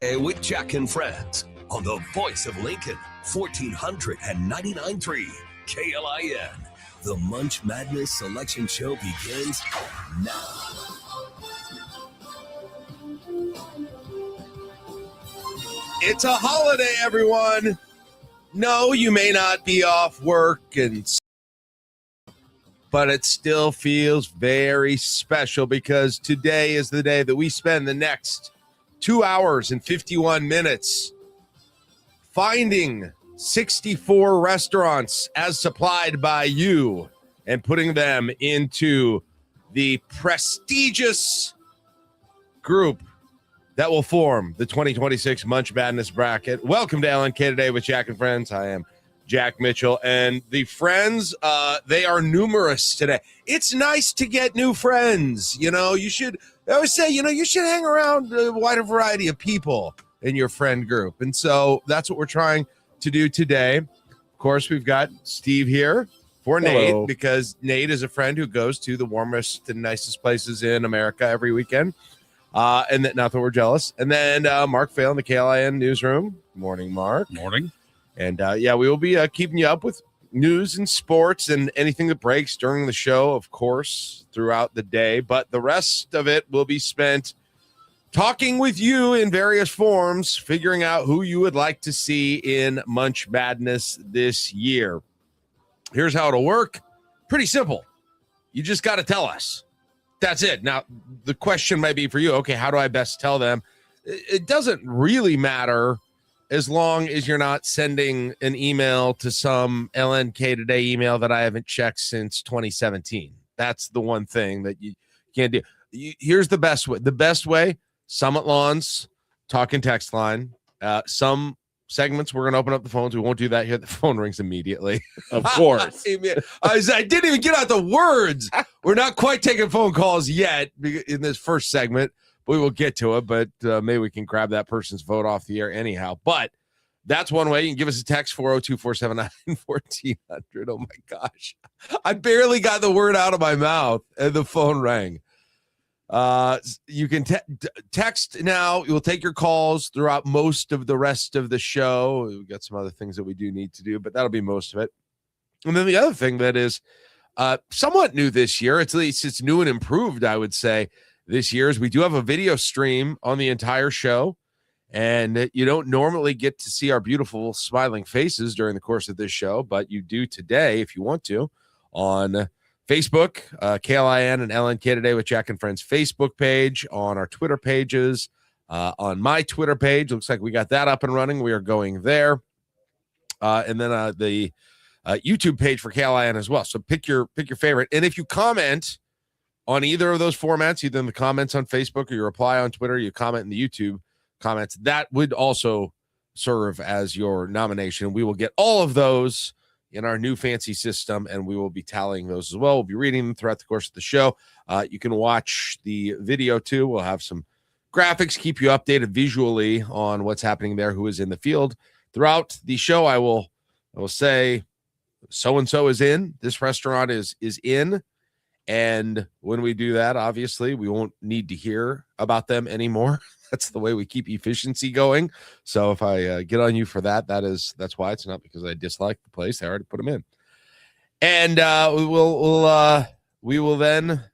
Today with Jack and Friends on the voice of Lincoln, 1499.3 KLIN. The Munch Madness selection show begins now. It's a holiday, everyone. No, you may not be off work, but it still feels very special because today is the day that we spend the next 2 hours and 51 minutes finding 64 restaurants as supplied by you and putting them into the prestigious group that will form the 2026 Munch Madness bracket. Welcome to LNK Today with Jack and Friends. I am Jack Mitchell, and the friends, they are numerous today. It's nice to get new friends. You know, I always say, you should hang around a wider variety of people in your friend group. And so that's what we're trying to do today. Of course, we've got Steve here for Hello. Nate, because Nate is a friend who goes to the warmest and nicest places in America every weekend. And not that we're jealous. And then Mark Vail in the KLIN newsroom. Morning, Mark. Morning. And we will be keeping you up with news and sports and anything that breaks during the show, of course, throughout the day. But the rest of it will be spent talking with you in various forms, figuring out who you would like to see in Munch Madness this year. Here's how it'll work. Pretty simple. You just got to tell us. That's it. Now, the question might be for you, okay, how do I best tell them? It doesn't really matter as long as you're not sending an email to some LNK Today email that I haven't checked since 2017. That's the one thing that you can't do. Here's the best way. The best way, Summit Lawns Textline. Some segments, we're going to open up the phones. We won't do that here. The phone rings immediately. Of course. I didn't even get out the words. We're not quite taking phone calls yet in this first segment. We will get to it, but maybe we can grab that person's vote off the air anyhow. But that's one way. You can give us a text, 402-479-1400. Oh, my gosh. I barely got the word out of my mouth, and the phone rang. You can text now. We'll take your calls throughout most of the rest of the show. We've got some other things that we do need to do, but that'll be most of it. And then the other thing that is somewhat new this year, at least it's new and improved, I would say, this year, is we do have a video stream on the entire show. And you don't normally get to see our beautiful smiling faces during the course of this show, but you do today if you want to on Facebook, KLIN and LNK Today with Jack and Friends Facebook page, on our Twitter pages, on my Twitter page. Looks like we got that up and running. We are going there. And then the YouTube page for KLIN as well. So pick your favorite. And if you comment on either of those formats, either in the comments on Facebook or you reply on Twitter, you comment in the YouTube comments, that would also serve as your nomination. We will get all of those in our new fancy system, and we will be tallying those as well. We'll be reading them throughout the course of the show. You can watch the video too. We'll have some graphics, keep you updated visually on what's happening there, who is in the field. Throughout the show, I will say so-and-so is in. This restaurant is in. And when we do that, obviously, we won't need to hear about them anymore. That's the way we keep efficiency going. So if I get on you for that, that's why. It's not because I dislike the place. I already put them in. And we will then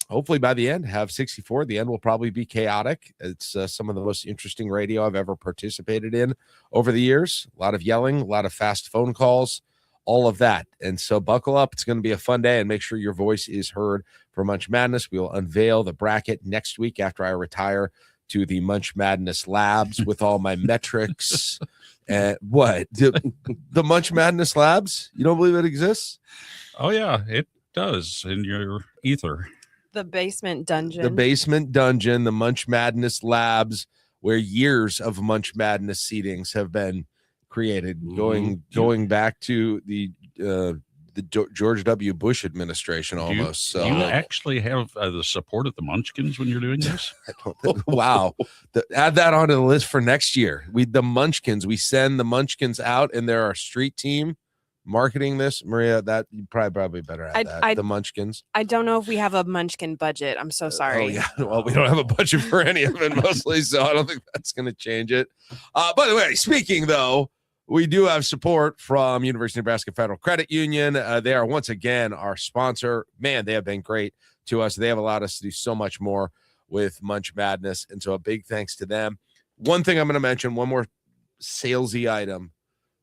hopefully by the end have 64. The end will probably be chaotic. It's some of the most interesting radio I've ever participated in over the years. A lot of yelling, a lot of fast phone calls, all of that. And so buckle up. It's going to be a fun day, and make sure your voice is heard for Munch Madness. We will unveil the bracket next week after I retire to the Munch Madness Labs with all my metrics. And what? The Munch Madness Labs? You don't believe it exists? Oh, yeah, it does in your ether. The basement dungeon. The basement dungeon, the Munch Madness Labs, where years of Munch Madness seedings have been created, going back to the George W. Bush administration almost. Do you actually have the support of the Munchkins when you're doing this? Wow. Add that onto the list for next year. The Munchkins, we send the Munchkins out, and they're our street team marketing this, Maria, that you probably better at that. The Munchkins. I don't know if we have a Munchkin budget. I'm so sorry. Oh yeah. Well, we don't have a budget for any of it mostly, so I don't think that's going to change it. By the way, speaking though, we do have support from University of Nebraska Federal Credit Union. They are once again our sponsor. Man, they have been great to us. They have allowed us to do so much more with Munch Madness, and so a big thanks to them. One thing I'm going to mention, one more salesy item.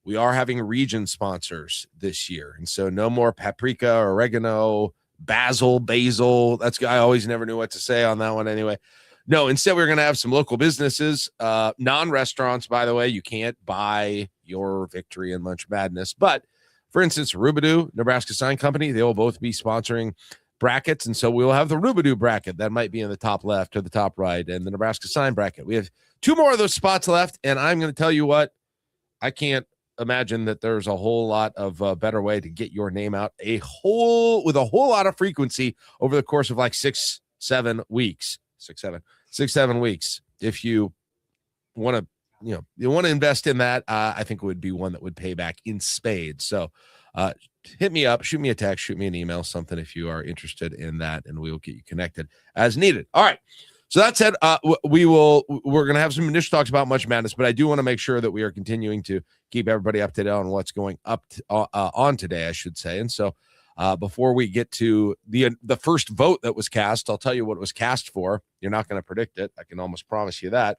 We are having region sponsors this year. And so no more paprika or oregano, basil. That's, I always never knew what to say on that one anyway. No, instead we're going to have some local businesses, non-restaurants, by the way. You can't buy your victory in Munch Madness. But for instance, Rubidoo, Nebraska Sign Company, they will both be sponsoring brackets. And so we'll have the Rubidoo bracket that might be in the top left or the top right, and the Nebraska Sign bracket. We have 2 more of those spots left. And I'm going to tell you what, I can't imagine that there's a whole lot of better way to get your name out with a whole lot of frequency over the course of like 6-7 weeks. 6-7 weeks. If you want to, invest in that, I think it would be one that would pay back in spades. So hit me up, shoot me a text, shoot me an email, something if you are interested in that, and we will get you connected as needed. All right. So that said, we're going to have some initial talks about Munch Madness, but I do want to make sure that we are continuing to keep everybody up to date on what's going on today, I should say. And so before we get to the first vote that was cast, I'll tell you what it was cast for. You're not going to predict it. I can almost promise you that.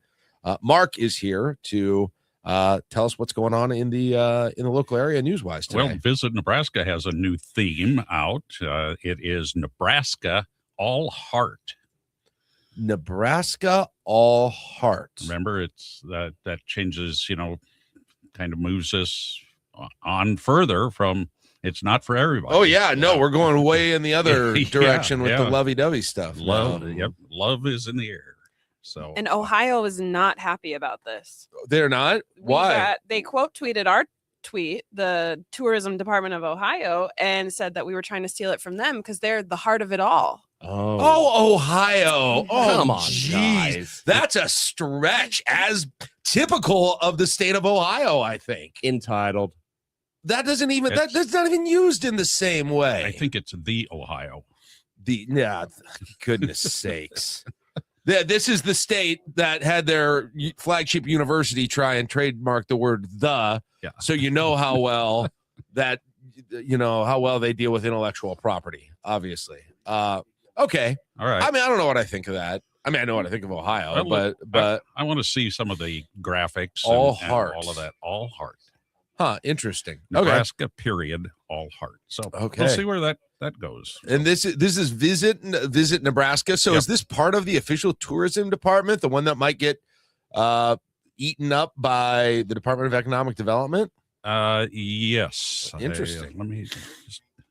Mark is here to tell us what's going on in the local area news-wise today. Well, Visit Nebraska has a new theme out. It is Nebraska All Heart. Nebraska All Heart. Remember, it's that changes, kind of moves us on further from it's not for everybody. Oh yeah, no, we're going way in the other direction with the lovey-dovey stuff. Love is in the air. So, and Ohio is not happy about this. They're not? Why? They quote tweeted our tweet, the tourism department of Ohio, and said that we were trying to steal it from them because they're the heart of it all. Oh, Ohio. Oh, come on, guys. That's a stretch, as typical of the state of Ohio, I think. Entitled. That's not even used in the same way. I think it's the Ohio. Goodness sakes. This is the state that had their flagship university try and trademark the word "the," so you know how well how well they deal with intellectual property. Obviously, okay, all right. I mean, I don't know what I think of that. I mean, I know what I think of Ohio, but I want to see some of the graphics. All and heart, all of that. All heart. Huh? Interesting. Nebraska. Period. All heart. So we'll see where that goes. And this is Visit Nebraska. So is this part of the official tourism department, the one that might get eaten up by the Department of Economic Development? Yes. Interesting. Let me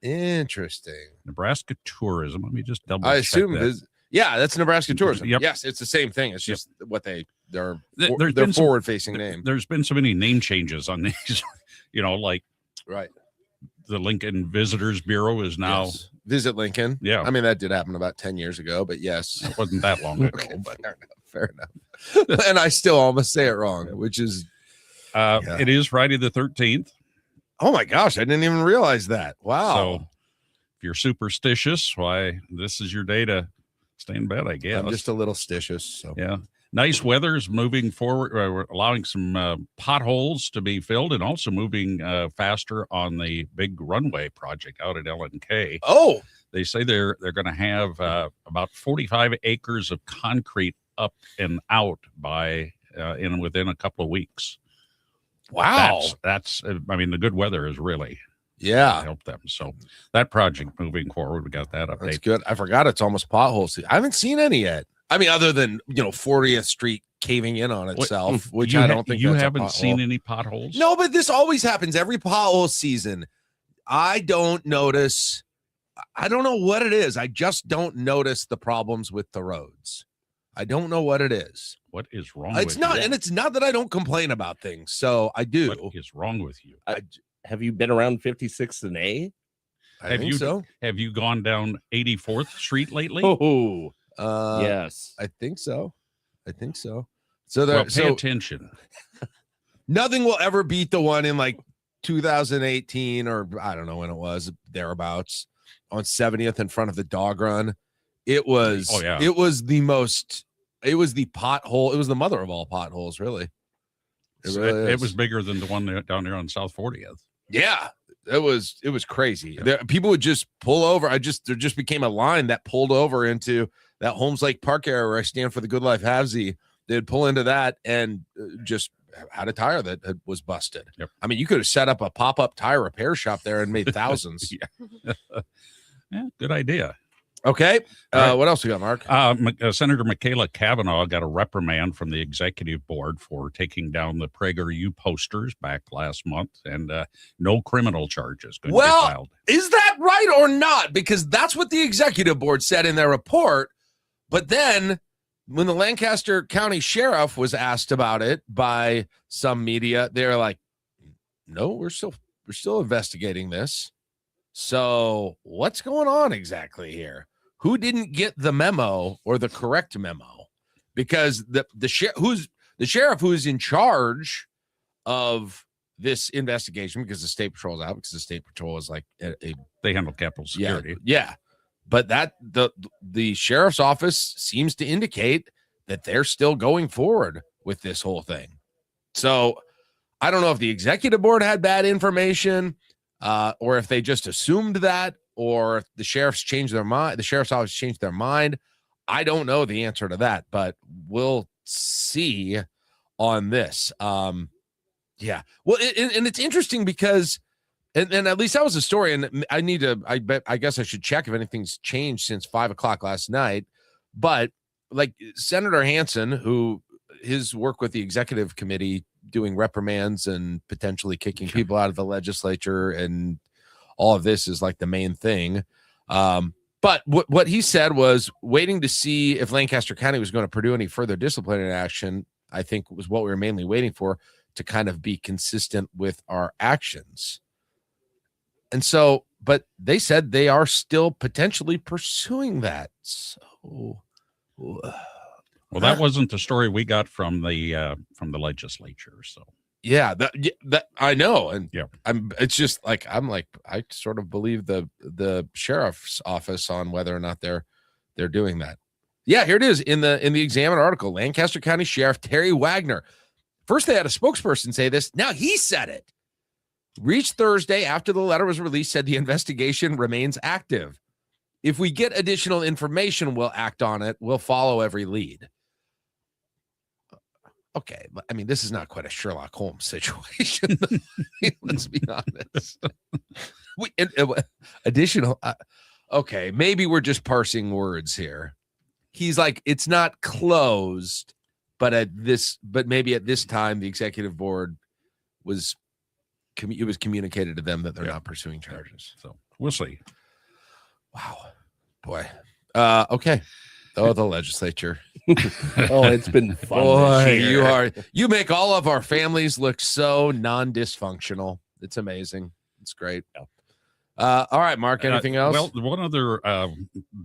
Interesting. Nebraska tourism. Let me just double. I assume that's Nebraska tourism. Yep. Yes, it's the same thing. It's just what they're been forward-facing name. There's been so many name changes on these. Like right. The Lincoln Visitors Bureau is now Visit Lincoln. Yeah. I mean, that did happen about 10 years ago, but yes. It wasn't that long ago. Okay, but fair enough. And I still almost say it wrong, which is it is Friday the 13th. Oh my gosh, I didn't even realize that. Wow. So if you're superstitious, why this is your day to stay in bed, I guess. I'm just a little stitious. So yeah. Nice weather is moving forward. We're allowing some potholes to be filled and also moving faster on the big runway project out at L&K. Oh, they say they're going to have about 45 acres of concrete up and out by within a couple of weeks. Wow. That's I mean, the good weather is really helped them. So that project moving forward, we got that update. That's good. I forgot it's almost potholes. I haven't seen any yet. I mean, other than 40th Street caving in on itself, which I don't think you haven't seen any potholes. No, but this always happens every pothole season. I don't notice. I don't know what it is. I just don't notice the problems with the roads. I don't know what it is. What is wrong? It's not, and it's not that I don't complain about things. So I do. What is wrong with you? Have you been around 56th and A? I think so. Have you gone down 84th Street lately? Oh. Yes, I think so. So there. Pay attention. Nothing will ever beat the one in like 2018, or I don't know when it was, thereabouts, on 70th in front of the dog run. It was, it was the pothole. It was the mother of all potholes, really. It was bigger than the one down there on South 40th. Yeah, it was crazy. People would just pull over. There just became a line that pulled over into that Holmes Lake Park area where I stand for the Good Life Havesy. They'd pull into that and just had a tire that was busted. Yep. I mean, you could have set up a pop-up tire repair shop there and made thousands. Yeah, good idea. Okay. Right. What else we got, Mark? Senator Michaela Cavanaugh got a reprimand from the executive board for taking down the PragerU posters back last month, and no criminal charges going to be filed. Is that right or not? Because that's what the executive board said in their report. But then when the Lancaster County Sheriff was asked about it by some media, they're like, no, we're still investigating this. So what's going on exactly here? Who didn't get the memo or the correct memo? Because the sheriff who's in charge of this investigation, because the state patrol's out, because the state patrol is like they handle capital security. Yeah. But that the sheriff's office seems to indicate that they're still going forward with this whole thing. So I don't know if the executive board had bad information, or if they just assumed that, or if the sheriff's changed their mind. The sheriff's office changed their mind. I don't know the answer to that, but we'll see on this. Yeah. Well, and it's interesting because, and at least that was a story. And I guess I should check if anything's changed since 5:00 last night. But like Senator Hansen, who his work with the executive committee doing reprimands and potentially kicking people out of the legislature and all of this is like the main thing. But what he said was waiting to see if Lancaster County was going to pursue any further disciplinary action, I think was what we were mainly waiting for, to kind of be consistent with our actions. And so, but they said they are still potentially pursuing that. So, well, that wasn't the story we got from the legislature. So yeah, that I know, and yeah, it's just like I sort of believe the sheriff's office on whether or not they're doing that. Yeah, here it is in the Examiner article. Lancaster County Sheriff Terry Wagner. First, they had a spokesperson say this. Now he said it. Reached Thursday after the letter was released, said the investigation remains active. If we get additional information, we'll act on it. We'll follow every lead. Okay, but I mean, this is not quite a Sherlock Holmes situation. Let's be honest. Additional. Okay, maybe we're just parsing words here. He's like, it's not closed, but maybe at this time, the executive board it was communicated to them that they're not pursuing charges. So we'll see. Wow, boy. Okay. Oh, the legislature. Oh, it's been fun. Boy, you make all of our families look so non-dysfunctional. It's amazing. It's great. All right, Mark, anything else? Well, one other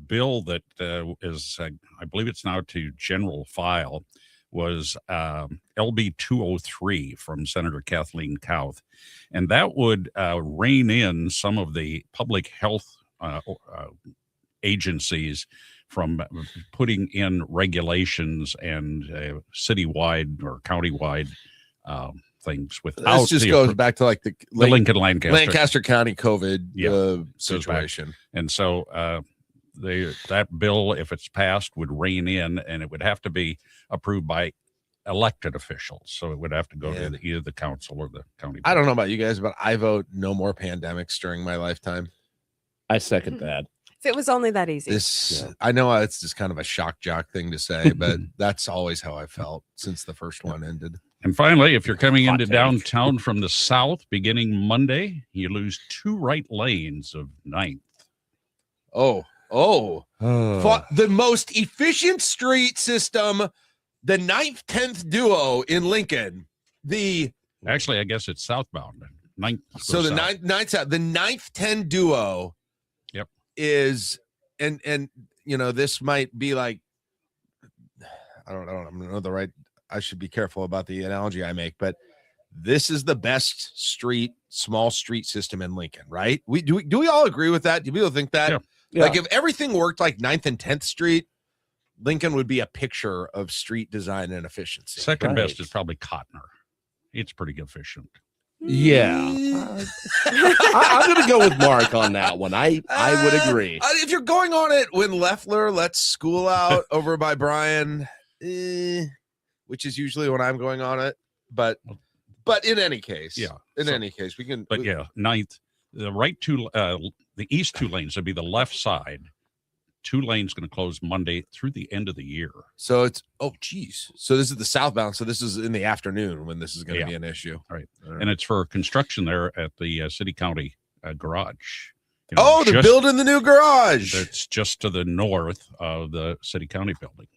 bill that is, I believe it's now to general file, was LB 203 from Senator Kathleen Kauth. And that would rein in some of the public health agencies from putting in regulations and citywide or countywide things without. This just goes back to like the Lancaster County COVID situation. And so that bill, if it's passed, would rein in, and it would have to be approved by elected officials. So it would have to go to either the council or the county. I don't know about you guys, but I vote no more pandemics during my lifetime. I second that. If it was only that easy. I know it's just kind of a shock jock thing to say, but that's always how I felt since the first one ended. And finally, if you're coming into downtown from the south beginning Monday, you lose 2 right lanes of 9th. The most efficient street system, the 9th 10th duo in Lincoln. Actually, I guess it's southbound. 9th. So the 9th 10 duo. Yep. Is and you know, this might be like, I don't know the right. I should be careful about the analogy I make, but this is the best small street system in Lincoln, right? Do we all agree with that? Do people think that? Yeah. Yeah. Like if everything worked like 9th and 10th Street, Lincoln would be a picture of street design and efficiency. Second Right. best is probably Cotner. It's pretty efficient. Yeah. I'm going to go with Mark on that one. I would agree. If you're going on it when Leffler lets school out over by Brian, which is usually when I'm going on it, but in any case, any case, we can. But yeah, 9th, the east 2 lanes would be the left side. 2 lanes going to close Monday through the end of the year. So it's so this is the southbound. So this is in the afternoon when this is going to be an issue. Right. And it's for construction there at the city county garage. You know, they're building the new garage. That's just to the north of the city county building.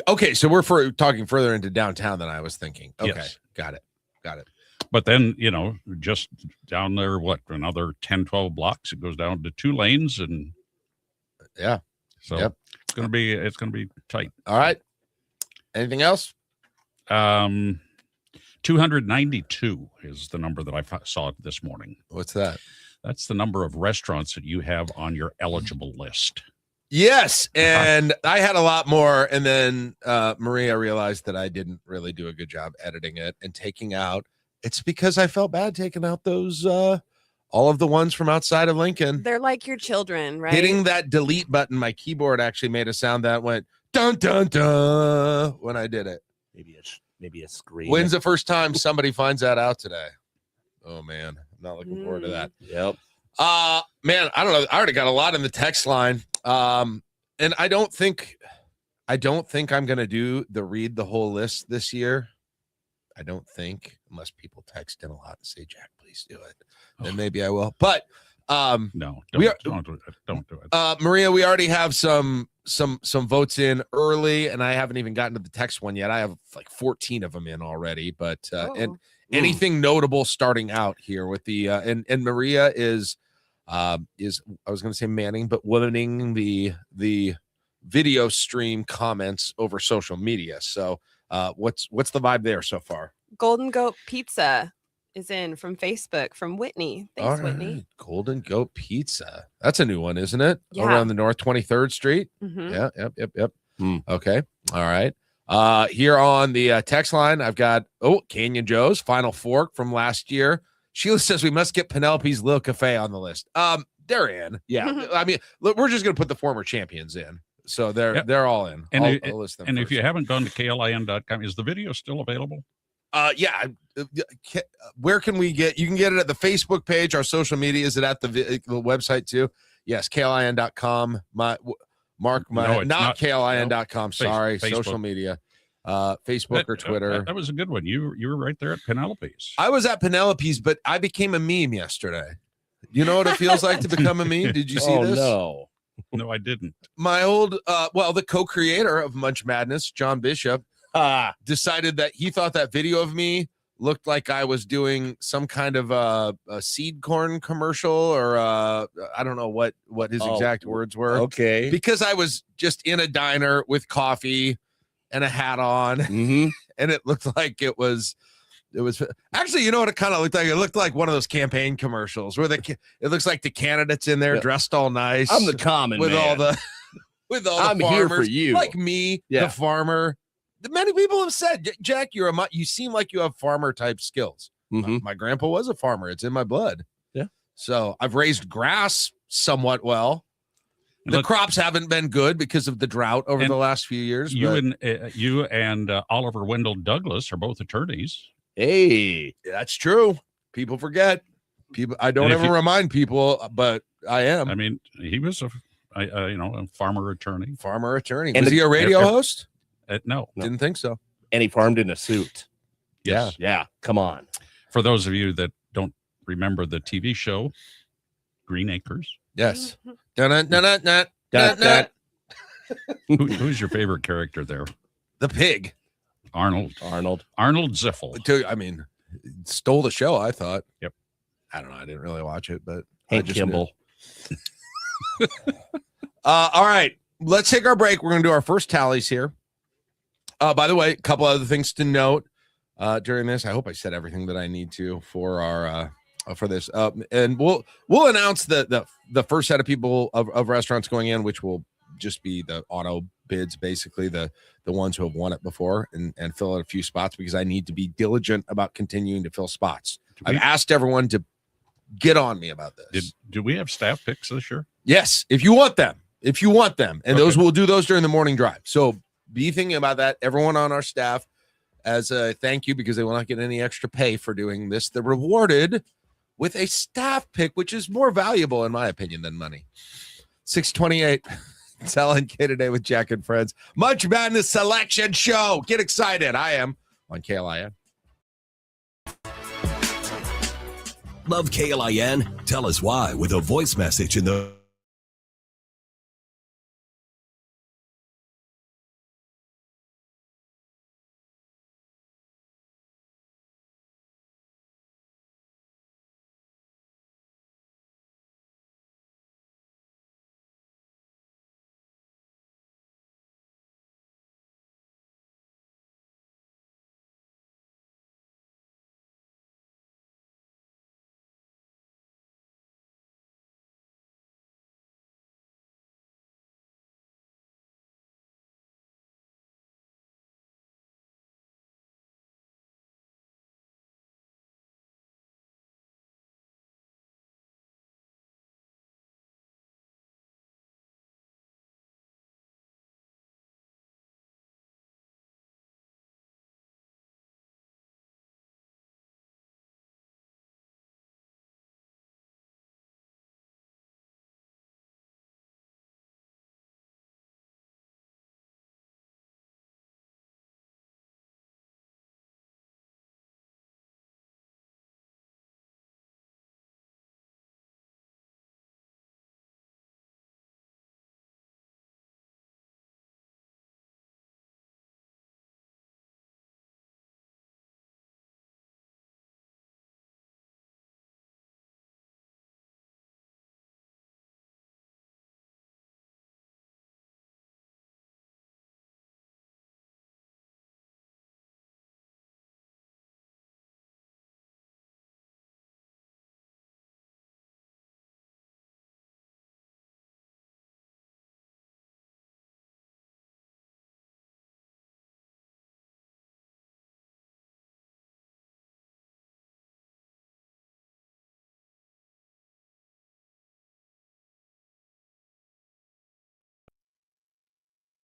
Okay, so we're talking further into downtown than I was thinking. Okay, Yes. Got it. But then, just down there, another 10, 12 blocks, it goes down to 2 lanes, and yeah. So Yep. it's gonna be tight. All right. Anything else? 292 is the number that I saw this morning. What's that? That's the number of restaurants that you have on your eligible list. Yes, and I had a lot more, and then Maria realized that I didn't really do a good job editing it and taking out. It's because I felt bad taking out those all of the ones from outside of Lincoln. They're like your children, right? Hitting that delete button, my keyboard actually made a sound that went dun dun dun when I did it. Maybe a scream. When's the first time somebody finds that out today? Oh man, I'm not looking forward to that. Yep. Man, I don't know. I already got a lot in the text line. And I don't think I'm gonna do read the whole list this year. I don't think, unless people text in a lot and say, Jack, please do it. Then maybe I will. But no, don't do it. Maria, we already have some votes in early, and I haven't even gotten to the text one yet. I have like 14 of them in already. But and anything notable starting out here with the and Maria is I was going to say manning, but winning the video stream comments over social media. So what's the vibe there so far? Golden Goat Pizza is in from Facebook from Whitney. Thanks, Whitney. Golden Goat Pizza. That's a new one, isn't it? Yeah. Over on the North 23rd Street. Mhm. Yeah. Yep. Okay. All right. Here on the text line, I've got Canyon Joe's Final Fork from last year. Sheila says we must get Penelope's Lil Cafe on the list. They're in. Yeah. I mean, look, we're just going to put the former champions in. So they're all in. And, I'll list them and first. if you haven't gone to klin.com, is the video still available? Yeah. Where can we get? You can get it at the Facebook page. Our social media, is it at the website too? Yes, klin.com. Not klin.com. Sorry, Facebook. social media. Facebook or Twitter. That was a good one. You were right there at Penelope's. I was at Penelope's, but I became a meme yesterday. You know what it feels like to become a meme? Did you see this? No. No, I didn't. My old, the co-creator of Munch Madness, John Bishop, decided that he thought that video of me looked like I was doing some kind of a seed corn commercial, or I don't know what his exact words were. Okay. Because I was just in a diner with coffee and a hat on, Mm-hmm. and it looked like it was actually, you know what it kind of looked like? It looked like one of those campaign commercials where it looks like the candidates in there dressed all nice. I'm the common with man. all the I'm farmers, here for you. like me, the farmer. Many people have said, Jack, you seem like you have farmer type skills. Mm-hmm. My grandpa was a farmer. It's in my blood. Yeah. So I've raised grass somewhat well. The crops haven't been good because of the drought over the last few years. You and Oliver Wendell Douglas are both attorneys. Hey, that's true. People forget. I don't ever remind people, but I am. I mean, he was a farmer attorney. Farmer attorney. And was he a radio host? No, didn't think so. And he farmed in a suit. Yes. Yeah. Come on. For those of you that don't remember the TV show, Green Acres. Yes. Who's your favorite character there? The pig. Arnold Ziffel. I mean, stole the show, I thought. Yep. I don't know. I didn't really watch it, but Hank Kimball. All right. Let's take our break. We're going to do our first tallies here. By the way, a couple other things to note. during this. I hope I said everything that I need to for our for this. And we'll announce the first set of people of restaurants going in, which will just be the auto bids, basically the ones who have won it before, and fill out a few spots, because I need to be diligent about continuing to fill spots. I've asked everyone to get on me about this. Do we have staff picks this year? Yes, if you want them, and those we'll do those during the morning drive. So be thinking about that. Everyone on our staff, as a thank you, because they will not get any extra pay for doing this, they're rewarded with a staff pick, which is more valuable in my opinion than money. 628. It's LNK today with Jack and Friends. Munch Madness Selection Show. Get excited. I am on KLIN. Love KLIN? Tell us why with a voice message in the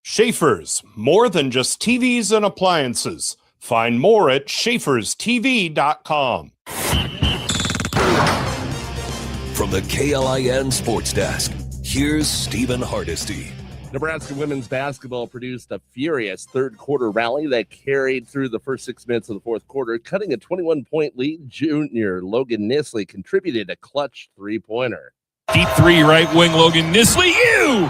Schaefer's, more than just TVs and appliances. Find more at schaeferstv.com. From the KLIN Sports Desk, here's Stephen Hardesty. Nebraska women's basketball produced a furious third quarter rally that carried through the first 6 minutes of the fourth quarter. Cutting a 21-point lead, junior Logan Nisley contributed a clutch three-pointer. Deep three, right wing, Logan Nisley. You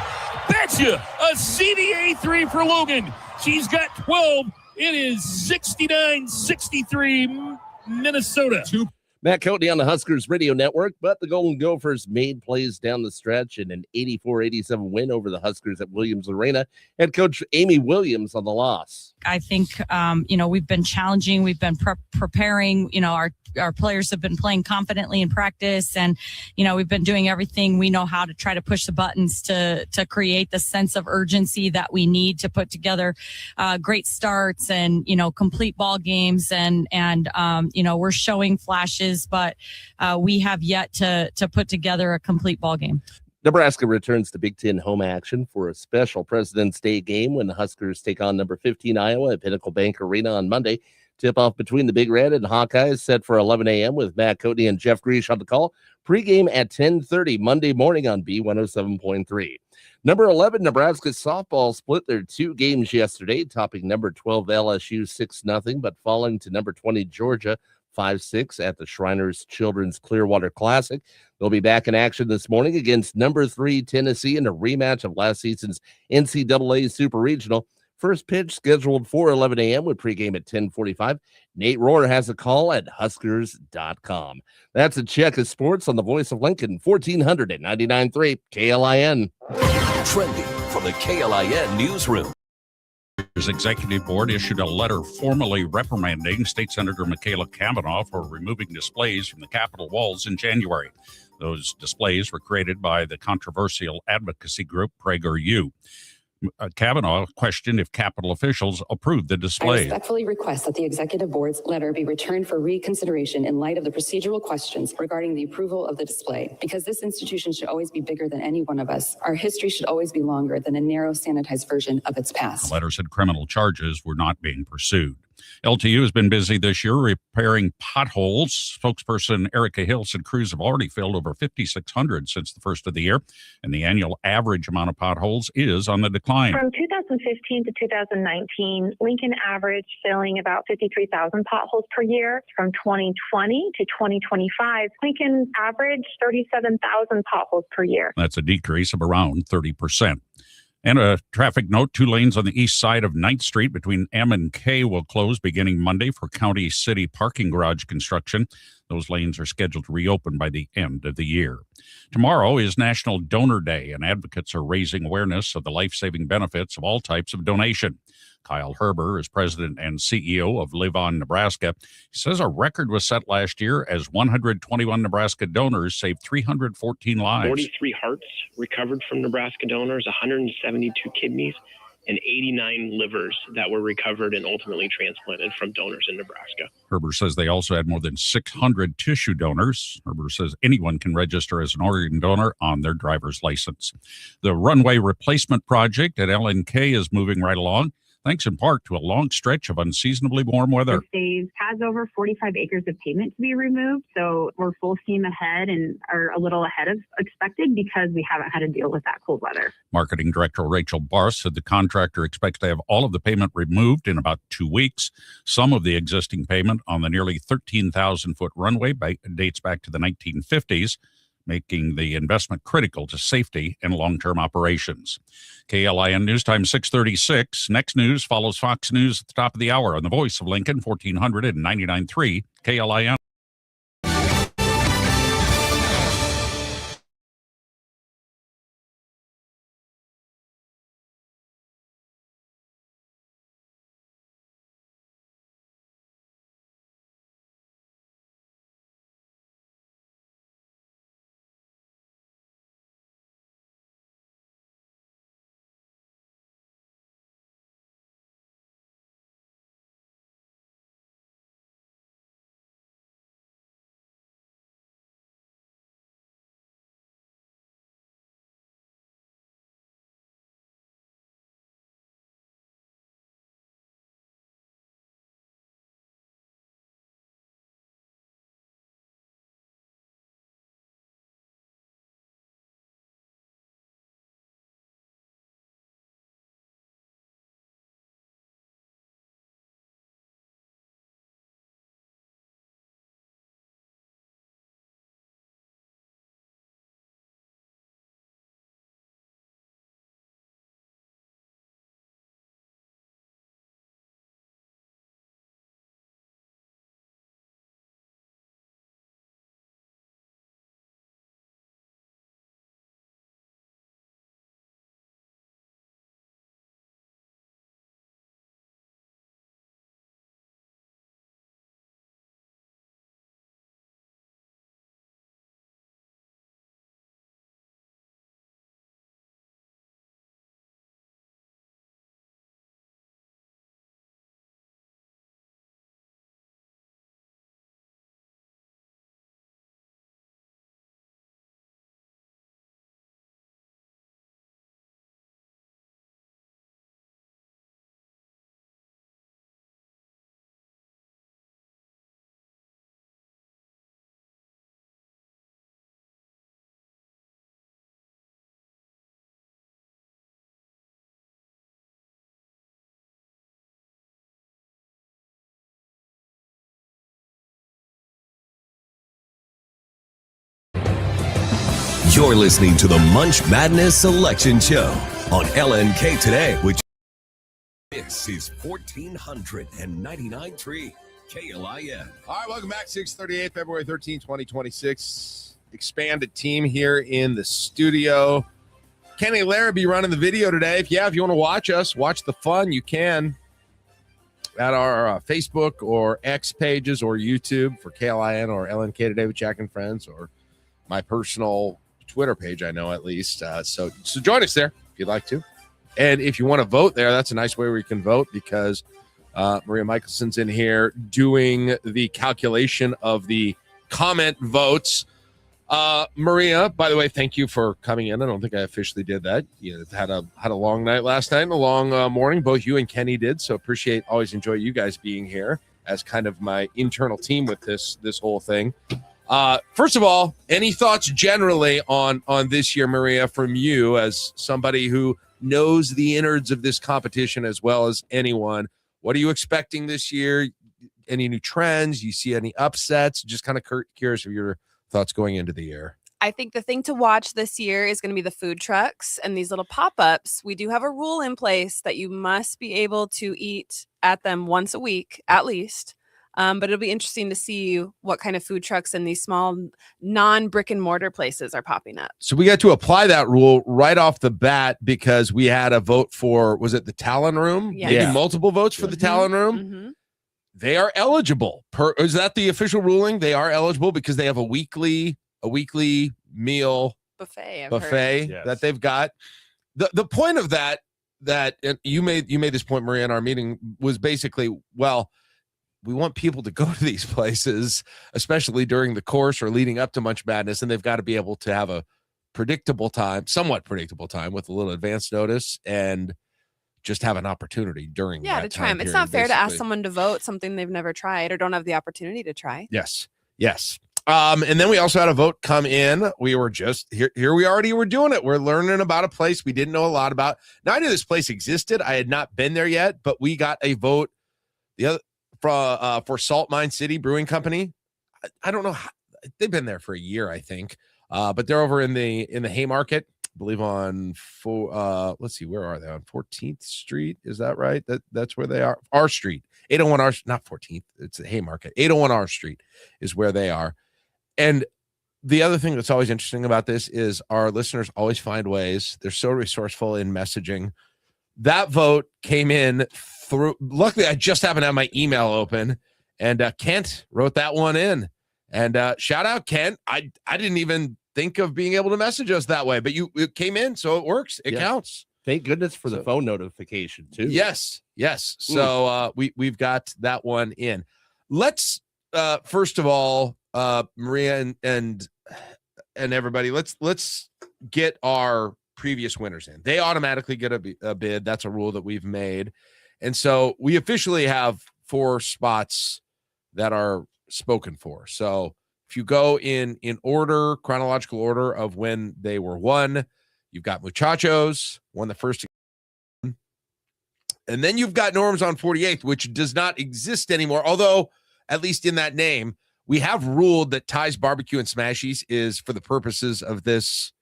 betcha! A CDA three for Logan. She's got 12. It is 69-63 Minnesota. Matt Coatney on the Huskers Radio Network, but the Golden Gophers made plays down the stretch in an 84-87 win over the Huskers at Williams Arena. Head coach Amy Williams on the loss. I think, we've been challenging. We've been preparing. Our players have been playing confidently in practice, and, we've been doing everything we know how to try to push the buttons to create the sense of urgency that we need to put together great starts and, complete ball games. And we're showing flashes, but we have yet to put together a complete ball game. Nebraska returns to Big Ten home action for a special President's Day game when the Huskers take on number 15 Iowa at Pinnacle Bank Arena on Monday. Tip-off between the Big Red and Hawkeyes set for 11 a.m. with Matt Coatney and Jeff Greash on the call. Pre-game at 10:30 Monday morning on B107.3. Number 11, Nebraska softball split their two games yesterday, topping number 12 LSU 6-0, but falling to number 20 Georgia 5-6 at the Shriners Children's Clearwater Classic. They'll be back in action this morning against number 3 Tennessee in a rematch of last season's NCAA Super Regional. First pitch scheduled for 11 a.m. with pregame at 10:45. Nate Rohr has a call at Huskers.com. That's a check of sports on the Voice of Lincoln, 1499.3 KLIN. Trending from the KLIN newsroom. His executive board issued a letter formally reprimanding State Senator Michaela Cavanaugh for removing displays from the Capitol walls in January. Those displays were created by the controversial advocacy group PragerU. Cavanaugh questioned if Capitol officials approved the I display. respectfully request that the executive board's letter be returned for reconsideration in light of the procedural questions regarding the approval of the display. Because this institution should always be bigger than any one of us, our history should always be longer than a narrow, sanitized version of its past. The letter said criminal charges were not being pursued. LTU has been busy this year repairing potholes. Spokesperson Erica Hill said crews have already filled over 5,600 since the first of the year, and the annual average amount of potholes is on the decline. From 2015 to 2019, Lincoln averaged filling about 53,000 potholes per year. From 2020 to 2025, Lincoln averaged 37,000 potholes per year. That's a decrease of around 30%. And a traffic note, 2 lanes on the east side of 9th Street between M and K will close beginning Monday for county city parking garage construction. Those lanes are scheduled to reopen by the end of the year. Tomorrow is National Donor Day, and advocates are raising awareness of the life-saving benefits of all types of donation. Kyle Herber is president and CEO of Live On Nebraska. He says a record was set last year as 121 Nebraska donors saved 314 lives. 43 hearts recovered from Nebraska donors, 172 kidneys, and 89 livers that were recovered and ultimately transplanted from donors in Nebraska. Herber says they also had more than 600 tissue donors. Herber says anyone can register as an organ donor on their driver's license. The runway replacement project at LNK is moving right along, thanks in part to a long stretch of unseasonably warm weather. The state has over 45 acres of pavement to be removed, so we're full steam ahead and are a little ahead of expected because we haven't had to deal with that cold weather. Marketing Director Rachel Barth said the contractor expects to have all of the pavement removed in about 2 weeks. Some of the existing pavement on the nearly 13,000-foot runway dates back to the 1950s. Making the investment critical to safety and long-term operations. KLIN News Time 6:36. Next news follows Fox News at the top of the hour on the Voice of Lincoln, 1499.3 KLIN. You're listening to the Munch Madness Selection Show on LNK Today, which this is 1499.3 KLIN. All right, welcome back. 6:38, February 13, 2026. Expanded team here in the studio. Kenny Larrabee running the video today. If you want to watch us, watch the fun, you can at our Facebook or X pages or YouTube for KLIN or LNK Today with Jack and Friends, or my personal Twitter page, I know at least. So join us there if you'd like to. And if you want to vote there, that's a nice way where you can vote, because Maria Michelson's in here doing the calculation of the comment votes. Maria, by the way, thank you for coming in. I don't think I officially did that. You had a long night last night and a long morning. Both you and Kenny did, so always enjoy you guys being here as kind of my internal team with this whole thing. First of all, any thoughts generally on this year, Maria, from you as somebody who knows the innards of this competition as well as anyone? What are you expecting this year? Any new trends? You see any upsets? Just kind of curious of your thoughts going into the year. I think the thing to watch this year is going to be the food trucks and these little pop-ups. We do have a rule in place that you must be able to eat at them once a week, at least. But it'll be interesting to see what kind of food trucks and these small non-brick and mortar places are popping up. So we got to apply that rule right off the bat, because we had a vote for, was it the Talon Room? Yeah. Maybe multiple votes for the Talon Room. Mm-hmm. They are eligible. Is that the official ruling? They are eligible because they have a weekly meal buffet Yes. that they've got. The point of that you made this point, Maria, in our meeting, was basically, well, we want people to go to these places, especially during the course or leading up to Munch Madness, and they've got to be able to have a somewhat predictable time with a little advance notice, and just have an opportunity during that to try time them. It's period, not fair to ask basically. someone to vote something they've never tried or don't have the opportunity to try. Yes. And then we also had a vote come in. We were just here. We already were doing it. We're learning about a place we didn't know a lot about. Now, I knew this place existed. I had not been there yet, but we got a vote for Salt Mine City Brewing Company. I don't know how, they've been there for a year, I think. But they're over in the Haymarket, I believe on let's see, where are they? On 14th Street, is that right? That's where they are. R Street, 801 R, not 14th. It's the Haymarket. 801 R Street is where they are. And the other thing that's always interesting about this is our listeners always find ways. They're so resourceful in messaging. That vote came in through. Luckily, I just happened to have my email open, and Kent wrote that one in. And shout out, Kent. I didn't even think of being able to message us that way, but it came in, so it works. It counts. Thank goodness for the phone notification too. Yes. So we've got that one in. Let's first of all, Maria and everybody, let's get our previous winners in. They automatically get a bid. That's a rule that we've made, and so we officially have 4 spots that are spoken for. So if you go in order, chronological order of when they were won, you've got Muchachos won the first, and then you've got Norms on 48th, which does not exist anymore. Although, at least in that name, we have ruled that Ty's Barbecue and Smashies is, for the purposes of this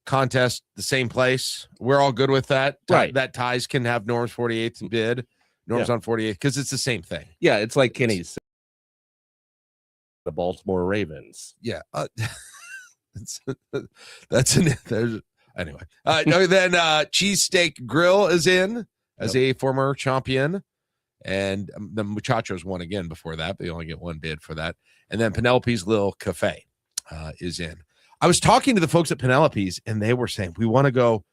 contest, the same place. We're all good with that, right? That Ty's can have Norms 48th bid, Norms on 48th, because it's the same thing. Yeah, it's like Kenny's. The Baltimore Ravens. Yeah. Anyway. Then Cheesesteak Grill is in as a former champion, and the Muchachos won again before that. They only get one bid for that. And then Penelope's Little Cafe is in. I was talking to the folks at Penelope's, and they were saying we want to go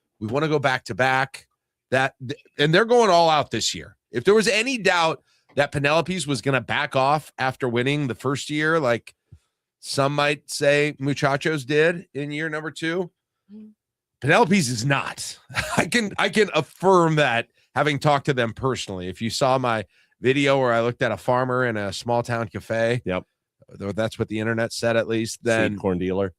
back to back. And they're going all out this year. If there was any doubt that Penelope's was going to back off after winning the first year, like some might say Muchachos did in year number 2, Penelope's is not. I can affirm that, having talked to them personally. If you saw my video where I looked at a farmer in a small town cafe, that's what the internet said, at least. Then sweet corn dealer.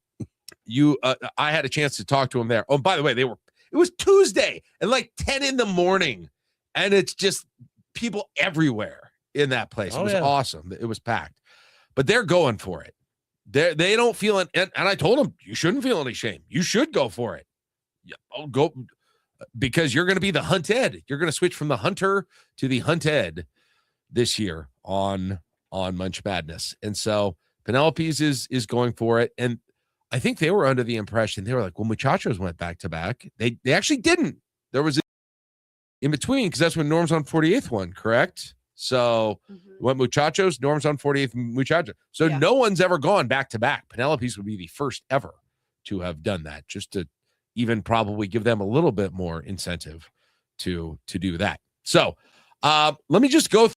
I had a chance to talk to him there. Oh, by the way, it was Tuesday at like 10 in the morning, and it's just people everywhere in that place. It was awesome. It was packed, but they're going for it. They don't feel it. And I told them, you shouldn't feel any shame. You should go for it. Go, because you're going to be the hunted. You're going to switch from the hunter to the hunted this year on Munch Madness. And so Penelope's is going for it. And I think they were under the impression, they were like, well, Muchachos went back to back. They actually didn't. There was in between, because that's when Norm's on 48th won, correct? So went Muchachos, Norm's on 48th, Muchachos. So no one's ever gone back to back. Penelope's would be the first ever to have done that, just to even probably give them a little bit more incentive to do that. So let me just go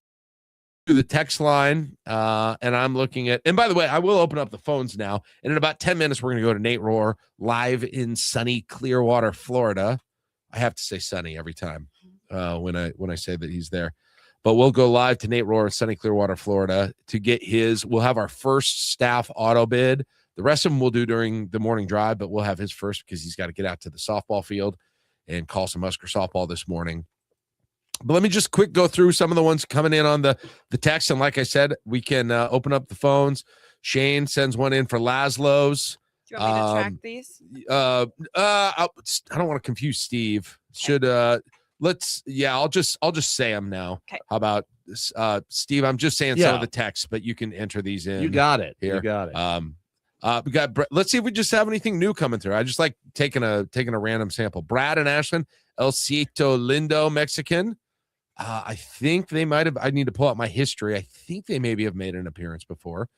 through the text line, and I'm looking at, and by the way, I will open up the phones now, and in about 10 minutes, we're going to go to Nate Rohr live in sunny Clearwater, Florida. I have to say sunny every time when I say that he's there. But we'll go live to Nate Rohr in sunny Clearwater, Florida to get we'll have our first staff auto bid. The rest of them we'll do during the morning drive, but we'll have his first because he's got to get out to the softball field and call some Husker softball this morning. But let me just quick go through some of the ones coming in on the text. And like I said, we can open up the phones. Shane sends one in for Laszlo's. Do you want me to track these? I don't want to confuse Steve. Should I'll just say them now. Okay. How about Steve? I'm just saying some of the texts, but you can enter these in. You got it. Here. You got it. We got. Let's see if we just have anything new coming through. I just like taking a random sample. Brad and Ashland, El Cito Lindo, Mexican. I think they might have. I need to pull out my history. I think they maybe have made an appearance before.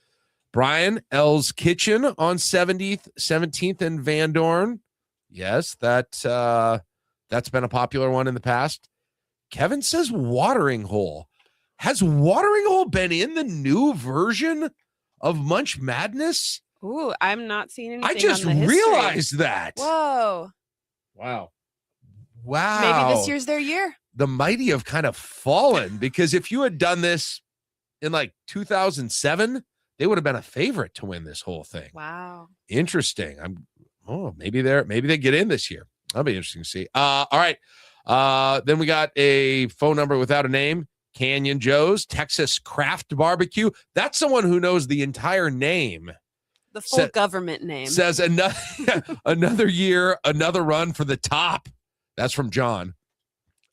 Brian, L's Kitchen on 17th and Van Dorn. Yes, that's been a popular one in the past. Kevin says Watering Hole. Has Watering Hole been in the new version of Munch Madness? Ooh, I'm not seeing anything. I just on the history. realized that. Whoa. Wow. Maybe this year's their year. The mighty have kind of fallen, because if you had done this in like 2007, they would have been a favorite to win this whole thing. Wow. Interesting. Maybe they get in this year. That'll be interesting to see. All right. Then we got a phone number without a name. Canyon Joe's Texas Craft Barbecue. That's someone who knows the entire name. The full government name. Says another year, another run for the top. That's from John.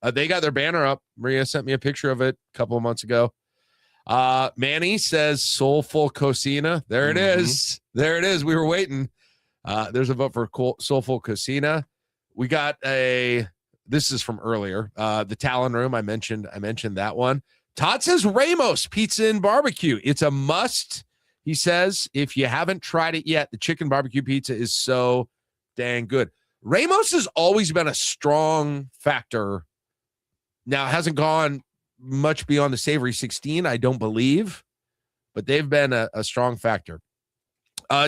They got their banner up. Maria sent me a picture of it a couple of months ago. Manny says Soulful Cocina. There it is. There it is. We were waiting. There's a vote for Soulful Cocina. We got this is from earlier. The Talon Room. I mentioned that one. Todd says Ramos Pizza and Barbecue. It's a must. He says, if you haven't tried it yet, the chicken barbecue pizza is so dang good. Ramos has always been a strong factor. Now, it hasn't gone much beyond the Savory 16, I don't believe, but they've been a strong factor.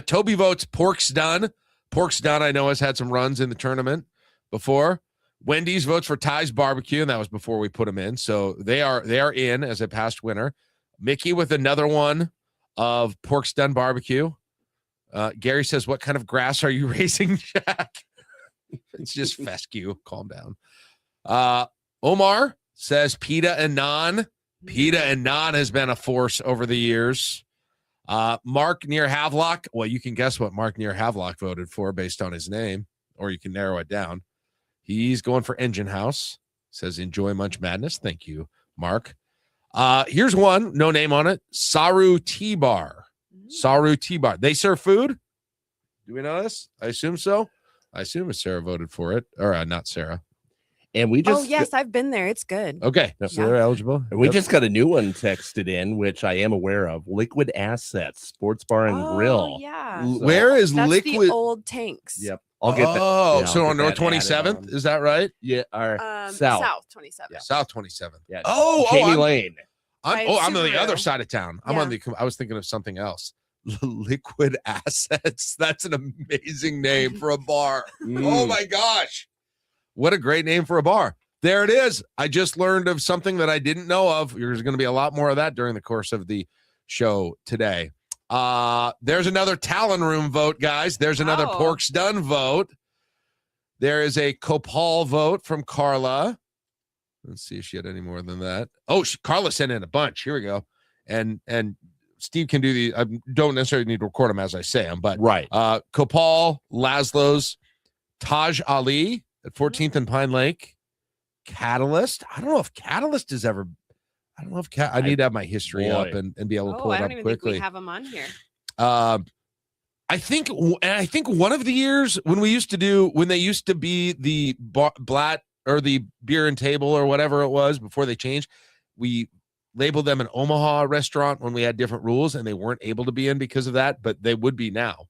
Toby votes Pork's Done. Pork's Done, I know, has had some runs in the tournament before. Wendy's votes for Ty's Barbecue, and that was before we put them in. So they are in as a past winner. Mickey with another one of Pork's Done Barbecue. Gary says, what kind of grass are you raising, Jack? It's just fescue. Calm down. Omar says pita and naan. Pita and naan has been a force over the years. Mark near Havelock. Well, you can guess what Mark near Havelock voted for based on his name, or you can narrow it down. He's going for Engine House. Says enjoy Munch Madness. Thank you, Mark. Here's one, no name on it. Saru Tea Bar. Saru Tea Bar. They serve food? Do we know this? I assume so. I assume Sarah voted for it. Or not Sarah. And we just yes, I've been there. It's good. Okay. So they're eligible. And we just got a new one texted in, which I am aware of. Liquid Assets, Sports Bar and Grill. Yeah. Where is That's Liquid? the old tanks. Yep. I'll get that. Oh, so on North 27th, is that right? Yeah. South 27th. Yeah. South 27th. Yeah. Jamie Lane. I'm on the other side of town. Yeah. I was thinking of something else. Liquid Assets. That's an amazing name for a bar. Oh my gosh. What a great name for a bar. There it is. I just learned of something that I didn't know of. There's going to be a lot more of that during the course of the show today. There's another Talon Room vote, guys. There's another Pork's Done vote. There is a Copal vote from Carla. Let's see if she had any more than that. Oh, Carla sent in a bunch. Here we go. And Steve can do the. I don't necessarily need to record them as I say them, but right. Copal, Laszlo's, Taj Ali at 14th and Pine Lake, Catalyst. I don't know if Catalyst is ever. I don't know if I need to have my history up and be able to pull it I up don't even quickly. think we have them on here. I think one of the years when they used to be the Blatt or the Beer and Table or whatever it was before they changed, we labeled them an Omaha restaurant when we had different rules, and they weren't able to be in because of that, but they would be now.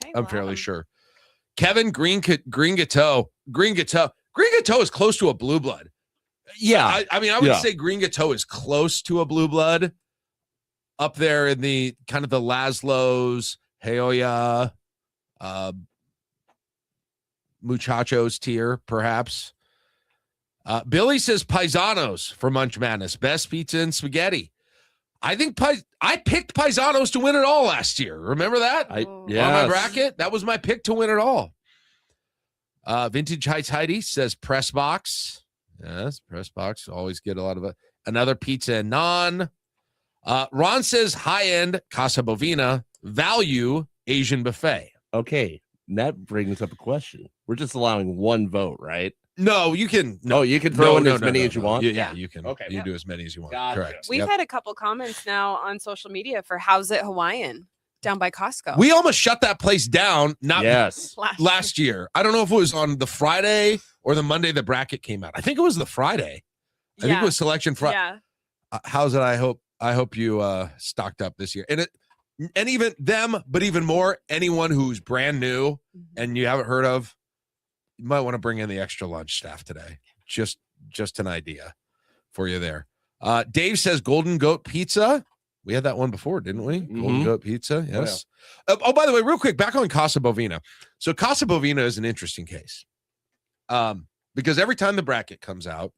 Okay, I'm fairly sure. Kevin, Green Gateau is close to a blue blood. Yeah. I mean, I would say Green Gateau is close to a blue blood, up there in the kind of the Laszlo's, Heoya, Muchachos tier, perhaps. Billy says Paisanos for Munch Madness, best pizza and spaghetti. I think I picked Paisanos to win it all last year. Remember that? On my bracket, that was my pick to win it all. Vintage Heights Heidi says Press Box. Yes, Press Box. Always get a lot of it. Another pizza and naan. Ron says high-end Casa Bovina, value Asian buffet. Okay, that brings up a question. We're just allowing one vote, right? No, you can. No, you can throw in as many as you want. Yeah, you can. Okay, you do as many as you want. Gotcha. Correct. We've had a couple comments now on social media for How's It Hawaiian down by Costco. We almost shut that place down. Last year. I don't know if it was on the Friday or the Monday the bracket came out. I think it was the Friday. I think it was Selection Friday. Yeah. How's it? I hope you stocked up this year. And even them, but even more, anyone who's brand new and you haven't heard of, you might want to bring in the extra lunch staff today. Just an idea for you there. Dave says Golden Goat Pizza. We had that one before, didn't we? Golden Goat Pizza, yes. Oh, by the way, real quick, back on Casa Bovina. So Casa Bovina is an interesting case because every time the bracket comes out,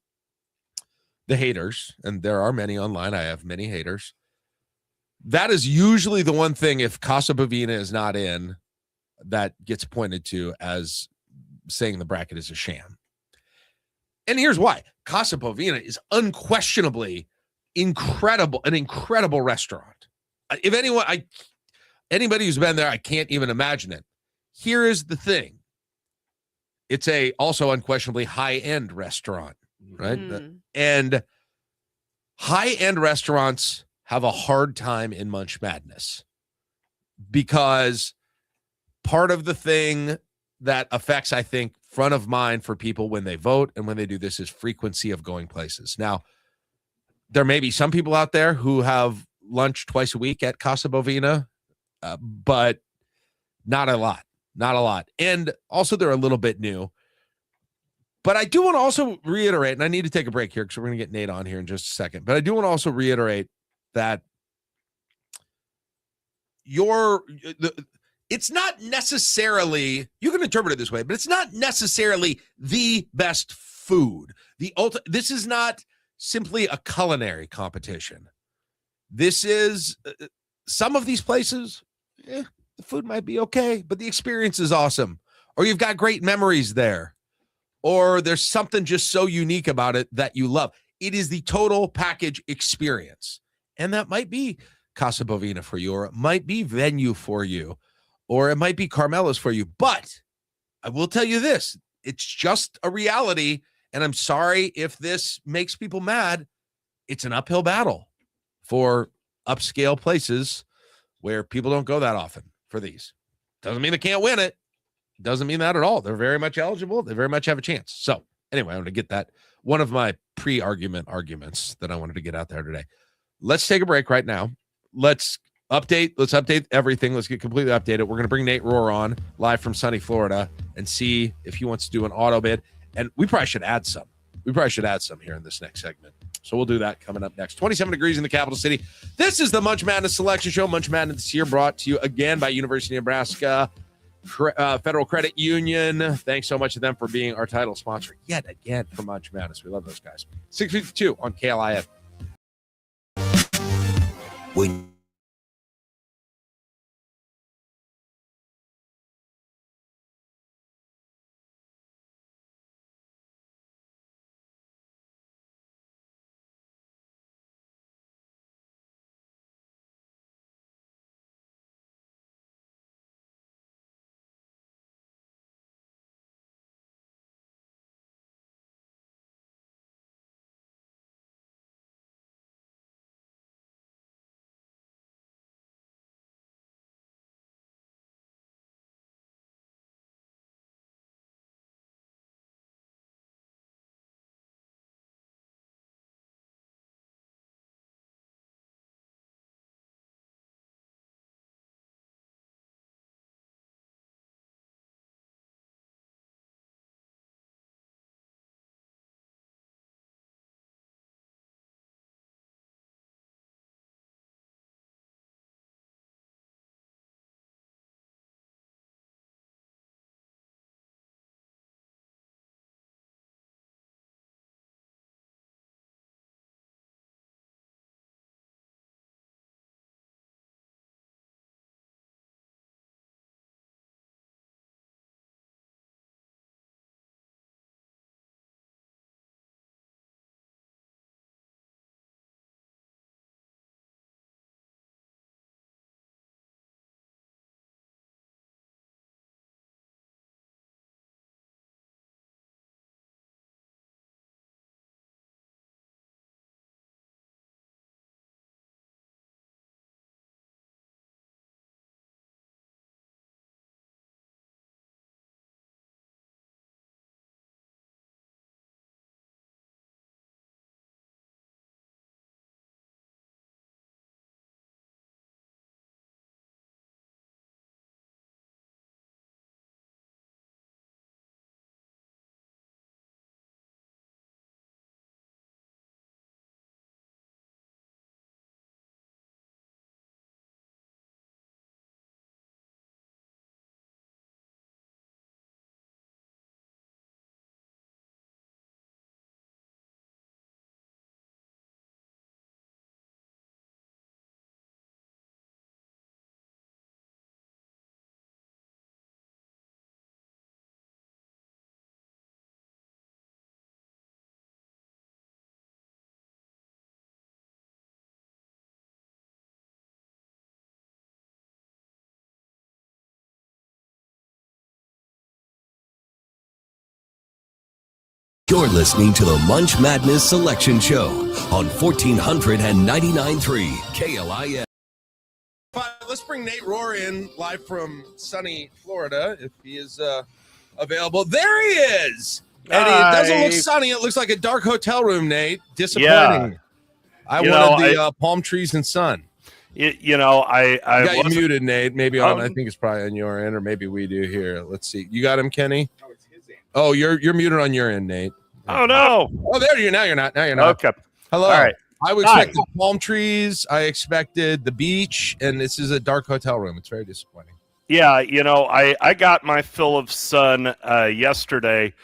the haters, and there are many online, I have many haters, that is usually the one thing, if Casa Bovina is not in, that gets pointed to as saying the bracket is a sham. And here's why. Casa Bovina is unquestionably an incredible restaurant. If anybody who's been there, I can't even imagine it. Here is the thing. It's also unquestionably high-end restaurant, right? And high-end restaurants have a hard time in Munch Madness because part of the thing that affects, I think, front of mind for people when they vote and when they do this is frequency of going places. Now, there may be some people out there who have lunch twice a week at Casa Bovina, but not a lot. And also, they're a little bit new. But I do want to also reiterate, and I need to take a break here because we're going to get Nate on here in just a second. But I do want to also reiterate that it's not necessarily, you can interpret it this way, but it's not necessarily the best food. This is not simply a culinary competition. This is some of these places, the food might be okay, but the experience is awesome. Or you've got great memories there. Or there's something just so unique about it that you love. It is the total package experience. And that might be Casa Bovina for you, or it might be Venue for you, or it might be Carmela's for you. But I will tell you this, it's just a reality. And I'm sorry if this makes people mad. It's an uphill battle for upscale places where people don't go that often for these. Doesn't mean they can't win it. Doesn't mean that at all. They're very much eligible. They very much have a chance. So anyway, I want to get that. One of my arguments that I wanted to get out there today. Let's take a break right now. Let's update everything. Let's get completely updated. We're going to bring Nate Rohr on live from sunny Florida and see if he wants to do an auto bid. And we probably should add some. Here in this next segment. So we'll do that coming up next. 27 degrees in the capital city. This is the Munch Madness Selection Show. Munch Madness this year brought to you again by University of Nebraska Federal Credit Union. Thanks so much to them for being our title sponsor yet again for Munch Madness. We love those guys. 652 on KLIF. When You're listening to the Munch Madness Selection Show on 1499.3 KLIN. Let's bring Nate Rohr in live from sunny Florida if he is available. There he is. And it doesn't look sunny. It looks like a dark hotel room, Nate. Disappointing. Yeah. I wanted the palm trees and sun. I got you muted, Nate. Maybe on. I think it's probably on your end, or maybe we do here. Let's see. You got him, Kenny? No, it's his end. Oh, you're muted on your end, Nate. Oh no. Oh, there you. Now you're not. Okay. Hello. All right. I would expect the palm trees. I expected the beach, and this is a dark hotel room. It's very disappointing. Yeah, I got my fill of sun yesterday.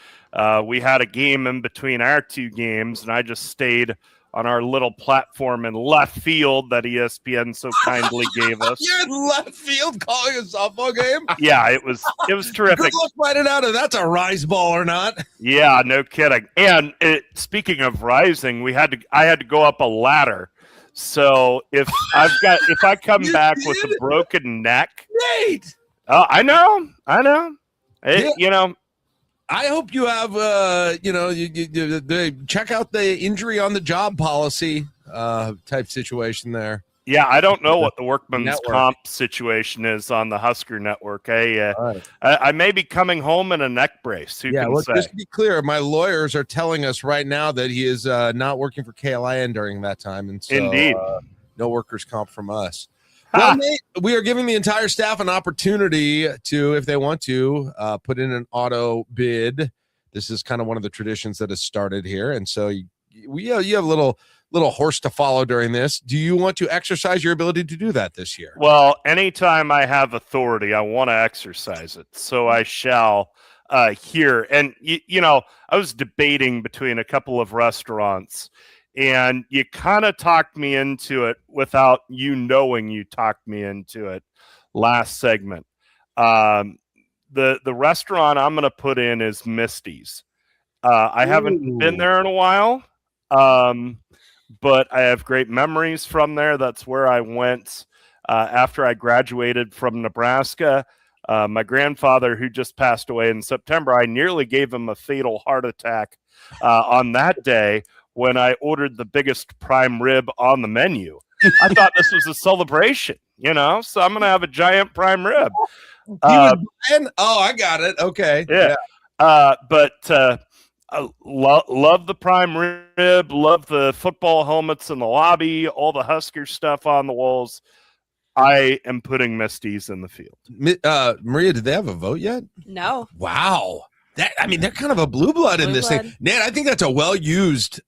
We had a game in between our two games, and I just stayed on our little platform in left field that ESPN so kindly gave us. You're in left field calling a softball game? Yeah, it was terrific. Let's find it out if that's a rise ball or not. Yeah, no kidding. And speaking of rising, I had to go up a ladder. So if I come back with a broken neck, Nate. I know. I hope you have, you check out the injury on the job policy type situation there. Yeah, I don't know what the workman's comp situation is on the Husker network. I may be coming home in a neck brace. Just to be clear, my lawyers are telling us right now that he is not working for KLIN during that time. And so, indeed, no workers' comp from us. Well, Nate, we are giving the entire staff an opportunity to, if they want to, put in an auto bid. This is kind of one of the traditions that has started here, and so you have a little horse to follow during this. Do you want to exercise your ability to do that this year? Well, anytime I have authority, I want to exercise it, so I shall here. And I was debating between a couple of restaurants. And you kind of talked me into it without you knowing you talked me into it last segment. The restaurant I'm going to put in is Misty's. I haven't been there in a while, but I have great memories from there. That's where I went after I graduated from Nebraska. My grandfather, who just passed away in September, I nearly gave him a fatal heart attack on that day when I ordered the biggest prime rib on the menu. I thought this was a celebration, so I'm going to have a giant prime rib. I got it. Okay. Yeah. But I love the prime rib, love the football helmets in the lobby, all the Husker stuff on the walls. I am putting Misty's in the field. Maria, did they have a vote yet? No. Wow. They're kind of a blue blood in this thing. Nate, I think that's a well-used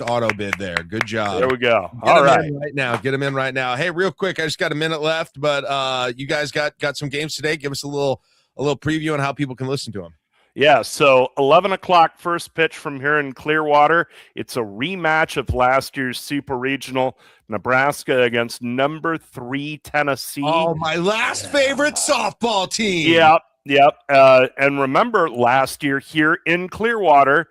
auto bid there. Good job. There we go. Get them in right now. Hey, real quick, I just got a minute left, but you guys got some games today. Give us a little preview on how people can listen to them. Yeah, so 11 o'clock first pitch from here in Clearwater. It's a rematch of last year's Super Regional, Nebraska against number 3 Tennessee. Oh, my last favorite softball team. Yep. And remember, last year here in Clearwater,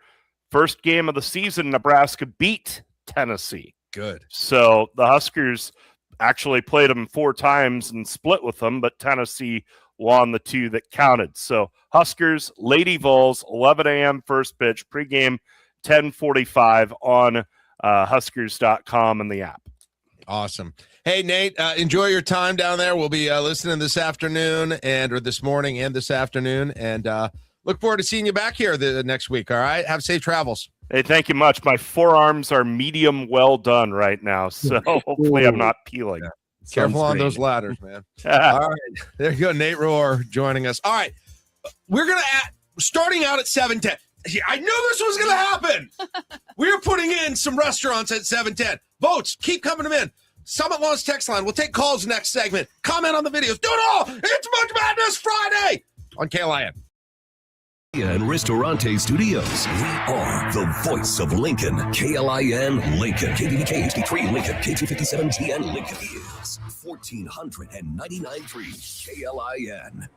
first game of the season, Nebraska beat Tennessee. Good. So the Huskers actually played them 4 times and split with them, but Tennessee won the 2 that counted. So Huskers, Lady Vols, 11 a.m. first pitch, pregame 10:45 on Huskers.com and the app. Awesome. Hey, Nate, enjoy your time down there. We'll be listening this afternoon or this morning and this afternoon. And look forward to seeing you back here the next week. All right. Have safe travels. Hey, thank you much. My forearms are medium well done right now. So hopefully I'm not peeling. Yeah. Careful on those ladders, man. All right. There you go. Nate Rohr joining us. All right. We're going to starting out at 7:10. I knew this was going to happen. We're putting in some restaurants at 7:10. Votes, keep coming them in. Summit Lawns Textline. We'll take calls next segment. Comment on the videos. Do it all. It's Munch Madness Friday on KLIN. And Ristorante Studios. We are the voice of Lincoln. KLIN Lincoln. KVDK HD3 Lincoln. K257TN Lincoln is 1499.3 KLIN.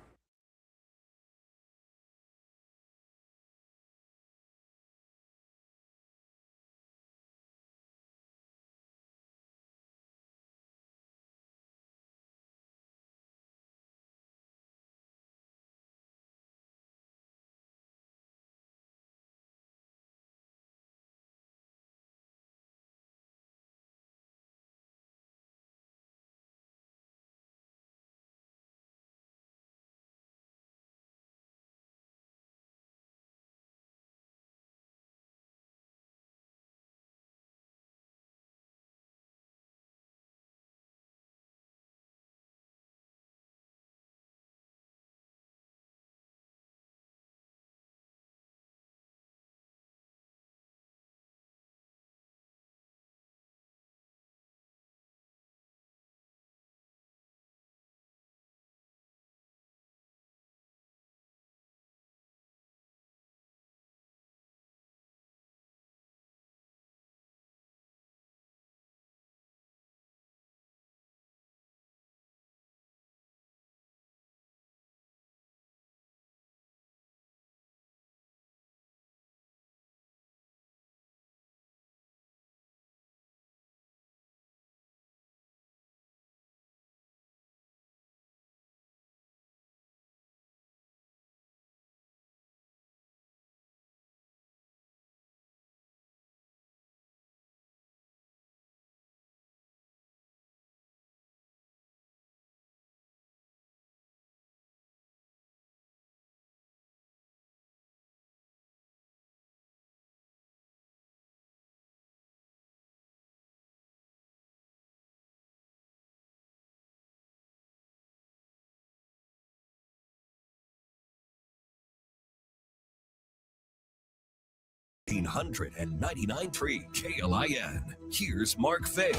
1499.3 KLIN. Here's Mark Faye.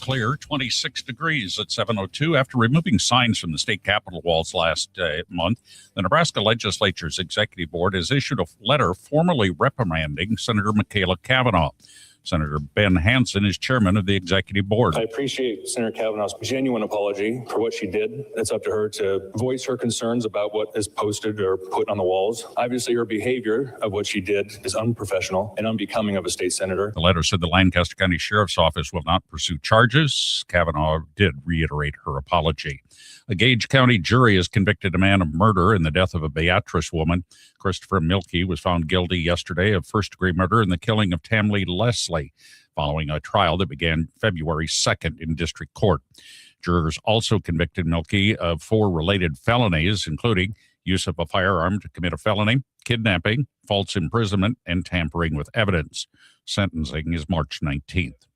Clear, 26 degrees at 7:02. After removing signs from the state capitol walls last month, the Nebraska Legislature's Executive Board has issued a letter formally reprimanding Senator Michaela Cavanaugh. Senator Ben Hansen is chairman of the executive board. I appreciate Senator Kavanaugh's genuine apology for what she did. It's up to her to voice her concerns about what is posted or put on the walls. Obviously, her behavior of what she did is unprofessional and unbecoming of a state senator. The letter said the Lancaster County Sheriff's Office will not pursue charges. Kavanaugh did reiterate her apology. A Gage County jury has convicted a man of murder in the death of a Beatrice woman. Christopher Milkey was found guilty yesterday of first-degree murder in the killing of Tamlee Leslie, following a trial that began February 2nd in district court. Jurors also convicted Milkey of 4 related felonies, including use of a firearm to commit a felony, kidnapping, false imprisonment, and tampering with evidence. Sentencing is March 19th.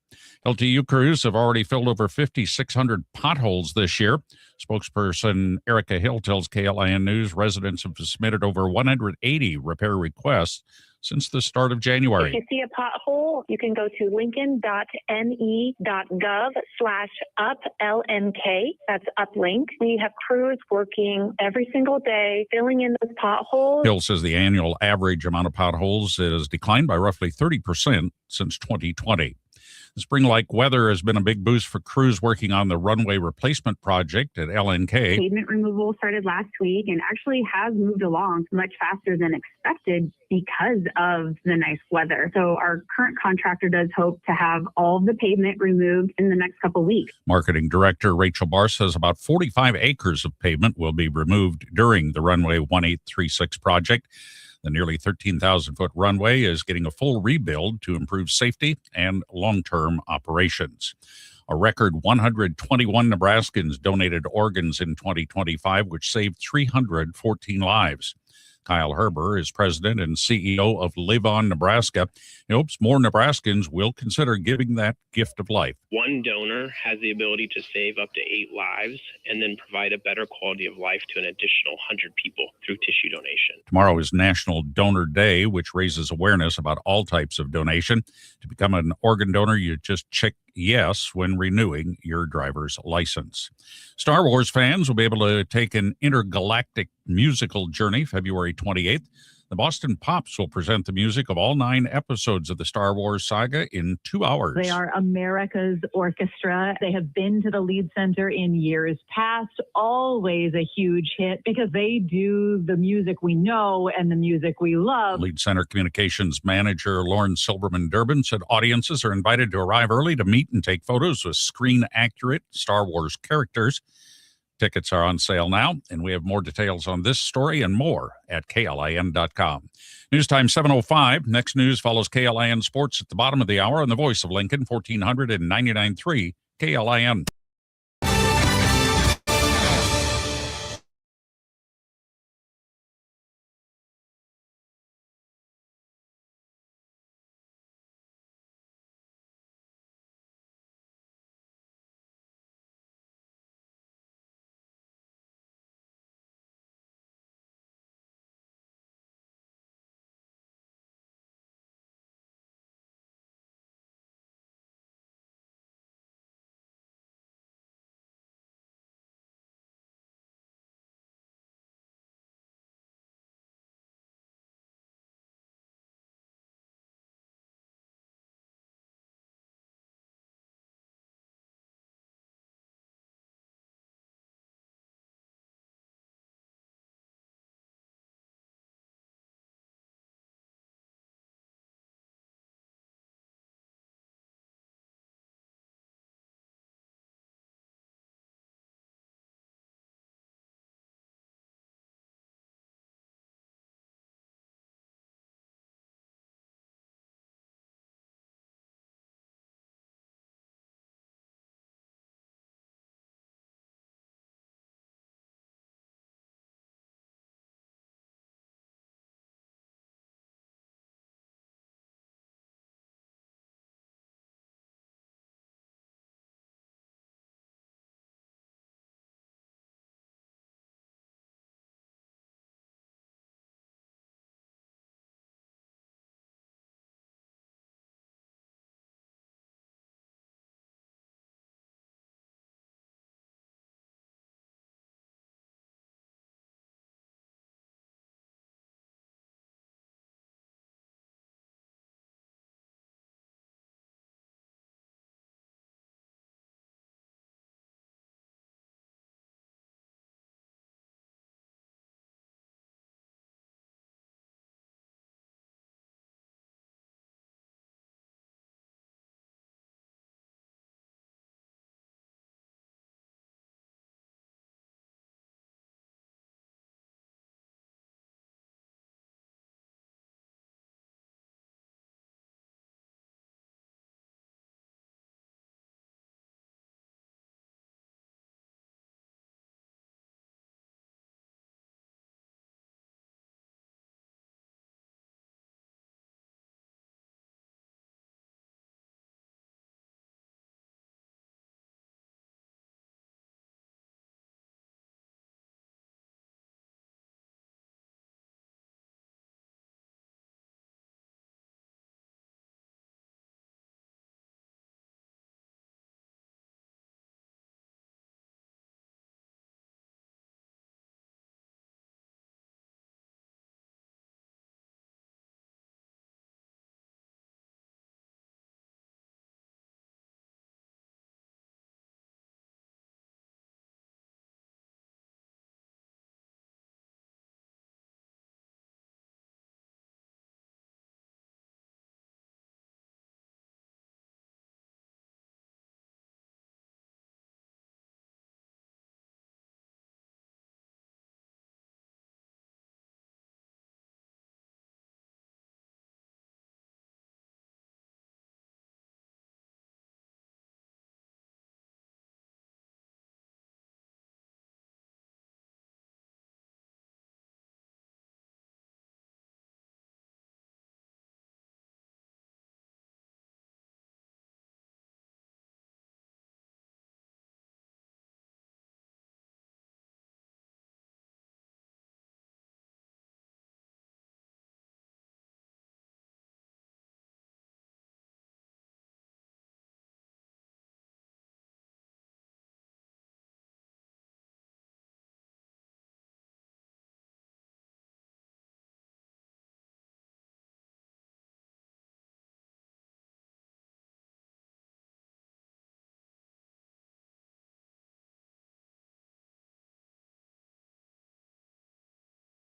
LTU crews have already filled over 5,600 potholes this year. Spokesperson Erica Hill tells KLIN News residents have submitted over 180 repair requests since the start of January. If you see a pothole, you can go to lincoln.ne.gov/uplnk. That's uplink. We have crews working every single day, filling in those potholes. Hill says the annual average amount of potholes has declined by roughly 30% since 2020. The spring-like weather has been a big boost for crews working on the runway replacement project at LNK. Pavement removal started last week and actually has moved along much faster than expected because of the nice weather. So our current contractor does hope to have all of the pavement removed in the next couple weeks. Marketing Director Rachel Barr says about 45 acres of pavement will be removed during the Runway 1836 project. The nearly 13,000-foot runway is getting a full rebuild to improve safety and long-term operations. A record 121 Nebraskans donated organs in 2025, which saved 314 lives. Kyle Herber is president and CEO of Live On Nebraska. He hopes more Nebraskans will consider giving that gift of life. One donor has the ability to save up to 8 lives and then provide a better quality of life to an additional 100 people through tissue donation. Tomorrow is National Donor Day, which raises awareness about all types of donation. To become an organ donor, you just check yes when renewing your driver's license. Star Wars fans will be able to take an intergalactic musical journey February 28th. The Boston Pops will present the music of all 9 episodes of the Star Wars saga in 2 hours. They are America's orchestra. They have been to the Lead Center in years past, always a huge hit because they do the music we know and the music we love. Lead Center Communications Manager Lauren Silberman Durbin said audiences are invited to arrive early to meet and take photos with screen-accurate Star Wars characters. Tickets are on sale now, and we have more details on this story and more at KLIN.com. News time 7:05. Next news follows KLIN Sports at the bottom of the hour on the Voice of Lincoln, 1499.3 KLIN.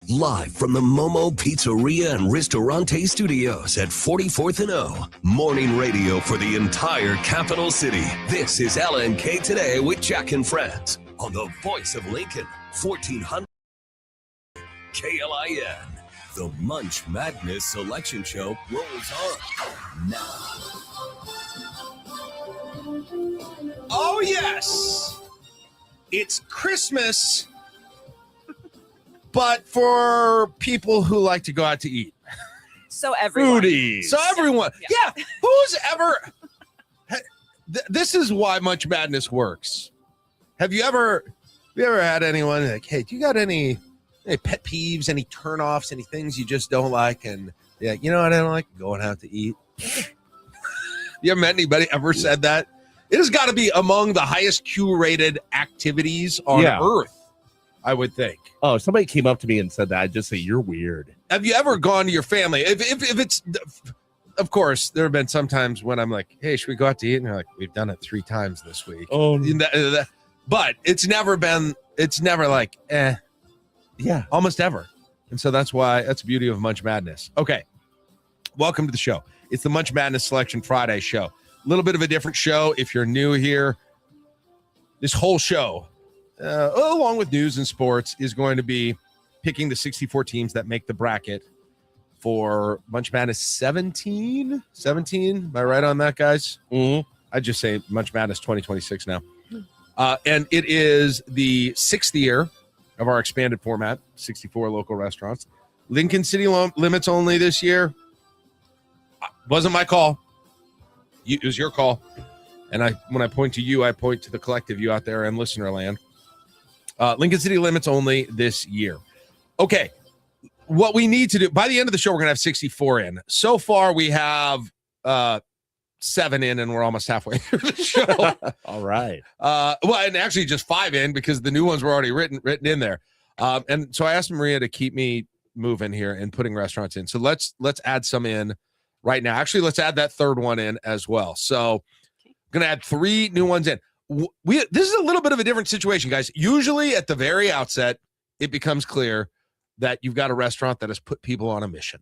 Live from the Momo Pizzeria and Ristorante Studios at 44th and O. Morning radio for the entire capital city. This is LNK Today with Jack and Friends on the voice of Lincoln, 1400 KLIN. The Munch Madness Selection Show rolls on now. Oh, yes. It's Christmas, but for people who like to go out to eat. So everyone. Foodies. So everyone. Yeah. Who's ever... This is why Munch Madness works. Have you ever had anyone like, hey, do you got any pet peeves, any turnoffs, any things you just don't like? And yeah, you know what I don't like? Going out to eat. You ever met anybody ever said that? It has got to be among the highest Q-rated activities on Earth, I would think. Oh, if somebody came up to me and said that, I'd just say, you're weird. Have you ever gone to your family? If it's, of course, there have been some times when I'm like, hey, should we go out to eat? And they're like, we've done it 3 times this week. Oh, but it's never like, yeah, almost ever. And so that's the beauty of Munch Madness. Okay. Welcome to the show. It's the Munch Madness Selection Friday show. A little bit of a different show if you're new here. This whole show, along with news and sports, is going to be picking the 64 teams that make the bracket for Munch Madness 17. 17? Am I right on that, guys? Mm-hmm. I just say Munch Madness 2026 now. And it is the 6th year of our expanded format, 64 local restaurants. Lincoln City limits only this year. Wasn't my call. It was your call. And when I point to you, I point to the collective you out there in listener land. Lincoln City limits only this year. Okay. What we need to do, by the end of the show, we're going to have 64 in. So far, we have 7 in, and we're almost halfway through the show. All right. Well, and actually just 5 in because the new ones were already written in there. And so I asked Maria to keep me moving here and putting restaurants in. So let's add some in right now. Actually, let's add that 3rd one in as well. So I'm going to add 3 new ones in. This is a little bit of a different situation, guys. Usually at the very outset, it becomes clear that you've got a restaurant that has put people on a mission,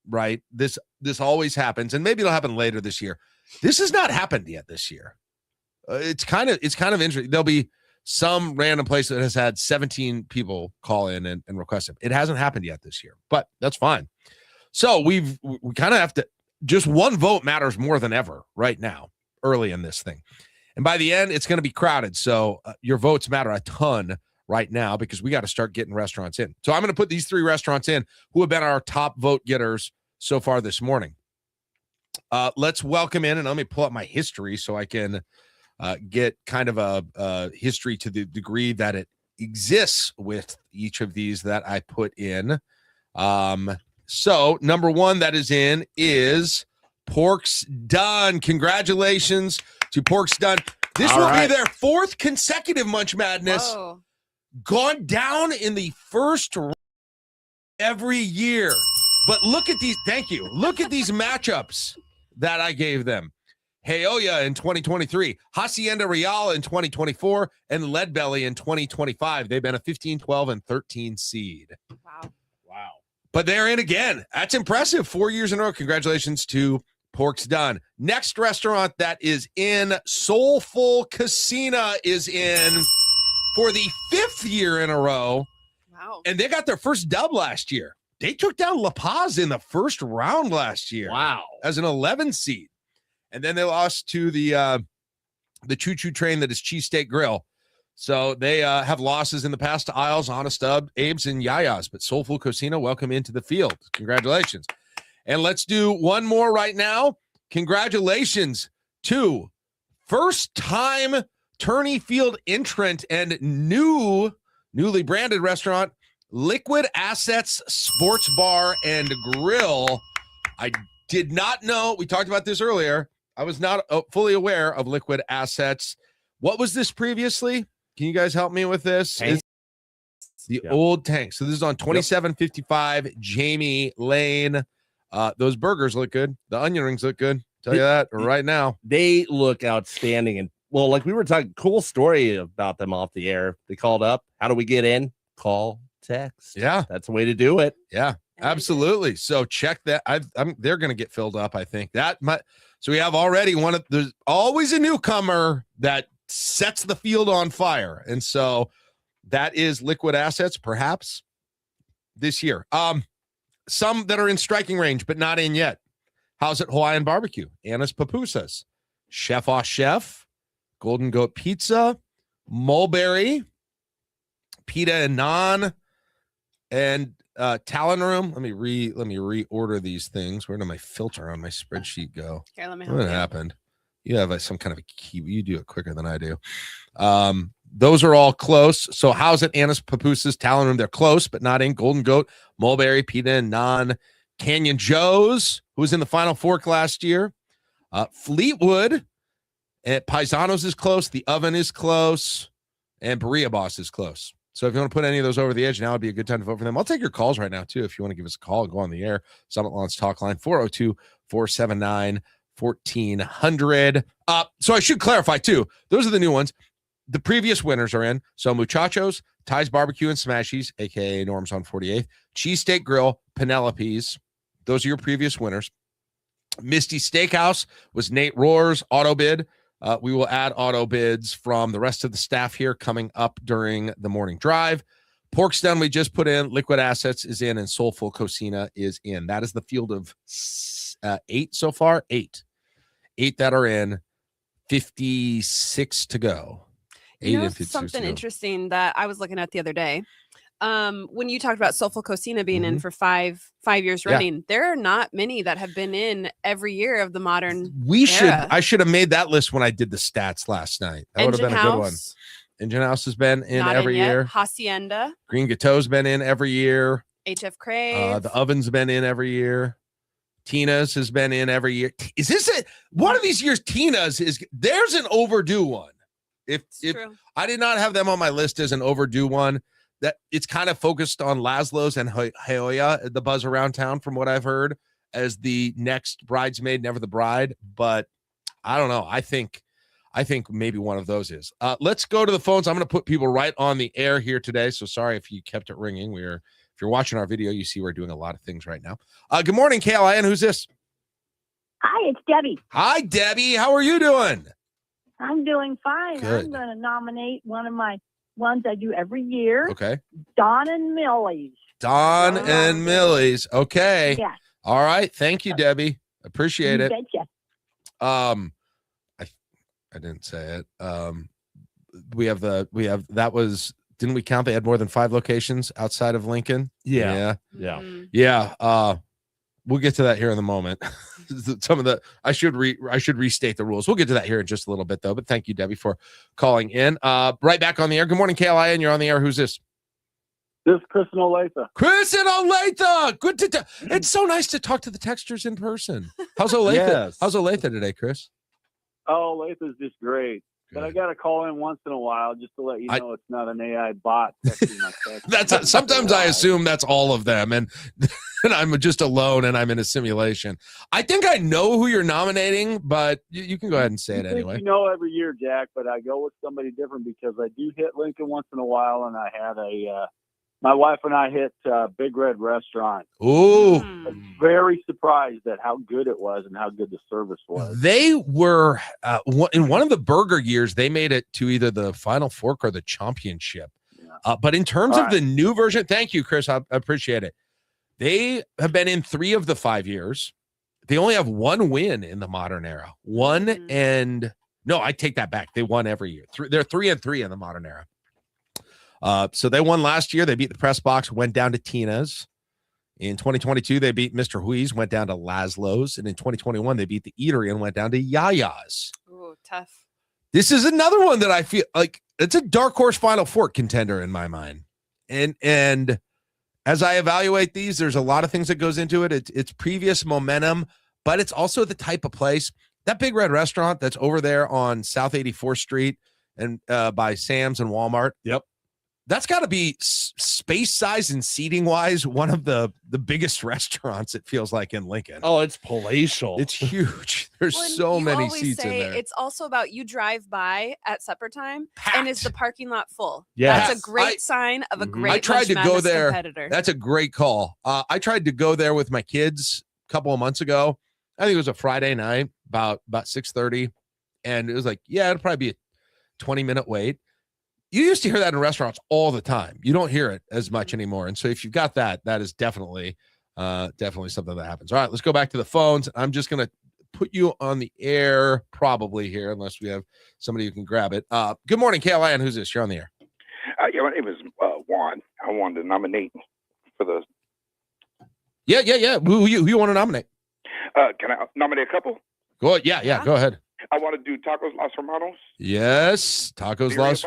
right? This always happens, and maybe it'll happen later this year. This has not happened yet this year. It's kind of interesting. There'll be some random place that has had 17 people call in and request it. It hasn't happened yet this year, but that's fine. So we kind of have to, just one vote matters more than ever right now, early in this thing. And by the end, it's going to be crowded. So your votes matter a ton right now because we got to start getting restaurants in. So I'm going to put these 3 restaurants in who have been our top vote getters so far this morning. Let's welcome in, and let me pull up my history so I can get kind of a history to the degree that it exists with each of these that I put in. So number 1 that is in is Pork's Done. Congratulations to Pork's Done. This will be their 4th consecutive Munch Madness. Whoa. Gone down in the first round every year. But look at these. Thank you. Look at these matchups that I gave them. Heoya in 2023, Hacienda Real in 2024, and Leadbelly in 2025. They've been a 15, 12, and 13 seed. Wow. But they're in again. That's impressive. 4 years in a row. Congratulations to Pork's Done. Next restaurant that is in, Soulful Casino is in for the 5th year in a row. Wow. And they got their first dub last year. They took down La Paz in the first round last year. Wow. As an 11 seed. And then they lost to the choo-choo train that is Cheesesteak Grill. So they have losses in the past to Isles, Honest Dub, Abe's, and Yaya's. But Soulful Casino, welcome into the field. Congratulations. And let's do one more right now. Congratulations to first-time Tourney Field entrant and newly branded restaurant, Liquid Assets Sports Bar and Grill. I did not know. We talked about this earlier. I was not fully aware of Liquid Assets. What was this previously? Can you guys help me with this? It's the old tank. So this is on 2755 Jamie Lane. Those burgers look good. The onion rings look good. Tell you that right now. They look outstanding. And like we were talking, cool story about them off the air. They called up. How do we get in? Call text. Yeah. That's the way to do it. Yeah, absolutely. So check that. They're going to get filled up, I think. So we have already there's always a newcomer that sets the field on fire. And so that is Liquid Assets, perhaps this year. Some that are in striking range, but not in yet. How's it Hawaiian Barbecue? Anna's Pupusas, Chef Off Chef, Golden Goat Pizza, Mulberry, Pita and Naan, and Talon Room. Let me reorder these things. Where did my filter on my spreadsheet go? Here, let me help What you. happened? You have some kind of a key. You do it quicker than I do. Those are all close. So how's it? Anna's Pupusas, Talon Room. They're close, but not in. Golden Goat, Mulberry, Pita and Naan, Canyon Joe's, who was in the Final Four last year. Fleetwood at Paisanos is close. The Oven is close, and Berea Boss is close. So if you want to put any of those over the edge, now would be a good time to vote for them. I'll take your calls right now, too, if you want to give us a call and go on the air. Summit Lawns Talk Line, 402-479-1400. So I should clarify, too. Those are the new ones. The previous winners are in. So Muchachos, Ty's Barbecue and Smashies, a.k.a. Norm's on 48th, Cheesesteak Grill, Penelope's. Those are your previous winners. Misty Steakhouse was Nate Rohr's auto bid. We will add auto bids from the rest of the staff here coming up during the morning drive. Pork's done. We just put in. Liquid Assets is in, and Soulful Cocina is in. That is the field of 8 so far. 8 that are in. 56 to go. Something interesting that I was looking at the other day. When you talked about Soulful Cocina being in for five years running, there are not many that have been in every year of the modern era. I should have made that list when I did the stats last night. That would have been a good one. Engine House has been in every year. Hacienda. Green Gateau's been in every year. HF Crave. The Oven's been in every year. Tina's has been in every year. Is this it? One of these years, Tina's there's an overdue one. If I did not have them on my list as an overdue one, that it's kind of focused on Laszlo's and Heoya, the buzz around town, from what I've heard, as the next bridesmaid, never the bride. But I don't know. I think maybe one of those is. Let's go to the phones. I'm going to put people right on the air here today. So sorry if you kept it ringing. If you're watching our video, you see we're doing a lot of things right now. Good morning, KLIN. Who's this? Hi, it's Debbie. Hi, Debbie. How are you doing? I'm doing fine. Good. I'm going to nominate one of my ones I do every year. Okay. Don and Millie's. Don and Millie's. Okay. Yeah. All right. Thank you, Debbie. Appreciate it. Betcha. I didn't say it. Didn't we count? They had more than 5 locations outside of Lincoln. Yeah. We'll get to that here in a moment. I should restate the rules. We'll get to that here in just a little bit, though. But thank you, Debbie, for calling in. Right back on the air. Good morning, KLIN. You're on the air. Who's this? This is Chris in Olathe. Chris in Olathe. Good to it's so nice to talk to the texters in person. How's Olathe? Yes. How's Olathe today, Chris? Oh, Olathe is just great. But I got to call in once in a while just to let you know it's not an AI bot texting my text. Sometimes I assume that's all of them, and I'm just alone and I'm in a simulation. I think I know who you're nominating, but you can go ahead and say it anyway. You know every year, Jack, but I go with somebody different because I do hit Lincoln once in a while, and I had my wife and I hit Big Red Restaurant. Ooh. I was very surprised at how good it was and how good the service was. They were, in one of the burger years, they made it to either the Final Four or the championship. Yeah. But in terms of the new version, thank you, Chris. I appreciate it. They have been in 3 of the 5 years. They only have 1 win in the modern era. I take that back. They won every year. They're 3-3 in the modern era. So they won last year. They beat the Press Box, went down to Tina's. In 2022, they beat Mr. Hui's, went down to Laszlo's. And in 2021, they beat the Eatery and went down to Yaya's. Ooh, tough. This is another one that I feel like it's a dark horse Final Four contender in my mind. And as I evaluate these, there's a lot of things that goes into it. It's previous momentum, but it's also the type of place. That Big Red Restaurant that's over there on South 84th Street and by Sam's and Walmart. Yep. that's got to be space size and seating wise one of the biggest restaurants, it feels like, in Lincoln. Oh, it's palatial. It's huge. There's Well, so you many always seats in say there. It's also about you drive by at supper time and is the parking lot full? Yes. That's a great sign of a great I tried Munch to go Madness there. competitor. That's a great call. I tried to go there with my kids a couple of months ago. I think it was a Friday night, about 6:30, and it was like, yeah, it'll probably be a 20-minute wait. You used to hear that in restaurants all the time. You don't hear it as much anymore. And so if you've got that, that is definitely something that happens. All right, let's go back to the phones. I'm just going to put you on the air probably here, unless we have somebody who can grab it. Good morning, KLIN. Who's this? You're on the air. Yeah, my name is Juan. I wanted to nominate for the. Yeah. Who you want to nominate? Can I nominate a couple? Go ahead. Yeah. Go ahead. I want to do Tacos Los Hermanos. Yes, Tacos Los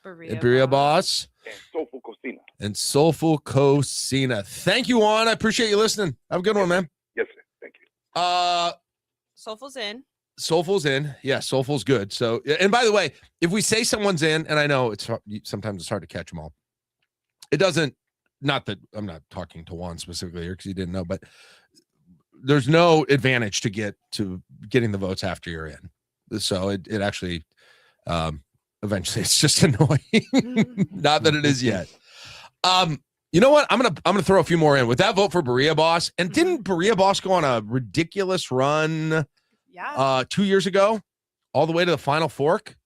Birria Boss. And Soulful Cocina. And Soulful Cocina. Thank you, Juan. I appreciate you listening. Have a good one, man. Yes, sir. Thank you. Soulful's in. Soulful's in. Yeah, Soulful's good. So, and by the way, if we say someone's in, and I know sometimes it's hard to catch them all. It doesn't. Not that I'm not talking to Juan specifically here because he didn't know, but there's no advantage to getting the votes after you're in. So it actually. Eventually, it's just annoying. Not that it is yet. You know what? I'm gonna throw a few more in with that vote for Birria Boss. And didn't Birria Boss go on a ridiculous run? 2 years ago, all the way to the Final Fork.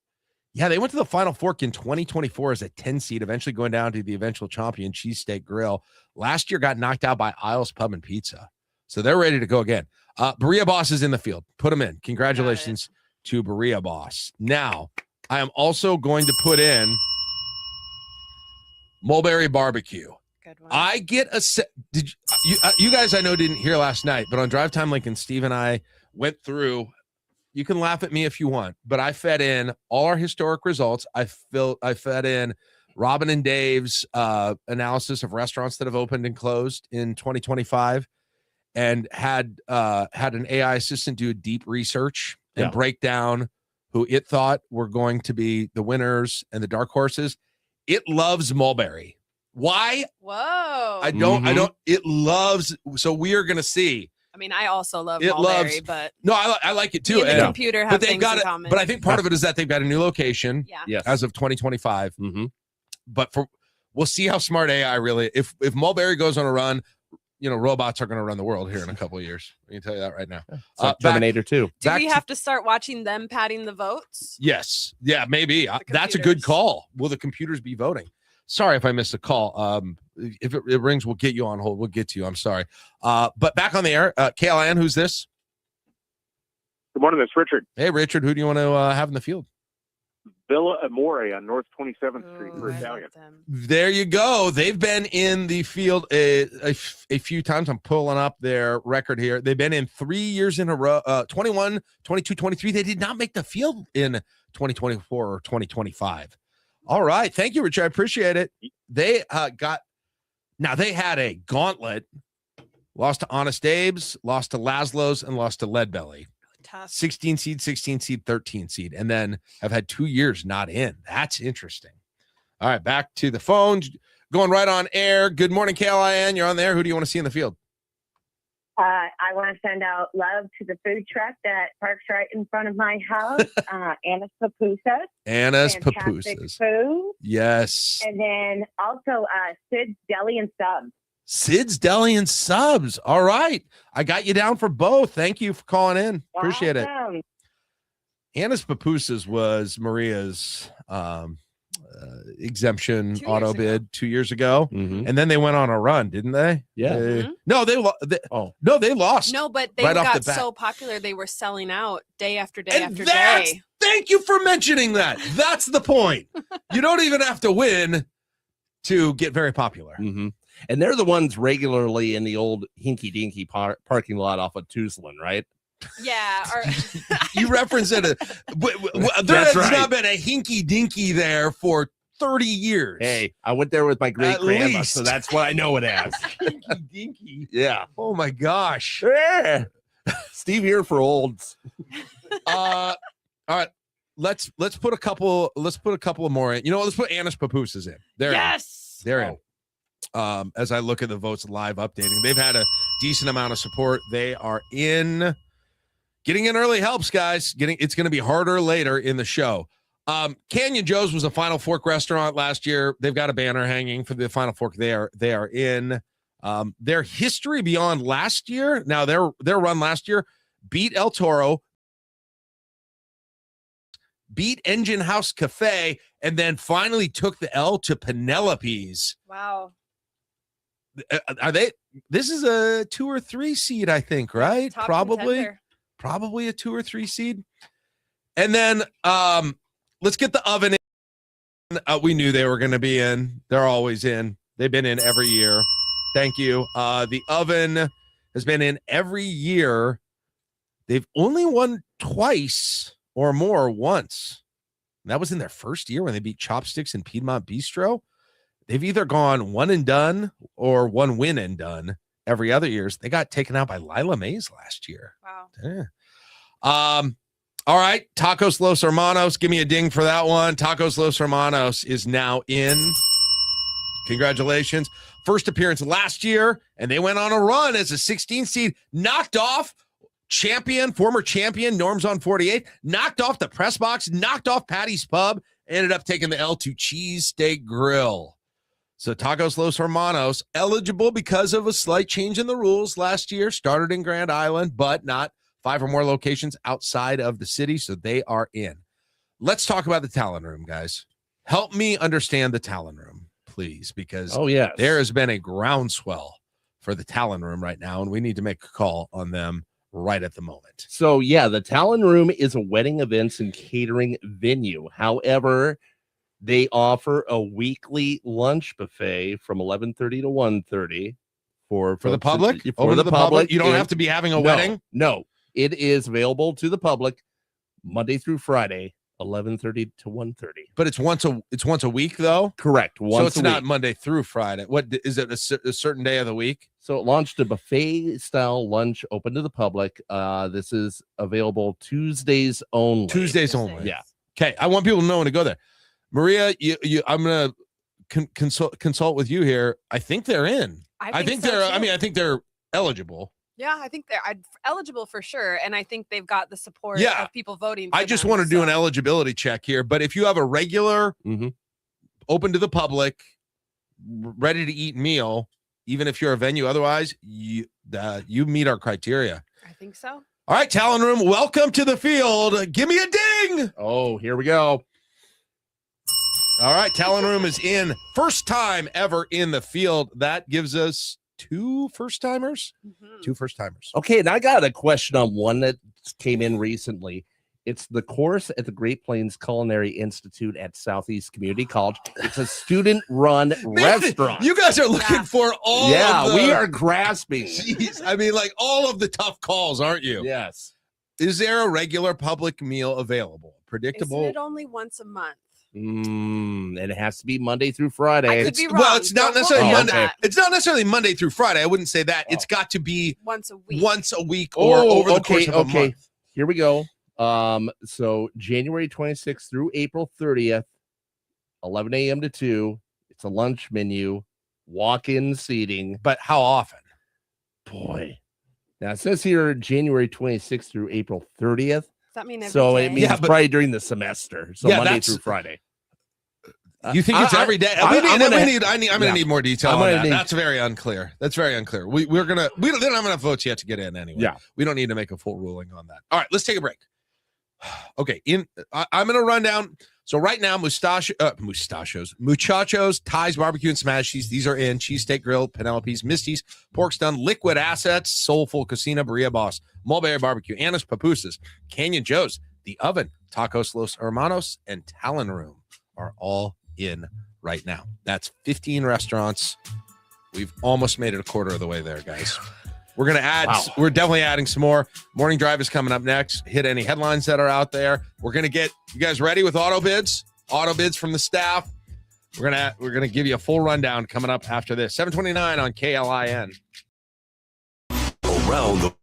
Yeah, they went to the Final Fork in 2024 as a 10 seed, eventually going down to the eventual champion, Cheesesteak Grill. Last year, got knocked out by Isles Pub and Pizza, so they're ready to go again. Birria Boss is in the field. Put them in. Congratulations to Birria Boss. Now. I am also going to put in Mulberry Barbecue. Good one. I get a set. Did you guys I know didn't hear last night, but on Drive Time Lincoln, Steve and I went through. You can laugh at me if you want, but I fed in all our historic results. I fed in Robin and Dave's analysis of restaurants that have opened and closed in 2025, and had an AI assistant do a deep research and break down who it thought were going to be the winners and the dark horses. It loves Mulberry. Why? Whoa. I don't, it loves, so we are going to see. I mean, I also love Mulberry, but. No, I like it too. Me and the computer have things in common. But I think part of it is that they've got a new location as of 2025. But we'll see how smart AI really, if Mulberry goes on a run, robots are going to run the world here in a couple of years. I can tell you that right now. Terminator 2. Do we have to start watching them padding the votes? Yes. Yeah, maybe. That's a good call. Will the computers be voting? Sorry if I missed a call. If it rings, we'll get you on hold. We'll get to you. I'm sorry. But back on the air, KLIN, who's this? Good morning. It's Richard. Hey, Richard. Who do you want to have in the field? Villa Amore on North 27th Street for Italian. There you go. They've been in the field a few times. I'm pulling up their record here. They've been in 3 years in a row, 21, 22, 23. They did not make the field in 2024 or 2025. All right. Thank you, Richard. I appreciate it. They they had a gauntlet. Lost to Honest Abe's, lost to Laszlo's, and lost to Leadbelly. Tough. 16 seed, 16 seed, 13 seed, and then have had 2 years not in. That's interesting. All right, back to the phone. Going right on air. Good morning, KLIN. You're on there. Who do you want to see in the field? I want to send out love to the food truck that parks right in front of my house, Anna's Papusas. Anna's Fantastic Papusas. food. Yes. And then also Sid's Deli and Subs. Sid's Deli and Subs. All right. I got you down for both. Thank you for calling in. Appreciate it. Anna's Papusas was Maria's exemption auto bid 2 years ago. And then they went on a run, didn't they? Yeah. No, they lost. No, but they right off got the bat. so popular they were selling out day after day after That's- day. Thank you for mentioning that. That's the point. You don't even have to win to get very popular. And they're the ones regularly in the old hinky dinky parking lot off of Tuzlin, right? Yeah. Or You reference it. There That's has right. not been a hinky dinky there for 30 years. Hey, I went there with my great At grandma, least. so that's what I know it as. Hinky dinky. Yeah. Oh my gosh. Yeah. Steve here for olds. All right. let's put a couple of more in. You know what? Let's put Anna's Papooses in. They're in. As I look at the votes live updating, they've had a decent amount of support. They are in. Getting in early helps, guys. It's going to be harder later in the show. Canyon Joe's was a Final Fork restaurant last year. They've got a banner hanging for the Final Fork. They are in. Their history beyond last year. Now their run last year beat El Toro, beat Engine House Cafe, and then finally took the L to Penelope's. Wow. Are they? This is a 2 or 3 seed, I think, right? Top Probably. contender. Probably a 2 or 3 seed. And then let's get the Oven in. We knew they were going to be in. They're always in. They've been in every year. Thank you. The Oven has been in every year. They've only won twice or more once. And that was in their first year when they beat Chopsticks and Piedmont Bistro. They've either gone one and done or one win and done every other years. They got taken out by Lila Mays last year. Wow. Yeah. All right. Tacos Los Hermanos. Give me a ding for that one. Tacos Los Hermanos is now in. Congratulations. First appearance last year, and they went on a run as a 16 seed, knocked off former champion Norm's on 48, knocked off the press box, knocked off Patty's Pub, ended up taking the L to Cheesesteak Grill. So Tacos Los Hermanos, eligible because of a slight change in the rules last year, started in Grand Island, but not 5 or more locations outside of the city, so they are in. Let's talk about the Talon Room, guys. Help me understand the Talon Room, please, because there has been a groundswell for the Talon Room right now, and we need to make a call on them right at the moment. So, yeah, the Talon Room is a wedding events and catering venue. However, they offer a weekly lunch buffet from 11:30 to 1:30 for the public. For the public, you don't have to be having a wedding. No, it is available to the public Monday through Friday, 11:30 to 1:30. But it's once a week, though. Correct. So it's not Monday through Friday. What is it? A certain day of the week? So it launched a buffet style lunch open to the public. This is available Tuesdays only. Tuesdays only. Yeah. Okay. I want people to know when to go there. Maria, I'm gonna consult with you here. I think they're in. I think they're eligible. Yeah, I think they're eligible for sure, and I think they've got the support of people voting. I just want to do an eligibility check here, but if you have a regular, open to the public, ready to eat meal, even if you're a venue, otherwise you meet our criteria. I think so. All right, Talon Room, welcome to the field. Give me a ding. Oh, here we go. All right, Talon Room is in. First time ever in the field. That gives us 2 first-timers. 2 first-timers. Okay, and I got a question on one that came in recently. It's the course at the Great Plains Culinary Institute at Southeast Community College. It's a student-run restaurant. You guys are looking for all of the... we are grasping. Jeez, I mean, like all of the tough calls, aren't you? Yes. Is there a regular public meal available? Predictable? Isn't it only once a month? And it has to be Monday through Friday. I could be wrong. Well, it's not necessarily Monday. Okay. It's not necessarily Monday through Friday. I wouldn't say that. It's got to be once a week or over the course of a month. Here we go. So January 26th through April 30th, 11 a.m. to 2. It's a lunch menu, walk-in seating. But how often? Boy. Now it says here January 26th through April 30th. Does that mean every so day? It means it's probably during the semester. So Monday through Friday. You think it's every day? I'm gonna need more detail on that. That's very unclear. We don't have enough votes yet to get in anyway. Yeah. We don't need to make a full ruling on that. All right, let's take a break. Okay, I'm gonna run down. So right now, Muchachos, Ties, Barbecue, and Smashies. These are in. Cheesesteak Grill, Penelope's, Misty's, Pork's Done, Liquid Assets, Soulful Casino, Berea Boss, Mulberry Barbecue, Anna's Papooses, Canyon Joe's, The Oven, Tacos Los Hermanos, and Talon Room are all in right now. That's 15 restaurants. We've almost made it a quarter of the way there, guys. We're going to add, We're definitely adding some more. Morning Drive is coming up next. Hit any headlines that are out there. We're going to get you guys ready with auto bids from the staff. We're going to give you a full rundown coming up after this. 7:29 on KLIN. Around the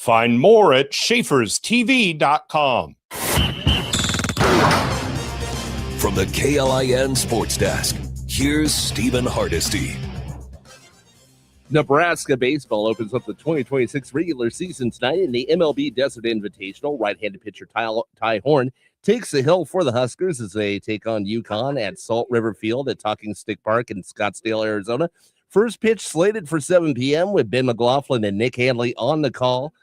Find more at schaeferstv.com. From the KLIN Sports Desk, here's Stephen Hardesty. Nebraska baseball opens up the 2026 regular season tonight in the MLB Desert Invitational. Right-handed pitcher Ty Horn takes the hill for the Huskers as they take on UConn at Salt River Field at Talking Stick Park in Scottsdale, Arizona. First pitch slated for 7 p.m. with Ben McLaughlin and Nick Handley on the call.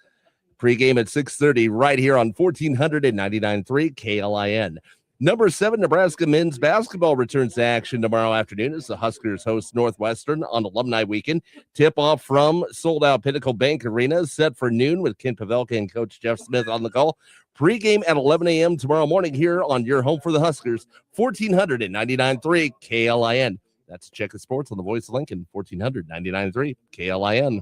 Pre-game at 6:30 right here on 1499.3 KLIN. Number 7, Nebraska men's basketball returns to action tomorrow afternoon as the Huskers host Northwestern on Alumni Weekend. Tip-off from sold-out Pinnacle Bank Arena set for noon with Ken Pavelka and Coach Jeff Smith on the call. Pre-game at 11 a.m. tomorrow morning here on your home for the Huskers, 1499.3 KLIN. That's Check of Sports on the Voice of Lincoln, 1499.3 KLIN.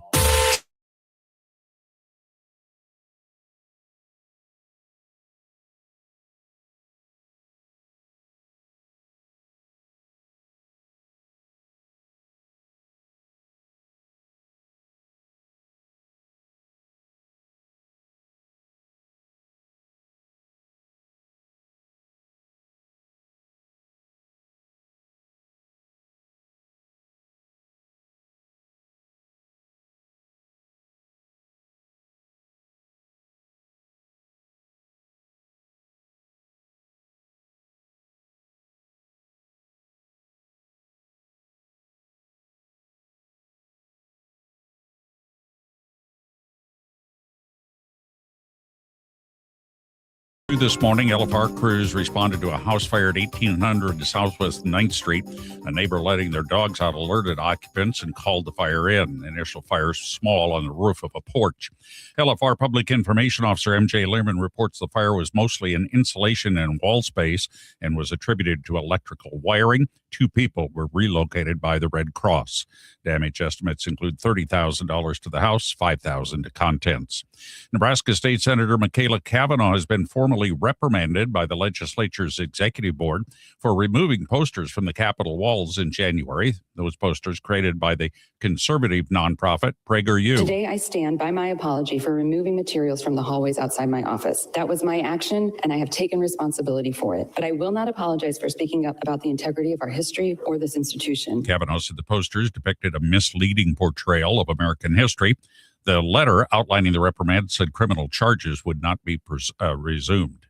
This morning, LFR crews responded to a house fire at 1800 Southwest 9th Street. A neighbor letting their dogs out alerted occupants and called the fire in. Initial fire small on the roof of a porch. LFR Public Information Officer MJ Learman reports the fire was mostly in insulation and wall space and was attributed to electrical wiring. 2 people were relocated by the Red Cross. Damage estimates include $30,000 to the house, $5,000 to contents. Nebraska State Senator Michaela Cavanaugh has been formally reprimanded by the legislature's executive board for removing posters from the Capitol walls in January. Those posters created by the conservative nonprofit PragerU. Today, I stand by my apology for removing materials from the hallways outside my office. That was my action, and I have taken responsibility for it. But I will not apologize for speaking up about the integrity of our history or this institution. Cavanaugh said the posters depicted a misleading portrayal of American history. The letter outlining the reprimand said criminal charges would not be resumed.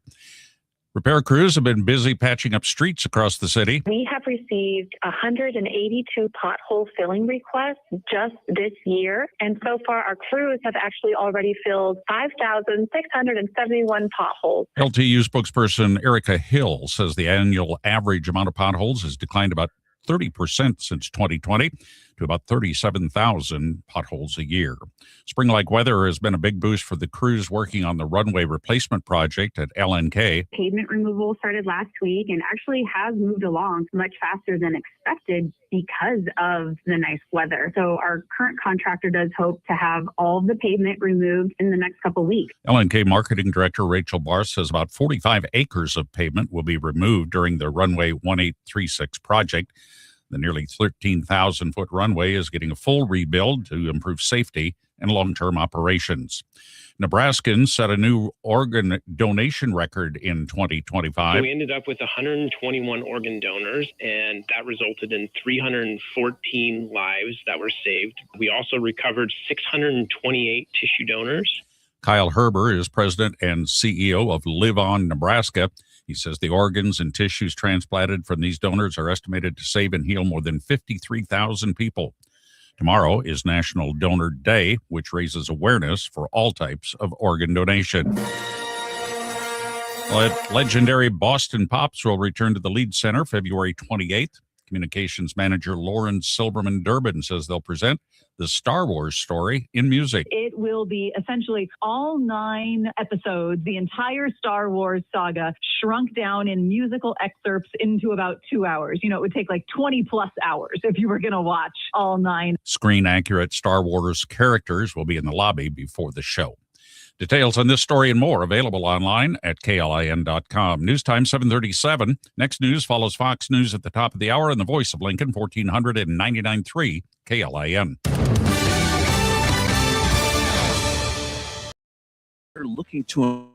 Repair crews have been busy patching up streets across the city. We have received 182 pothole filling requests just this year. And so far, our crews have actually already filled 5,671 potholes. LTU spokesperson Erica Hill says the annual average amount of potholes has declined about 30% since 2020 to about 37,000 potholes a year. Spring-like weather has been a big boost for the crews working on the runway replacement project at LNK. Pavement removal started last week and actually has moved along much faster than expected because of the nice weather. So our current contractor does hope to have all of the pavement removed in the next couple weeks. LNK Marketing Director Rachel Barth says about 45 acres of pavement will be removed during the Runway 1836 project. The nearly 13,000-foot runway is getting a full rebuild to improve safety and long-term operations. Nebraskans set a new organ donation record in 2025. So we ended up with 121 organ donors, and that resulted in 314 lives that were saved. We also recovered 628 tissue donors. Kyle Herber is president and CEO of Live On Nebraska. He says the organs and tissues transplanted from these donors are estimated to save and heal more than 53,000 people. Tomorrow is National Donor Day, which raises awareness for all types of organ donation. Legendary Boston Pops will return to the Lead Center February 28th. Communications manager Lauren Silverman Durbin says they'll present the Star Wars story in music. It will be essentially all 9 episodes, the entire Star Wars saga, shrunk down in musical excerpts into about 2 hours. You know, it would take like 20 plus hours if you were going to watch all 9. Screen-accurate Star Wars characters will be in the lobby before the show. Details on this story and more available online at KLIN.com. News time 7:37. Next news follows Fox News at the top of the hour and the Voice of Lincoln, 1499.3 KLIN. looking to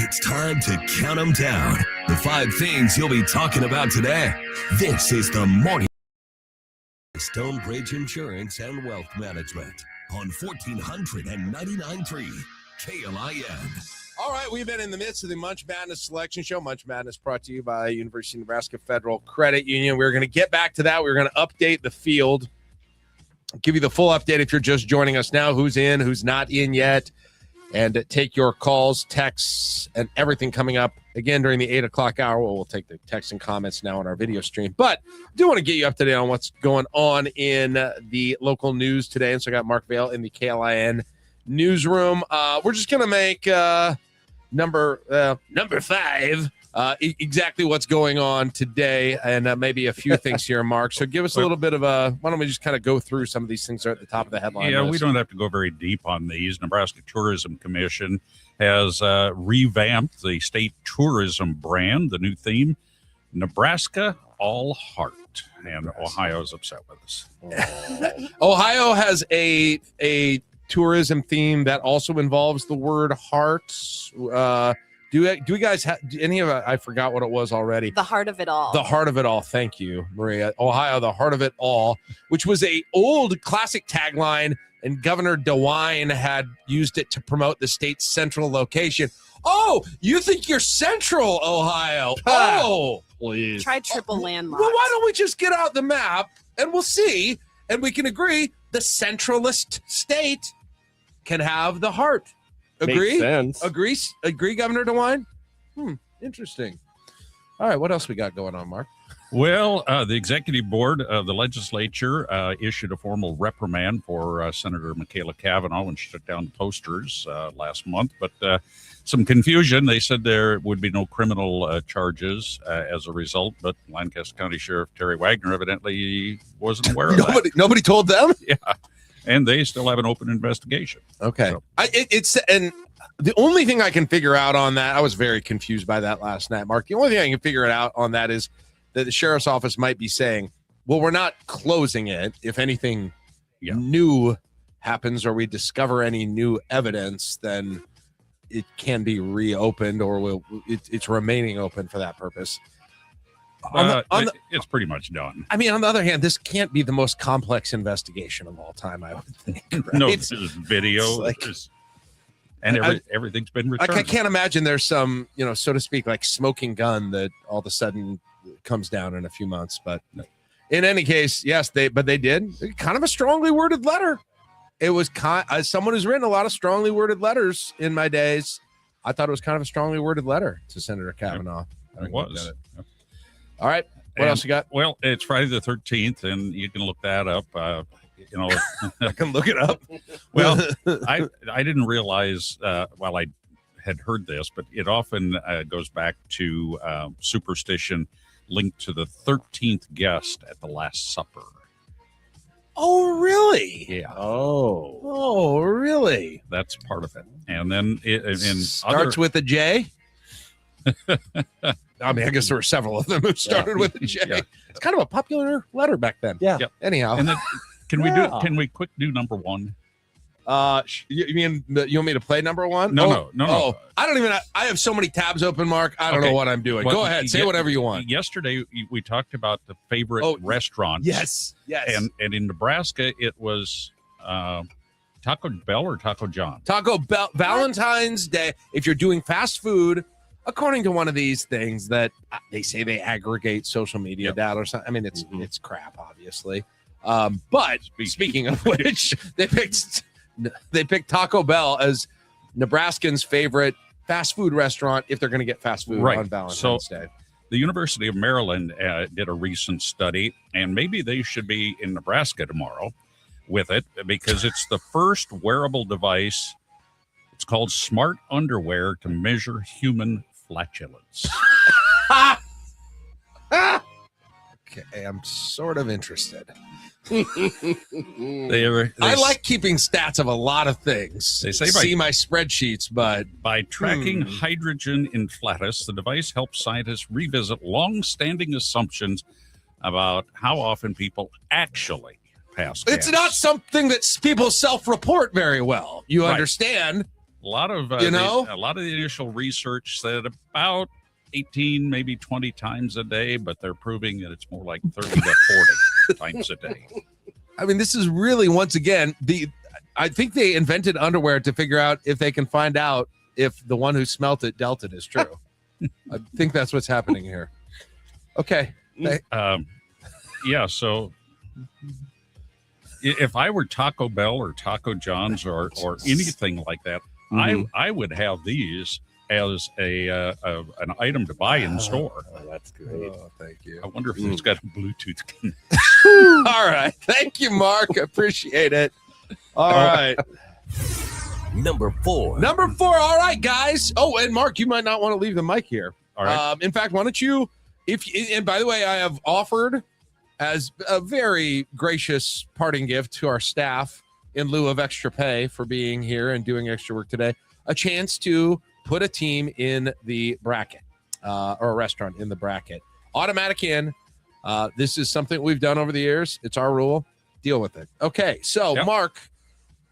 It's time to count them down. The 5 things you'll be talking about today. This is the Morning Stonebridge Insurance and Wealth Management on 1499.3 KLIN. All right, we've been in the midst of the Munch Madness selection show. Munch Madness brought to you by University of Nebraska Federal Credit Union. We're going to get back to that. We're going to update the field. I'll give you the full update if you're just joining us now, who's in, who's not in yet, and take your calls, texts, and everything coming up again during the 8 o'clock hour. We'll take the texts and comments now on our video stream. But I do want to get you up to date on what's going on in the local news today. And so I got Mark Vail in the KLIN newsroom. We're just going to make number 5 exactly what's going on today, and maybe a few things here, Mark. So give us a little bit of why don't we just kind of go through some of these things that are at the top of the headline list. We don't have to go very deep on these. Nebraska Tourism Commission has revamped the state tourism brand. The new theme, Nebraska All Heart, and Ohio's upset with us. Ohio has a tourism theme that also involves the word hearts. Do we guys have any of it? I forgot what it was already. The heart of it all. The heart of it all. Thank you, Maria. Ohio, the heart of it all, which was a old classic tagline, and Governor DeWine had used it to promote the state's central location. Oh, you think you're central, Ohio? Oh, please. Try triple landmark. Well, why don't we just get out the map and we'll see, and we can agree the centralist state can have the heart. Agree? Makes sense. Agree, Governor DeWine? Interesting. All right, what else we got going on, Mark? Well, the executive board of the legislature issued a formal reprimand for Senator Michaela Cavanaugh when she took down the posters last month. But some confusion. They said there would be no criminal charges as a result. But Lancaster County Sheriff Terry Wagner evidently wasn't aware of that. Nobody told them? Yeah. And they still have an open investigation. Okay. So. And the only thing I can figure out on that, I was very confused by that last night, Mark. The only thing I can figure out on that is that the sheriff's office might be saying, well, we're not closing it. If anything new happens or we discover any new evidence, then it can be reopened, or it's remaining open for that purpose. It's pretty much done. I mean, on the other hand, this can't be the most complex investigation of all time, I would think. Right? No, this is video. Everything's been returned. I can't imagine there's some, so to speak, like smoking gun that all of a sudden comes down in a few months. But in any case, yes, they did. Kind of a strongly worded letter. It was as someone who's written a lot of strongly worded letters in my days, I thought it was kind of a strongly worded letter to Senator Cavanaugh. It was. All right. What else you got? Well, it's Friday the 13th, and you can look that up. I can look it up. Well, I didn't realize, I had heard this, but it often goes back to superstition linked to the 13th guest at the Last Supper. Oh, really? Yeah. Oh, really? That's part of it. And then it starts with a J. I mean, I guess there were several of them who started with a J. Yeah. It's kind of a popular letter back then. Yeah. Yep. Anyhow, and then can we quick do number one? You mean you want me to play number one? No. I don't even. I have so many tabs open, Mark. I don't know what I'm doing. Go ahead, say whatever you want. Yesterday we talked about the favorite restaurants. Yes. And in Nebraska it was Taco Bell or Taco John. Taco Bell. Valentine's Day. If you're doing fast food, according to one of these things that they say they aggregate social media data or something. I mean, it's crap, obviously. But speaking of which, they picked Taco Bell as Nebraskans' favorite fast food restaurant if they're going to get fast food on Valentine's Day. The University of Maryland did a recent study, and maybe they should be in Nebraska tomorrow with it, because it's the first wearable device. It's called Smart Underwear to measure human flatulence. Okay, I'm sort of interested. I like keeping stats of a lot of things. They say see my spreadsheets, but by tracking hydrogen in flatus, the device helps scientists revisit long-standing assumptions about how often people actually pass gas. It's not something that people self-report very well. You understand? A lot of You know? a lot of the initial research said about 18, maybe 20 times a day, but they're proving that it's more like 30 to 40 times a day. I mean, this is really, once again, I think they invented underwear to figure out if they can find out if the one who smelt it dealt it is true. I think that's what's happening here. Okay. Yeah, so if I were Taco Bell or Taco John's or anything like that, I would have these as an item to buy in store. Oh, that's great. Oh, thank you. I wonder if it's got a Bluetooth connection. All right. Thank you, Mark. Appreciate it. All right. Number 4. Number 4. All right, guys. Oh, and Mark, you might not want to leave the mic here. All right. In fact, why don't you, and by the way, I have offered as a very gracious parting gift to our staff in lieu of extra pay for being here and doing extra work today, a chance to put a team in the bracket or a restaurant in the bracket. Automatic in. This is something we've done over the years. It's our rule. Deal with it. Okay, so Mark,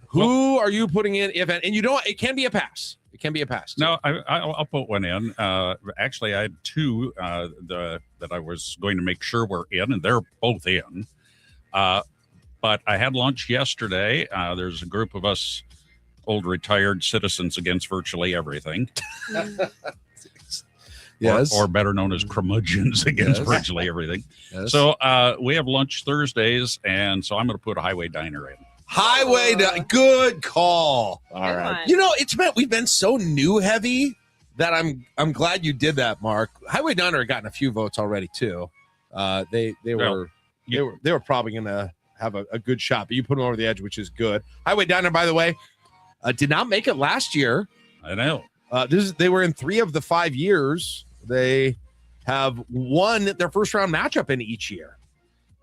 who are you putting in? And you don't. It can be a pass. It can be a pass. No, I'll put one in. Actually, I had two that I was going to make sure were in, and they're both in. But I had lunch yesterday. There's a group of us old retired citizens against virtually everything. Yes. Or better known as curmudgeons against virtually everything. Yes. So we have lunch Thursdays, and so I'm going to put a Highway Diner in. Good call. All right. You know, we've been so new heavy that I'm glad you did that, Mark. Highway Diner had gotten a few votes already too. They were probably going to have a good shot, but you put them over the edge, which is good. Highway Diner, by the way, did not make it last year. I know. They were in 3 of the 5 years. They have won their first round matchup in each year,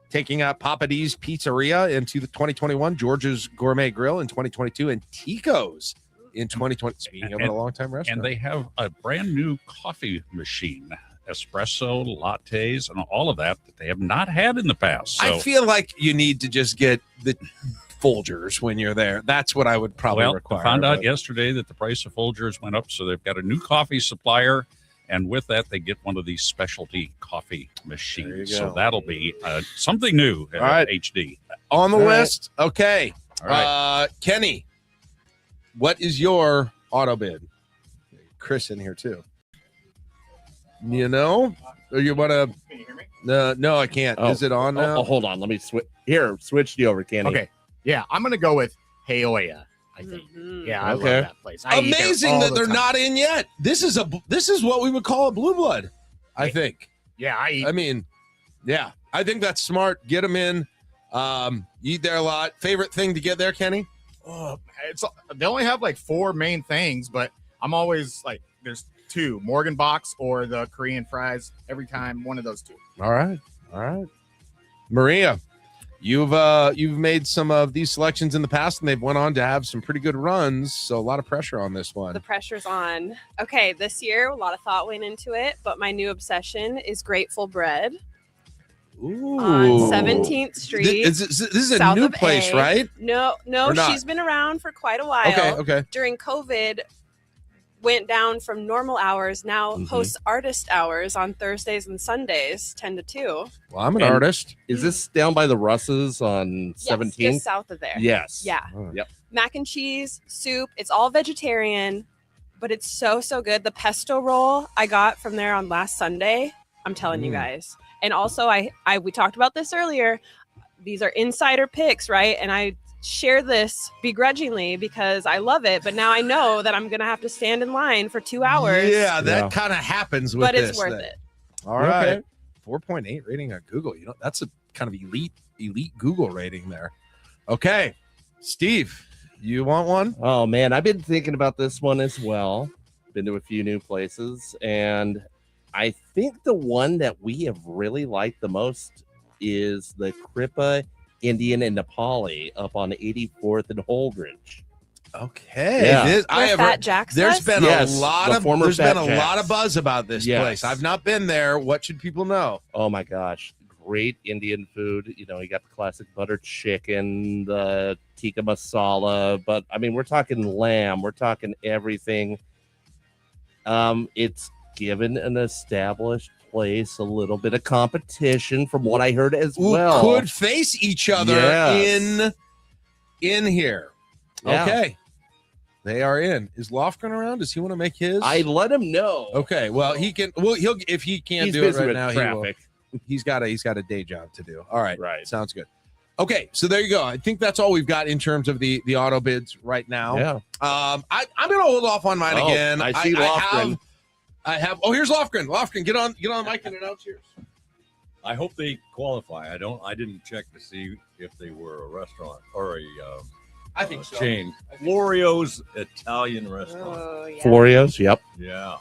taking out Papa D's Pizzeria into the 2021, George's Gourmet Grill in 2022, and Tico's in 2020. Speaking of a long-time restaurant. And they have a brand new coffee machine, espresso, lattes, and all of that they have not had in the past. So, I feel like you need to just get the Folgers when you're there. That's what I would probably require. I found out yesterday that the price of Folgers went up, so they've got a new coffee supplier, and with that, they get one of these specialty coffee machines. So that'll be something new at HD. On the list. Okay. All right. Kenny, what is your auto bid? Chris in here too. You know? Or you want to? Can you hear me? No, I can't. Is it on now? Hold on. Let me switch you over, Kenny. Okay. Yeah, I'm going to go with Heoya, I think. Yeah, I love that place. Amazing that they're not in yet. This is what we would call a blue blood, I think. Yeah, I think that's smart. Get them in. Eat there a lot. Favorite thing to get there, Kenny? They only have like 4 main things, but I'm always like, there's 2, Morgan Box or the Korean fries. Every time, one of those 2. All right. Maria, you've made some of these selections in the past, and they've went on to have some pretty good runs. So a lot of pressure on this one. The pressure's on. Okay, this year a lot of thought went into it, but my new obsession is Grateful Bread. Ooh. On 17th Street. This is a new place, right? No, she's been around for quite a while. Okay. During COVID, went down from normal hours, now hosts artist hours on Thursdays and Sundays, 10 to 2. Well, I'm an artist. Is this down by the Russes on 17th? Yes, just south of there. Yes. Yeah. Oh. Yep. Mac and cheese, soup. It's all vegetarian, but it's so good. The pesto roll I got from there on last Sunday, I'm telling you guys. And also, we talked about this earlier. These are insider picks, right? And I share this begrudgingly because I love it, but now I know that I'm gonna have to stand in line for 2 hours. Yeah, that kind of happens with but this. It's worth it. All right. 4.8 rating on Google. You know, that's a kind of elite Google rating there. Okay. Steve, you want one? Oh man, I've been thinking about this one as well. Been to a few new places, and I think the one that we have really liked the most is the Kripa Indian and Nepali up on 84th and Holdridge. Okay. Yeah. There's been a lot of buzz about this place. I've not been there. What should people know? Oh my gosh. great Indian food. You know, you got the classic butter chicken, the tikka masala, but I mean, we're talking lamb, we're talking everything. It's given an established place a little bit of competition from what I heard as well. Could face each other in here. Yeah. Okay. They are in. Is Lofgren around? Does he want to make his? I let him know. Okay. Well, he can. Well, he'll if he can't He's do it busy right with now. traffic. He's got a day job to do. All right. Right. Sounds good. Okay. So there you go. I think that's all we've got in terms of the auto bids right now. Yeah. I'm gonna hold off on mine again. I see Lofgren. I have. Oh, here's Lofgren. Lofgren, get on the mic and announce yours. I hope they qualify. I didn't check to see if they were a restaurant or a I think so. chain. Florio's Italian Restaurant. Oh, yeah. Florio's, yep. Yeah,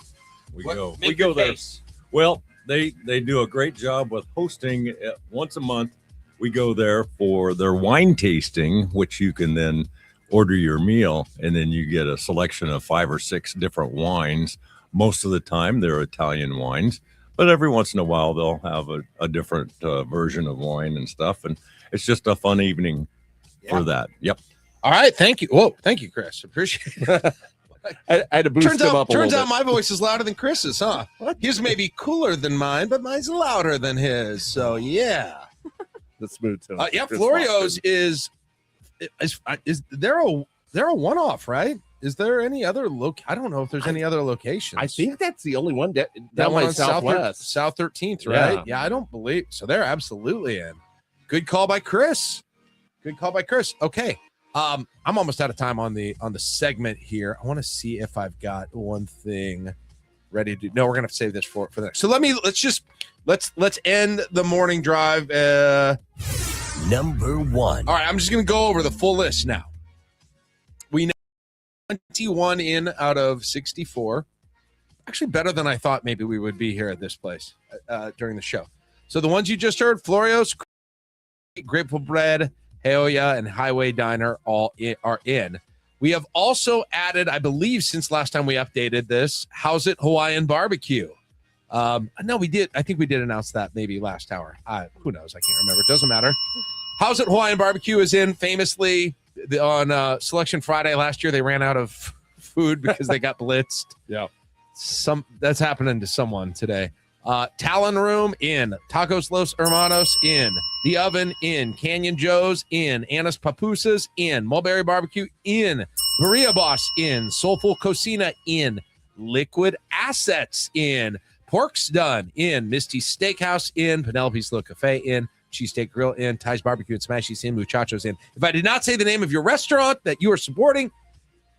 we What- go. make We go your there. case. Well, they do a great job with hosting. Once a month, we go there for their wine tasting, which you can then order your meal, and then you get a selection of 5 or 6 different wines. Most of the time, they're Italian wines, but every once in a while, they'll have a different version of wine and stuff, and it's just a fun evening for that. Yep. All right. Thank you. Whoa. Thank you, Chris. Appreciate it. I had to boost Turns him out, up a little bit. my voice is louder than Chris's, huh? His may be cooler than mine, but mine's louder than his. So yeah. The smooth tone. Yeah, Chris Florio's Lofgren. is they're a one-off, right? Is there any other I don't know if there's any other locations. I think that's the only one down that one by on Southwest. South 13th, right? Yeah. Yeah, I don't believe so. They're absolutely in. Good call by Chris. Okay. I'm almost out of time on the segment here. I want to see if I've got one thing ready to do. No, we're gonna have to save this for the next. So let's end the morning drive. Number 1. All right, I'm just gonna go over the full list now. We know 21 in out of 64. Actually, better than I thought maybe we would be here at this place during the show. So the ones you just heard: Florio's, Grateful Bread, Heoya, and Highway Diner are in. We have also added, I believe, since last time we updated this, How's It Hawaiian Barbecue. No, we did. I think we did announce that maybe last hour. Who knows? I can't remember. It doesn't matter. How's It Hawaiian Barbecue is in. Famously, on Selection Friday last year, they ran out of food because they got blitzed. Yeah. That's happening to someone today. Talon Room in. Tacos Los Hermanos in. The Oven in. Canyon Joe's in. Anna's Papusas in. Mulberry Barbecue in. Maria Boss in. Soulful Cocina in. Liquid Assets in. Pork's Done in. Misty's Steakhouse in. Penelope's Little Cafe in. Cheesesteak Grill in. Ty's Barbecue and Smashies in. Muchachos in. If I did not say the name of your restaurant that you are supporting,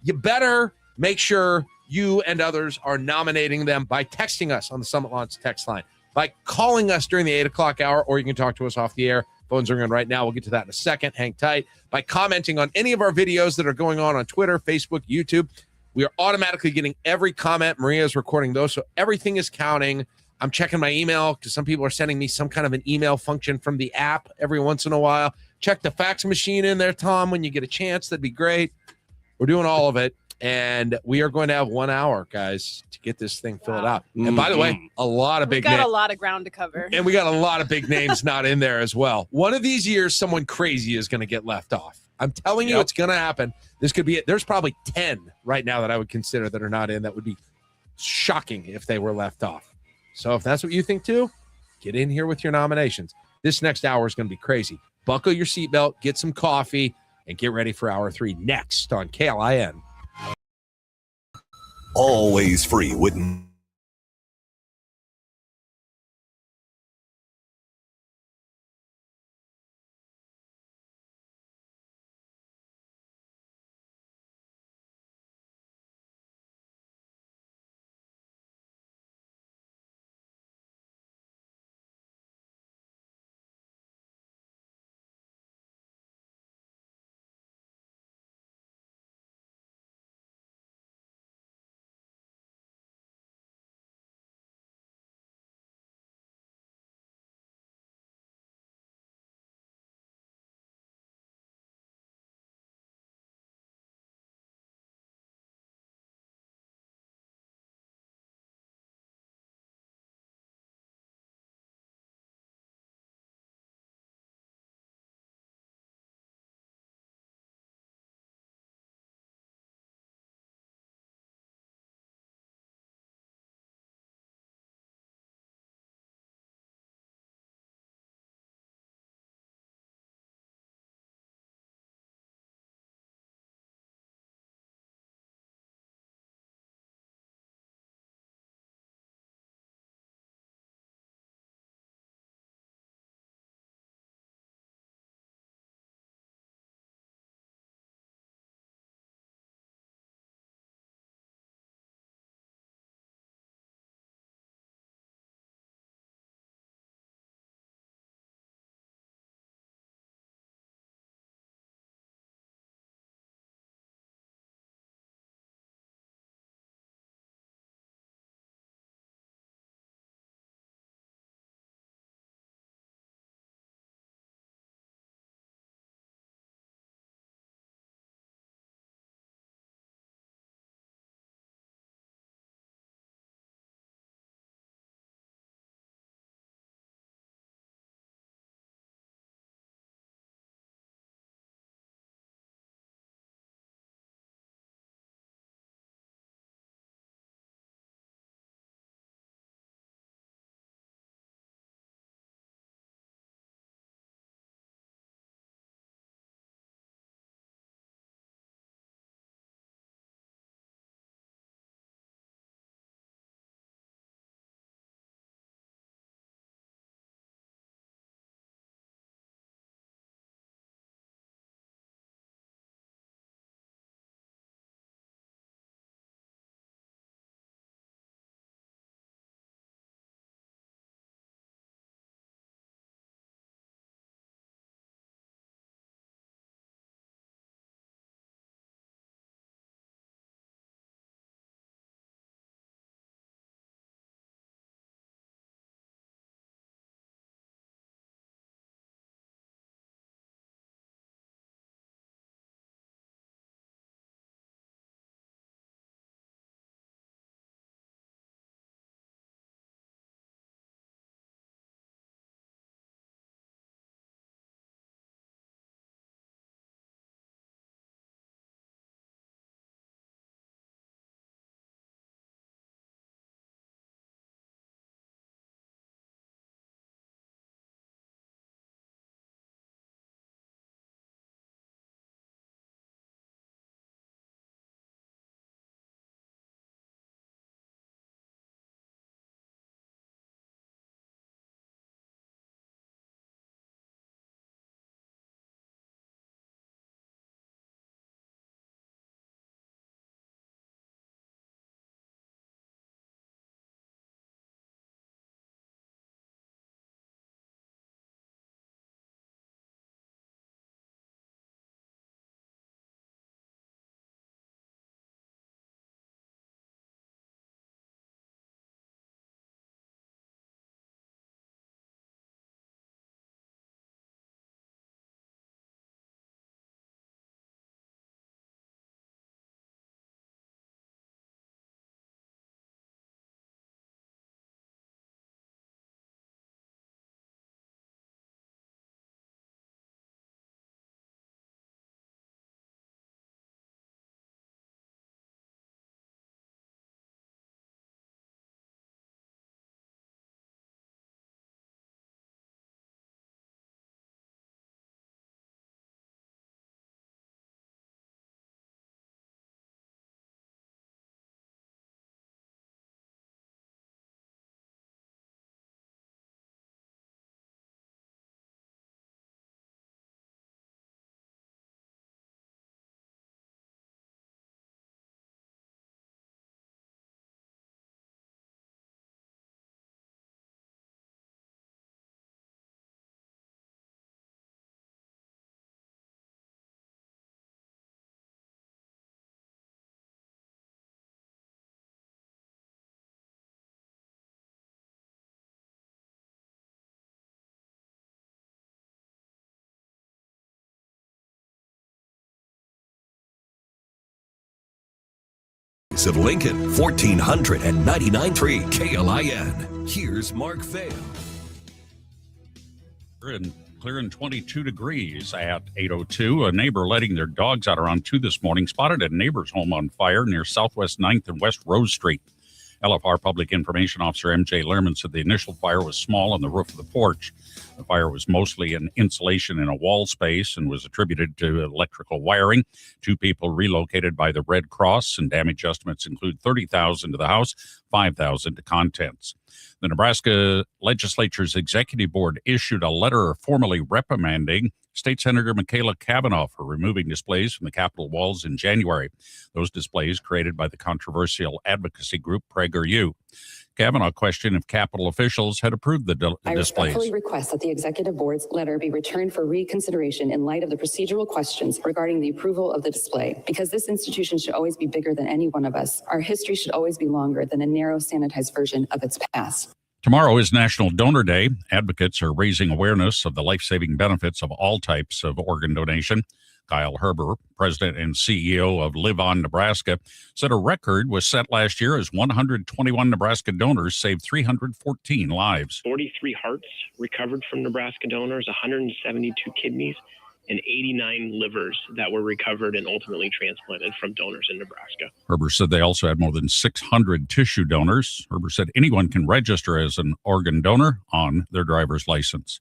you better make sure you and others are nominating them by texting us on the Summit Lawns text line, by calling us during the 8 o'clock hour, or you can talk to us off the air. Phones are ringing right now. We'll get to that in a second. Hang tight. By commenting on any of our videos that are going on Twitter, Facebook, YouTube. We are automatically getting every comment. Maria is recording those, so everything is counting. I'm checking my email because some people are sending me some kind of an email function from the app every once in a while. Check the fax machine in there, Tom, when you get a chance. That'd be great. We're doing all of it. And we are going to have 1 hour, guys, to get this thing filled out. And by the way, a lot of We big got names. a lot of ground to cover. And we got a lot of big names not in there as well. One of these years, someone crazy is going to get left off. I'm telling you, it's going to happen. This could be it. There's probably 10 right now that I would consider that are not in. That would be shocking if they were left off. So if that's what you think too, get in here with your nominations. This next hour is going to be crazy. Buckle your seatbelt, get some coffee, and get ready for hour 3 next on KLIN. Always free with of Lincoln, 1499.3 KLIN. Here's Mark Vail. Clearing 22 degrees at 8:02. A neighbor letting their dogs out around 2 this morning spotted a neighbor's home on fire near Southwest 9th and West Rose Street. LFR Public Information Officer M.J. Lehrman said the initial fire was small on the roof of the porch. The fire was mostly an insulation in a wall space and was attributed to electrical wiring. 2 people relocated by the Red Cross, and damage estimates include $30,000 to the house, $5,000 to contents. The Nebraska Legislature's Executive Board issued a letter formally reprimanding State Senator Michaela Cavanaugh for removing displays from the Capitol walls in January. Those displays created by the controversial advocacy group PragerU. Cavanaugh questioned if Capitol officials had approved the displays. I respectfully request that the Executive Board's letter be returned for reconsideration in light of the procedural questions regarding the approval of the display. Because this institution should always be bigger than any one of us, our history should always be longer than a narrow, sanitized version of its past. Tomorrow is National Donor Day. Advocates are raising awareness of the life-saving benefits of all types of organ donation. Kyle Herber, president and CEO of Live On Nebraska, said a record was set last year as 121 Nebraska donors saved 314 lives. 43 hearts recovered from Nebraska donors, 172 kidneys, and 89 livers that were recovered and ultimately transplanted from donors in Nebraska. Herber said they also had more than 600 tissue donors. Herber said anyone can register as an organ donor on their driver's license.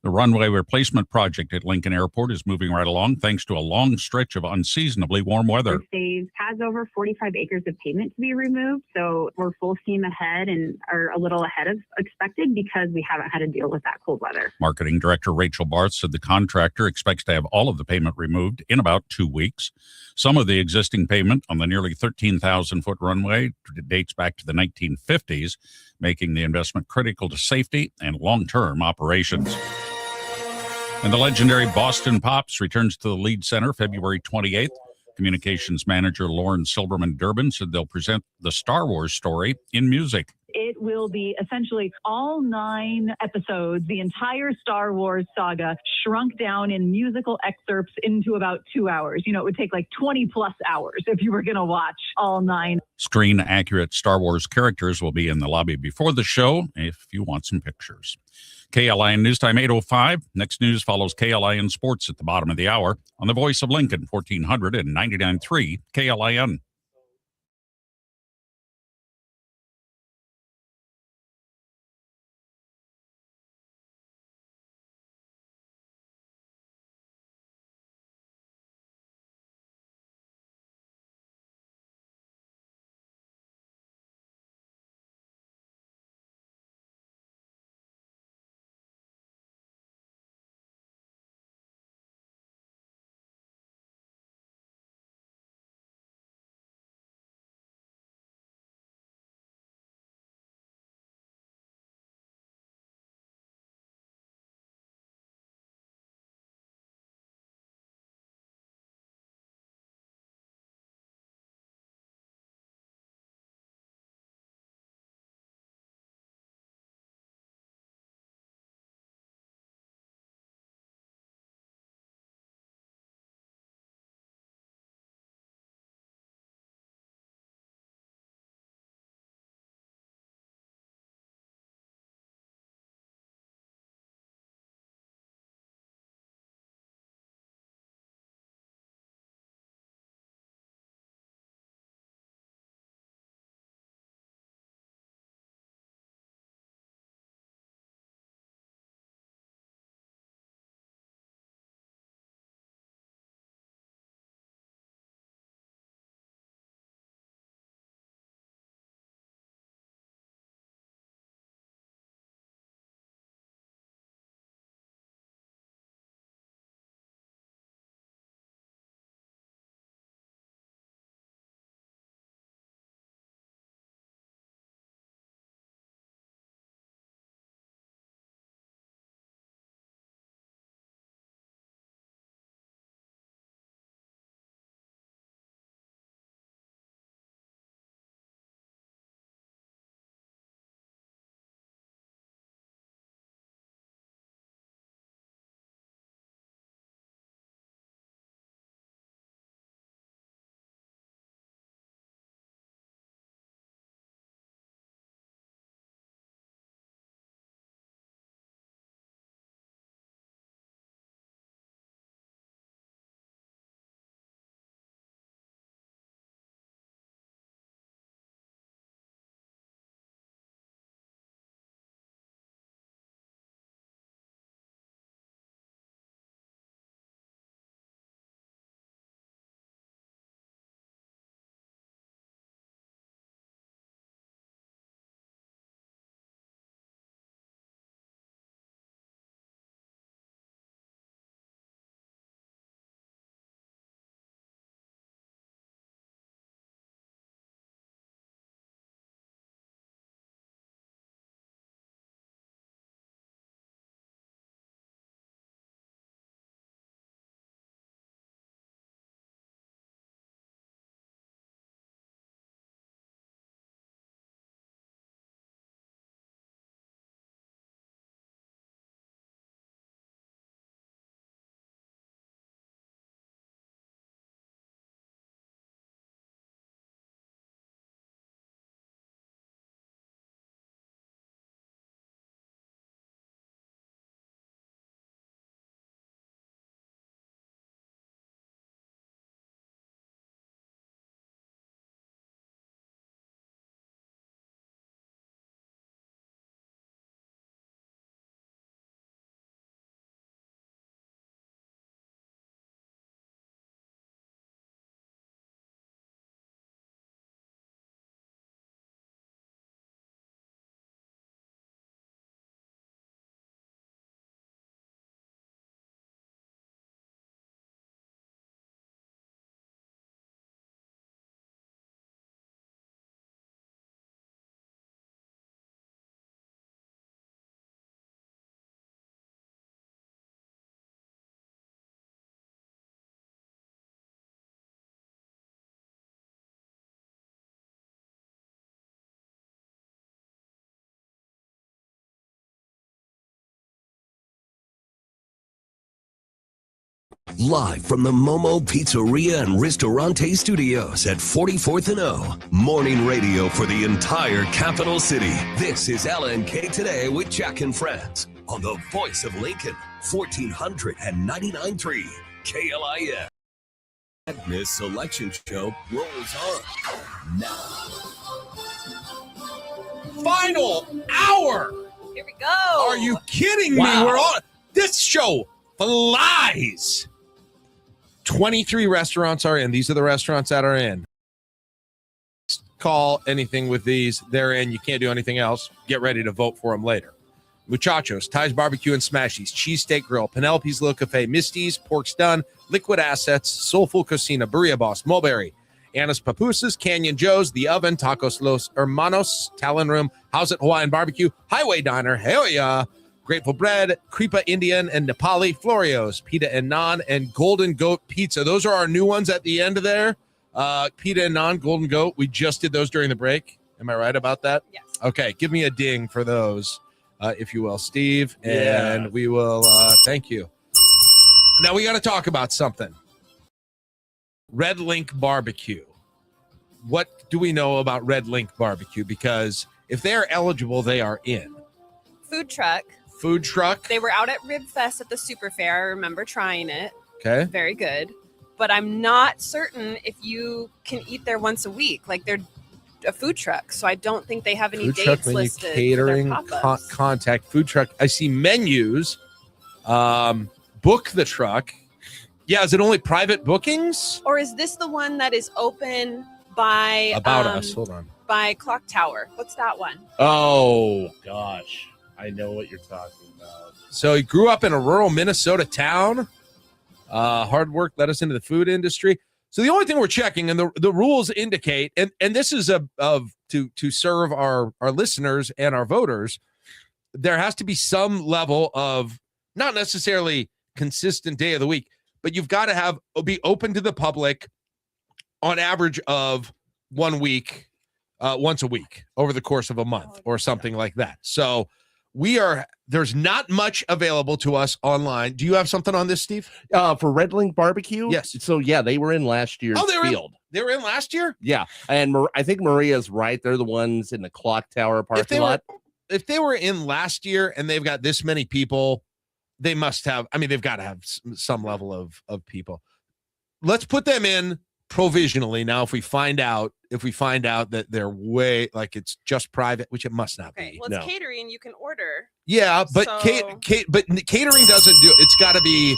The runway replacement project at Lincoln Airport is moving right along thanks to a long stretch of unseasonably warm weather. Dave has over 45 acres of pavement to be removed, so we're full steam ahead and are a little ahead of expected because we haven't had to deal with that cold weather. Marketing Director Rachel Barth said the contractor expects to have all of the pavement removed in about 2 weeks. Some of the existing pavement on the nearly 13,000-foot runway dates back to the 1950s, making the investment critical to safety and long-term operations. And the legendary Boston Pops returns to the Lead Center February 28th. Communications manager Lauren Silberman Durbin said they'll present the Star Wars story in music. It will be essentially all 9 episodes, the entire Star Wars saga, shrunk down in musical excerpts into about 2 hours. You know, it would take like 20 plus hours if you were going to watch all 9. Screen-accurate Star Wars characters will be in the lobby before the show if you want some pictures. KLIN News Time 8:05. Next news follows KLIN Sports at the bottom of the hour on the Voice of Lincoln, 1499.3 KLIN. Live from the Momo Pizzeria and Ristorante Studios at 44th and O. Morning radio for the entire capital city. This is LNK Today with Jack and Friends on the voice of Lincoln, 1499.3 KLIN. Madness Selection Show rolls on now. Final hour. Here we go. Are you kidding me? Wow. We're on. This show flies. 23 restaurants are in. These are the restaurants that are in. Call anything with these. They're in. You can't do anything else. Get ready to vote for them later. Muchachos, Ty's Barbecue and Smashies, Cheesesteak Grill, Penelope's Little Cafe, Misty's, Pork's Done, Liquid Assets, Soulful Cocina, Burrito Boss, Mulberry, Anna's Papusas, Canyon Joe's, The Oven, Tacos Los Hermanos, Talon Room, House at Hawaiian Barbecue, Highway Diner, Hell Yeah, Grateful Bread, Kripa Indian and Nepali, Florio's, Pita and Naan, and Golden Goat Pizza. Those are our new ones at the end of there. Pita and Naan, Golden Goat. We just did those during the break. Am I right about that? Yes. Okay, give me a ding for those, if you will, Steve. And we will, thank you. Now we got to talk about something. Red Link Barbecue. What do we know about Red Link Barbecue? Because if they are eligible, they are in. Food truck. Food truck. They were out at Rib Fest at the Super Fair. I remember trying it. Okay. Very good. But I'm not certain if you can eat there once a week. Like they're a food truck. So I don't think they have any Food truck dates menu, listed. catering, contact, food truck. I see menus. Book the truck. Yeah, is it only private bookings? Or is this the one that is open by About Us. Hold on. by Clock Tower? What's that one? Oh, gosh. I know what you're talking about. So he grew up in a rural Minnesota town. Hard work led us into the food industry. So the only thing we're checking, and the rules indicate, and this is to serve our listeners and our voters, there has to be some level of not necessarily consistent day of the week, but you've got to be open to the public on average of 1 week, once a week over the course of a month or something like that. So there's not much available to us online. Do you have something on this, Steve? For Red Link Barbecue? Yes. So, yeah, they were in last year's field. They were in last year? Yeah. And I think Maria's right. They're the ones in the Clock Tower parking lot. If they were in last year and they've got this many people, they must have, they've got to have some level of people. Let's put them in provisionally. Now, if we find out that they're way, like it's just private, which it must not be. Well, it's catering. You can order. Yeah, but So- but catering doesn't do it. It's got to be,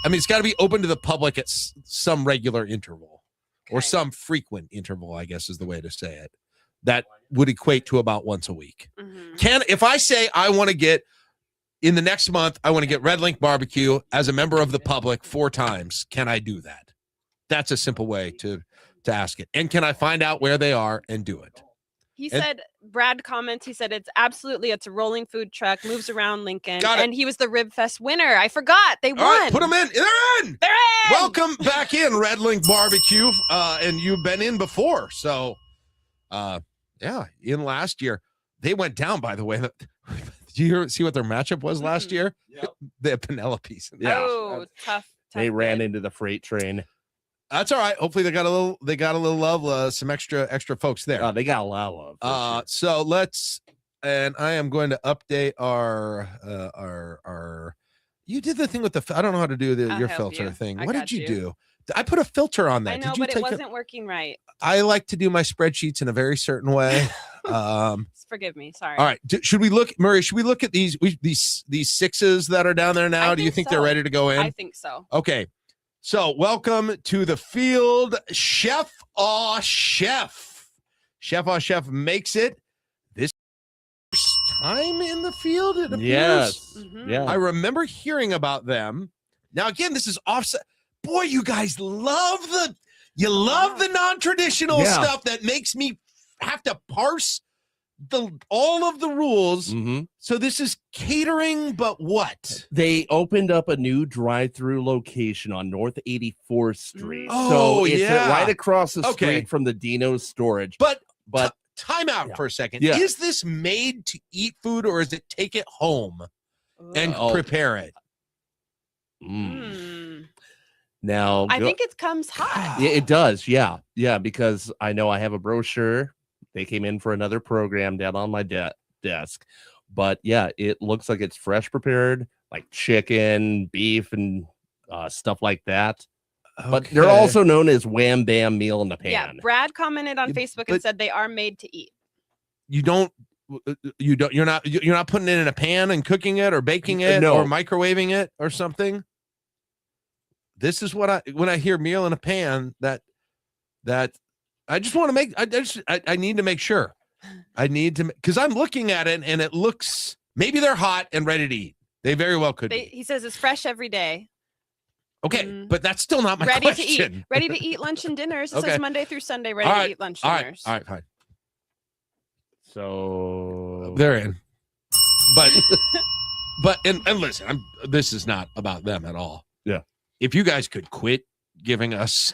it's got to be open to the public at some regular interval or some frequent interval, I guess is the way to say it. That would equate to about once a week. If I say I want to get in the next month, I want to get Red Link Barbecue as a member of the public 4 times, can I do that? That's a simple way to ask it. And can I find out where they are and do it? Brad comments, he said, it's a rolling food truck, moves around Lincoln. Got it. And he was the Rib Fest winner. I forgot. They won. All right, put them in. They're in. They're in. Welcome back in, Red Link Barbecue. And you've been in before. So, in last year. They went down, by the way. Did you see what their matchup was last year? Yep. They had Penelope's. Oh, tough. They ran into the freight train. That's all right. Hopefully they got a little love, some extra folks there. They got a lot of love. So and I am going to update our you did the thing with I don't know how to do your filter thing. What did you do? I put a filter on that. I know, but it wasn't working right. I like to do my spreadsheets in a very certain way. Forgive me. Sorry. All right. Should we look, Murray? Should we look at these 6s that are down there now? Do you think they're ready to go in? I think so. Okay. So welcome to the field, Chef Aw Chef. Chef Aw Chef makes it this first time in the field. It appears. Yes. Yeah. I remember hearing about them. Now again, this is offset. Boy, you guys love the non-traditional stuff that makes me have to parse all of the rules. So this is catering, but what? They opened up a new drive-through location on North 84th Street. Oh, so it's right across the Okay. street from the Dino's storage. But time out for a second. Yeah. Is this made to eat food or is it take it home and prepare it? Now, I think it comes hot. Yeah, it does. Yeah. Yeah. Because I know I have a brochure. They came in for another program down on my desk. But yeah, it looks like it's fresh prepared, like chicken, beef, and stuff like that. Okay. But they're also known as Wham Bam Meal in the Pan. Yeah, Brad commented on Facebook and said they are made to eat. You're not putting it in a pan and cooking it or baking it or microwaving it or something. This is what when I hear meal in a pan, that I just want to make, I need to make sure. I need to, because I'm looking at it and it looks, maybe they're hot and ready to eat. They very well could be. He says it's fresh every day. Okay, but that's still not my question. Ready to eat lunch and dinners. It says Monday through Sunday, ready to eat lunch and dinners. All right, fine. So they're in. But listen, this is not about them at all. Yeah. If you guys could quit giving us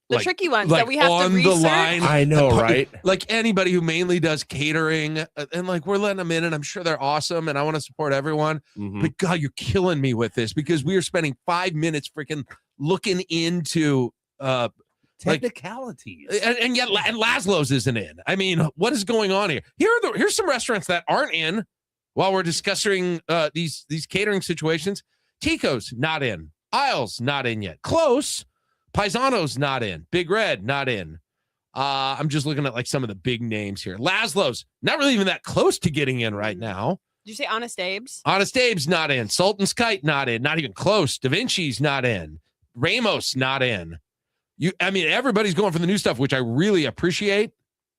the tricky ones that we have on to research. The line, I know, right? Like anybody who mainly does catering, and like we're letting them in, and I'm sure they're awesome, and I want to support everyone. Mm-hmm. But God, you're killing me with this because we are spending 5 minutes freaking looking into technicalities, and yet Laszlo's isn't in. I mean, what is going on here? Here's some restaurants that aren't in while we're discussing these catering situations. Tico's not in. Isles not in yet. Close. Paisano's not in. Big Red not in. I'm just looking at like some of the big names here. Laszlo's not really even that close to getting in right now. Did you say Honest Abe's? Honest Abe's not in. Sultan's Kite not in. Not even close. Da Vinci's not in. Ramos not in. Everybody's going for the new stuff, which I really appreciate.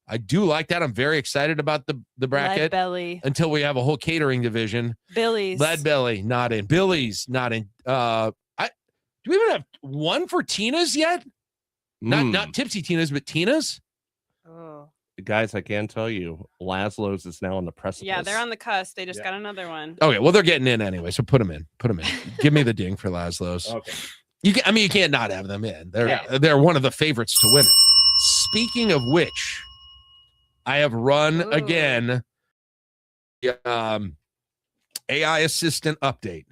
I do like that. I'm very excited about the bracket. Lead Belly. Until we have a whole catering division. Billy's. Lead Belly not in. Billy's not in. Do we even have one for Tina's yet? Not Tipsy Tina's, but Tina's. Oh, guys, I can tell you, Laszlo's is now on the precipice. Yeah, they're on the cusp. They just got another one. Okay, well, they're getting in anyway, so put them in. Give me the ding for Laszlo's. Okay. You can't not have them in. They're one of the favorites to win it. Speaking of which, I have run again. AI assistant update.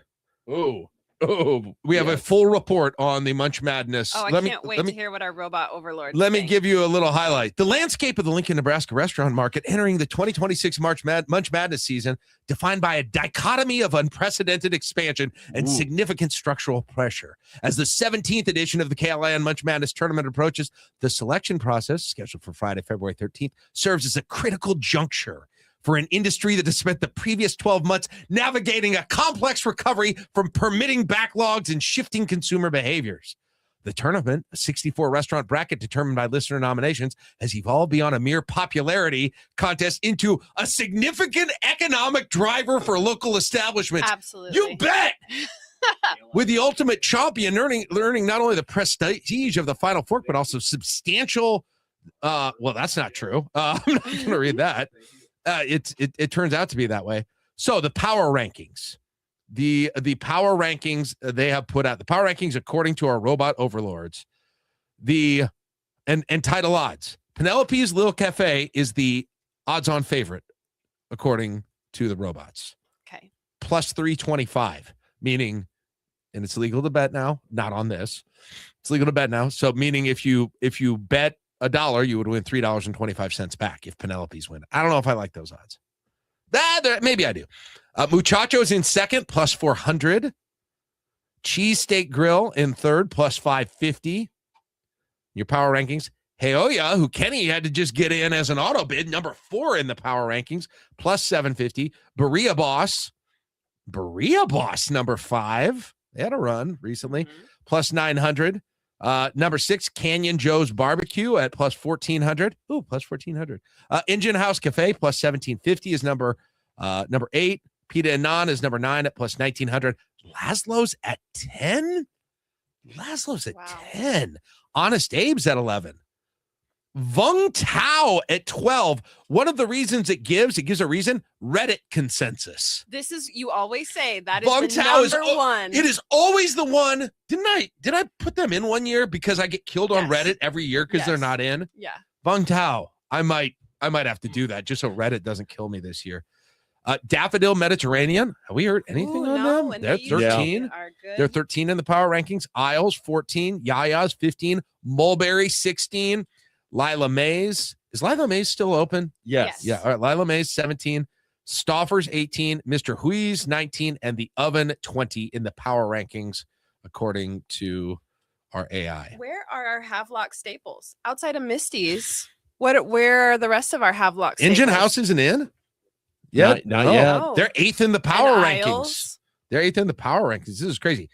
We have a full report on the Munch Madness. Oh, I can't wait to hear what our robot overlord. Let me give you a little highlight. The landscape of the Lincoln, Nebraska restaurant market entering the 2026 Munch Madness season, defined by a dichotomy of unprecedented expansion and significant structural pressure. As the 17th edition of the KLIN Munch Madness tournament approaches, the selection process, scheduled for Friday, February 13th, serves as a critical juncture for an industry that has spent the previous 12 months navigating a complex recovery from permitting backlogs and shifting consumer behaviors. The tournament, a 64 restaurant bracket determined by listener nominations, has evolved beyond a mere popularity contest into a significant economic driver for local establishments. Absolutely. You bet! With the ultimate champion earning not only the prestige of the Final Four, but also substantial, well, that's not true. I'm not going to read that. It turns out to be that way. So the power rankings, the power rankings they have put out, the power rankings according to our robot overlords, and title odds. Penelope's Little Cafe is the odds-on favorite according to the robots. Okay. Plus 325, meaning, and it's legal to bet now. Not on this. It's legal to bet now. So meaning if you bet $1, you would win $3.25 back if Penelope's win. I don't know if I like those odds. Maybe I do. Muchacho's in second, plus 400. Cheesesteak Grill in third, plus 550. Your power rankings. Heyoya, who Kenny had to just get in as an auto bid, number 4 in the power rankings, plus 750. Berea Boss, number 5. They had a run recently, plus 900. Number 6, Canyon Joe's Barbecue at plus 1,400. Ooh, plus 1,400. Engine House Cafe plus 1,750 is number 8. Pita and Naan is number 9 at plus 1,900. Laszlo's at 10. Laszlo's at 10. Honest Abe's at 11. Vung Tao at 12. One of the reasons it gives a reason, Reddit consensus. This is, you always say, that is Vung the Tao number one. It is always the one. Did I put them in one year because I get killed on Reddit every year because they're not in? Yeah. Vung Tao. I might have to do that just so Reddit doesn't kill me this year. Daffodil Mediterranean. Have we heard anything on them? And They're they usually 13. are good. They're 13 in the power rankings. Isles 14. Yaya's 15. Mulberry 16. Lila Mays. Is Lila Mays still open? Yes. Yeah. All right. Lila Mays 17. Stoffers 18. Mr. Huiz 19. And the Oven 20 in the power rankings, according to our AI. Where are our Havelock staples outside of Misty's? Where are the rest of our Havelock staples? Engine House isn't in? Yeah, Not yet. They're 8th in the power And rankings. Isles? They're 8th in the power rankings. This is crazy.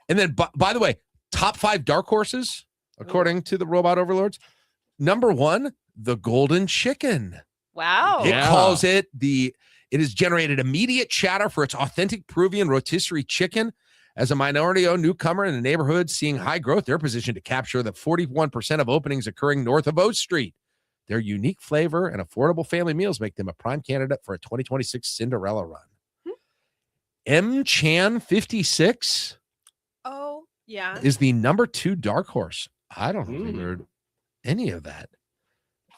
And then, by the way, top 5 dark horses, according to the Robot Overlords. Number 1, the Golden Chicken. Wow. It calls it it has generated immediate chatter for its authentic Peruvian rotisserie chicken. As a minority-owned newcomer in the neighborhood seeing high growth, they're positioned to capture the 41% of openings occurring north of O Street. Their unique flavor and affordable family meals make them a prime candidate for a 2026 Cinderella run. M. Chan 56 Oh, yeah. is the number 2 dark horse. I don't know if we've heard any of that.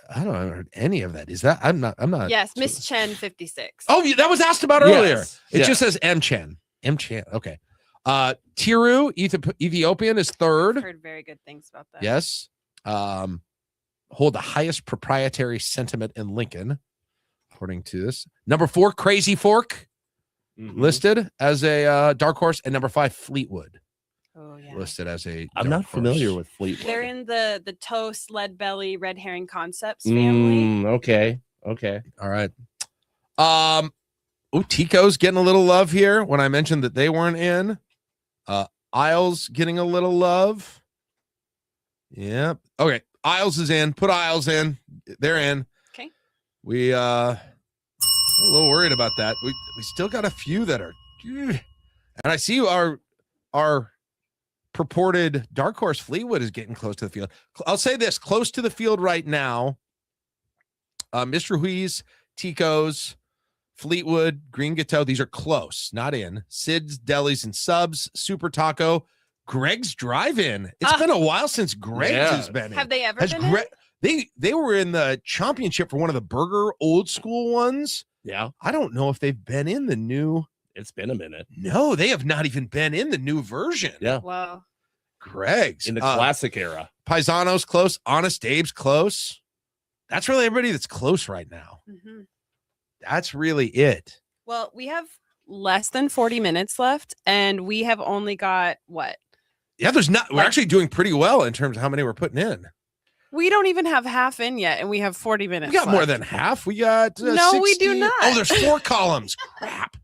I don't know heard any of that. Is that I'm not Yes, Miss Chen 56. Oh, that was asked about earlier. Yes. It Yes. just says M. Chan. M. Chan. Okay. Tiru, Ethiopian is 3rd. I've heard very good things about that. Yes. Hold the highest proprietary sentiment in Lincoln, according to this. Number 4, Crazy Fork, listed as a dark horse. And number 5, Fleetwood, listed as a I'm not familiar with Fleetwood. They're in the toast, lead belly, red herring concepts family. Okay. All right. Tico's getting a little love here when I mentioned that they weren't in. Isles getting a little love. Yep. Okay. Isles is in. Put Isles in. They're in. Okay. We a little worried about that. We still got a few that are, and I see our purported dark horse Fleetwood is getting close to the field. I'll say this: close to the field right now. Mr. Huiz, Tico's, Fleetwood, Green Gateau. These are close, not in. Sid's Delis and Subs, Super Taco, Greg's Drive-In. It's been a while since Greg's has been in. Have they ever been in? They were in the championship for one of the burger old school ones. Yeah. I don't know if they've been in the new. It's been a minute. No, they have not even been in the new version. Yeah. Wow. Greg's. In the classic era. Paisano's close. Honest Abe's close. That's really everybody that's close right now. Mm-hmm. That's really it. Well, we have less than 40 minutes left, and we have only got what? Yeah, we're actually doing pretty well in terms of how many we're putting in. We don't even have half in yet, and we have 40 minutes. We got more left. than half. We got No, we 60. do not. Oh, there's 4 columns. Crap.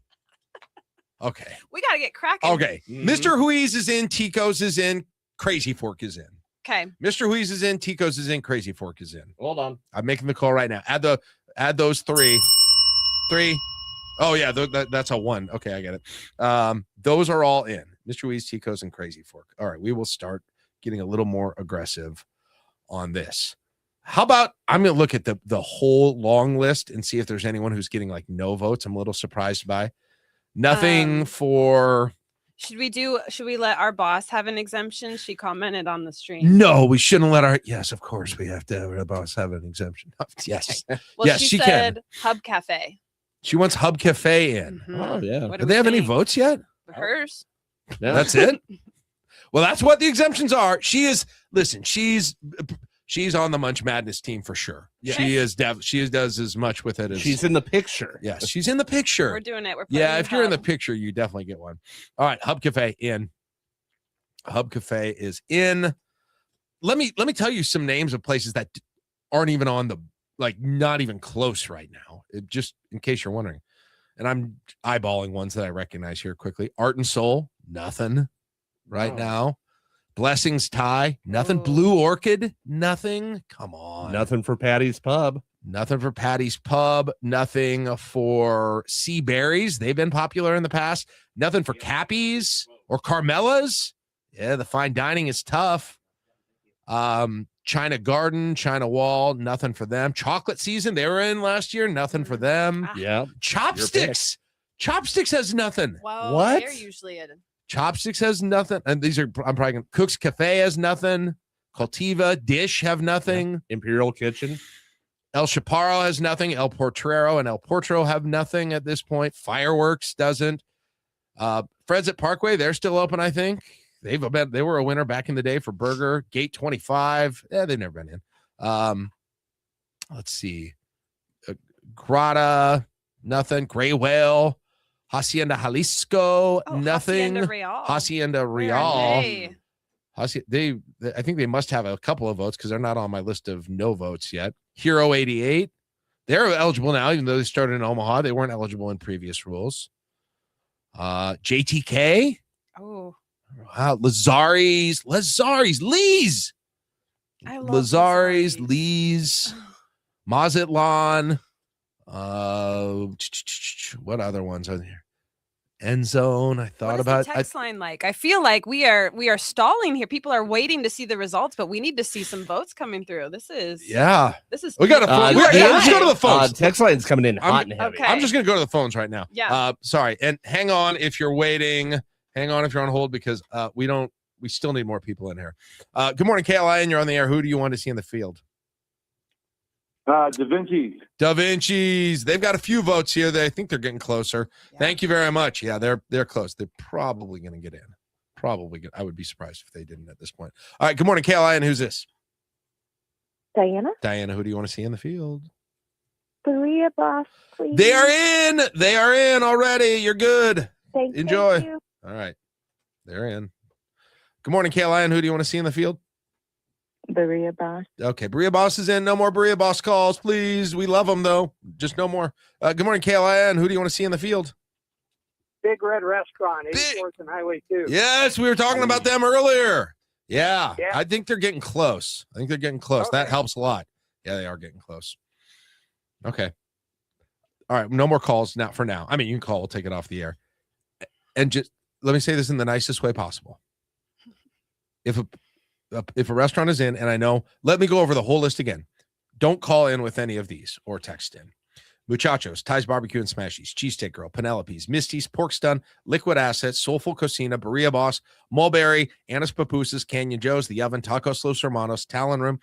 Okay. We got to get cracking. Okay. Mr. Huiz is in. Tico's is in. Crazy Fork is in. Okay. Mr. Huiz is in. Tico's is in. Crazy Fork is in. Hold on. I'm making the call right now. Add those 3. 3. Oh yeah, that's a 1. Okay, I get it. Those are all in. Mr. Huiz, Tico's, and Crazy Fork. All right, we will start getting a little more aggressive on this. How about I'm going to look at the whole long list and see if there's anyone who's getting like no votes. I'm a little surprised by. Nothing for. Should we let our boss have an exemption? She commented on the stream. No, we shouldn't let our. Yes, of course we have to have our boss have an exemption. Yes. Well, yes, she said can. Hub Cafe. She wants Hub Cafe in. Oh yeah. What Do they have any votes yet? Hers. Yeah. That's it. Well, that's what the exemptions are. She's on the Munch Madness team for sure. Yes. She does as much with it as she's in the picture. Yes, she's in the picture. We're doing it. Yeah, if you're in the picture, you definitely get one. All right, Hub Cafe in. Hub Cafe is in. Let me tell you some names of places that aren't even on the not even close right now. Just in case you're wondering. And I'm eyeballing ones that I recognize here quickly. Art and Soul, nothing right now. Blessings Thai, nothing. Blue Orchid, nothing. Come on. Nothing for Patty's Pub. Nothing for Patty's Pub. Nothing for Sea Berries. They've been popular in the past. Nothing for Cappy's or Carmela's. Yeah, the fine dining is tough. China Garden, China Wall, nothing for them. Chocolate Season, they were in last year, nothing for them. Yeah. Chopsticks. Chopsticks has nothing. Well, What? they're usually in. Chopsticks has nothing. And these are, I'm probably going to, Cook's Cafe has nothing. Cultiva, Dish have nothing. Imperial Kitchen. El Chaparro has nothing. El Portrero and El Portro have nothing at this point. Fireworks doesn't. Fred's at Parkway, they're still open, I think. They were a winner back in the day for Burger. Gate 25. Yeah, they've never been in. Let's see. Grata, nothing. Gray Whale. Hacienda Jalisco, nothing. Hacienda Real. I think they must have a couple of votes because they're not on my list of no votes yet. Hero 88, they're eligible now, even though they started in Omaha. They weren't eligible in previous rules. JTK. Oh. Wow. Lazari's, Lee's. I love Lazari's, Lee's, Mazatlan. What other ones are there? End Zone. I thought about the text line like. I feel like we are stalling here. People are waiting to see the results, but we need to see some votes coming through. This is we got a phone. Let's go to the phones. Text line's coming in hot and heavy. Okay. I'm just gonna go to the phones right now. Yeah. Sorry, and hang on if you're waiting. Hang on if you're on hold because we still need more people in here. Good morning, KLIN. You're on the air. Who do you want to see in the field? Da Vinci's. They've got a few votes here. I think they're getting closer. Yeah. Thank you very much. Yeah, they're close. They're probably going to get in. I would be surprised if they didn't at this point. All right. Good morning, KLIN. Who's this? Diana. Diana, who do you want to see in the field? Berea Boss, please. They are in. They are in already. You're good. Enjoy. Thank you. All right. They're in. Good morning, KLIN. Who do you want to see in the field? Berea Boss. Okay, Berea Boss is in. No more Berea Boss calls, please. We love them, though. Just no more. Good morning, KLIN. Who do you want to see in the field? Big Red Restaurant, 84th and Highway 2. Yes, we were talking about them earlier. Yeah, I think they're getting close. Okay. That helps a lot. Yeah, they are getting close. Okay. All right, no more calls now for now. I mean, you can call. We'll take it off the air. And just let me say this in the nicest way possible. If a restaurant is in, and I know, let me go over the whole list again. Don't call in with any of these or text in. Muchachos, Ty's Barbecue and Smashies, Cheesesteak Girl, Penelope's, Misty's, Pork Stun, Liquid Assets, Soulful Cocina, Berea Boss, Mulberry, Anna's Papusas, Canyon Joe's, The Oven, Tacos Los Hermanos, Talon Room,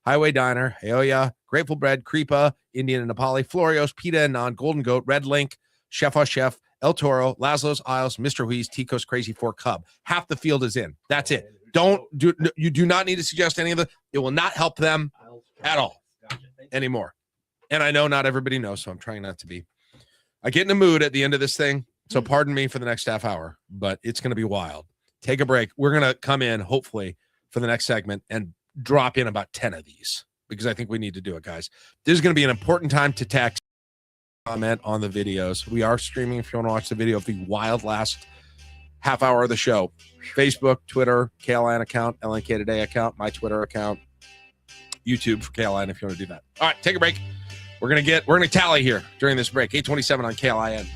Highway Diner, Heoya, Grateful Bread, Creepa, Indian and Nepali, Florio's, Pita and Non, Golden Goat, Red Link, Chef on Chef, El Toro, Laszlo's, Isles, Mr. Wheeze, Tico's Crazy 4 Cub. Half the field is in. That's it. You do not need to suggest any of the. It will not help them at all anymore. And I know not everybody knows, so I'm trying not to be. I get in a mood at the end of this thing, so pardon me for the next half hour, but it's going to be wild. Take a break. We're going to come in, hopefully, for the next segment and drop in about 10 of these because I think we need to do it, guys. This is going to be an important time to text, comment on the videos. We are streaming if you want to watch the video of the wild last half hour of the show. Facebook, Twitter, KLIN account, LNK Today account, my Twitter account, YouTube for KLIN if you want to do that. All right, take a break. We're gonna tally here during this break. 8:27 on KLIN.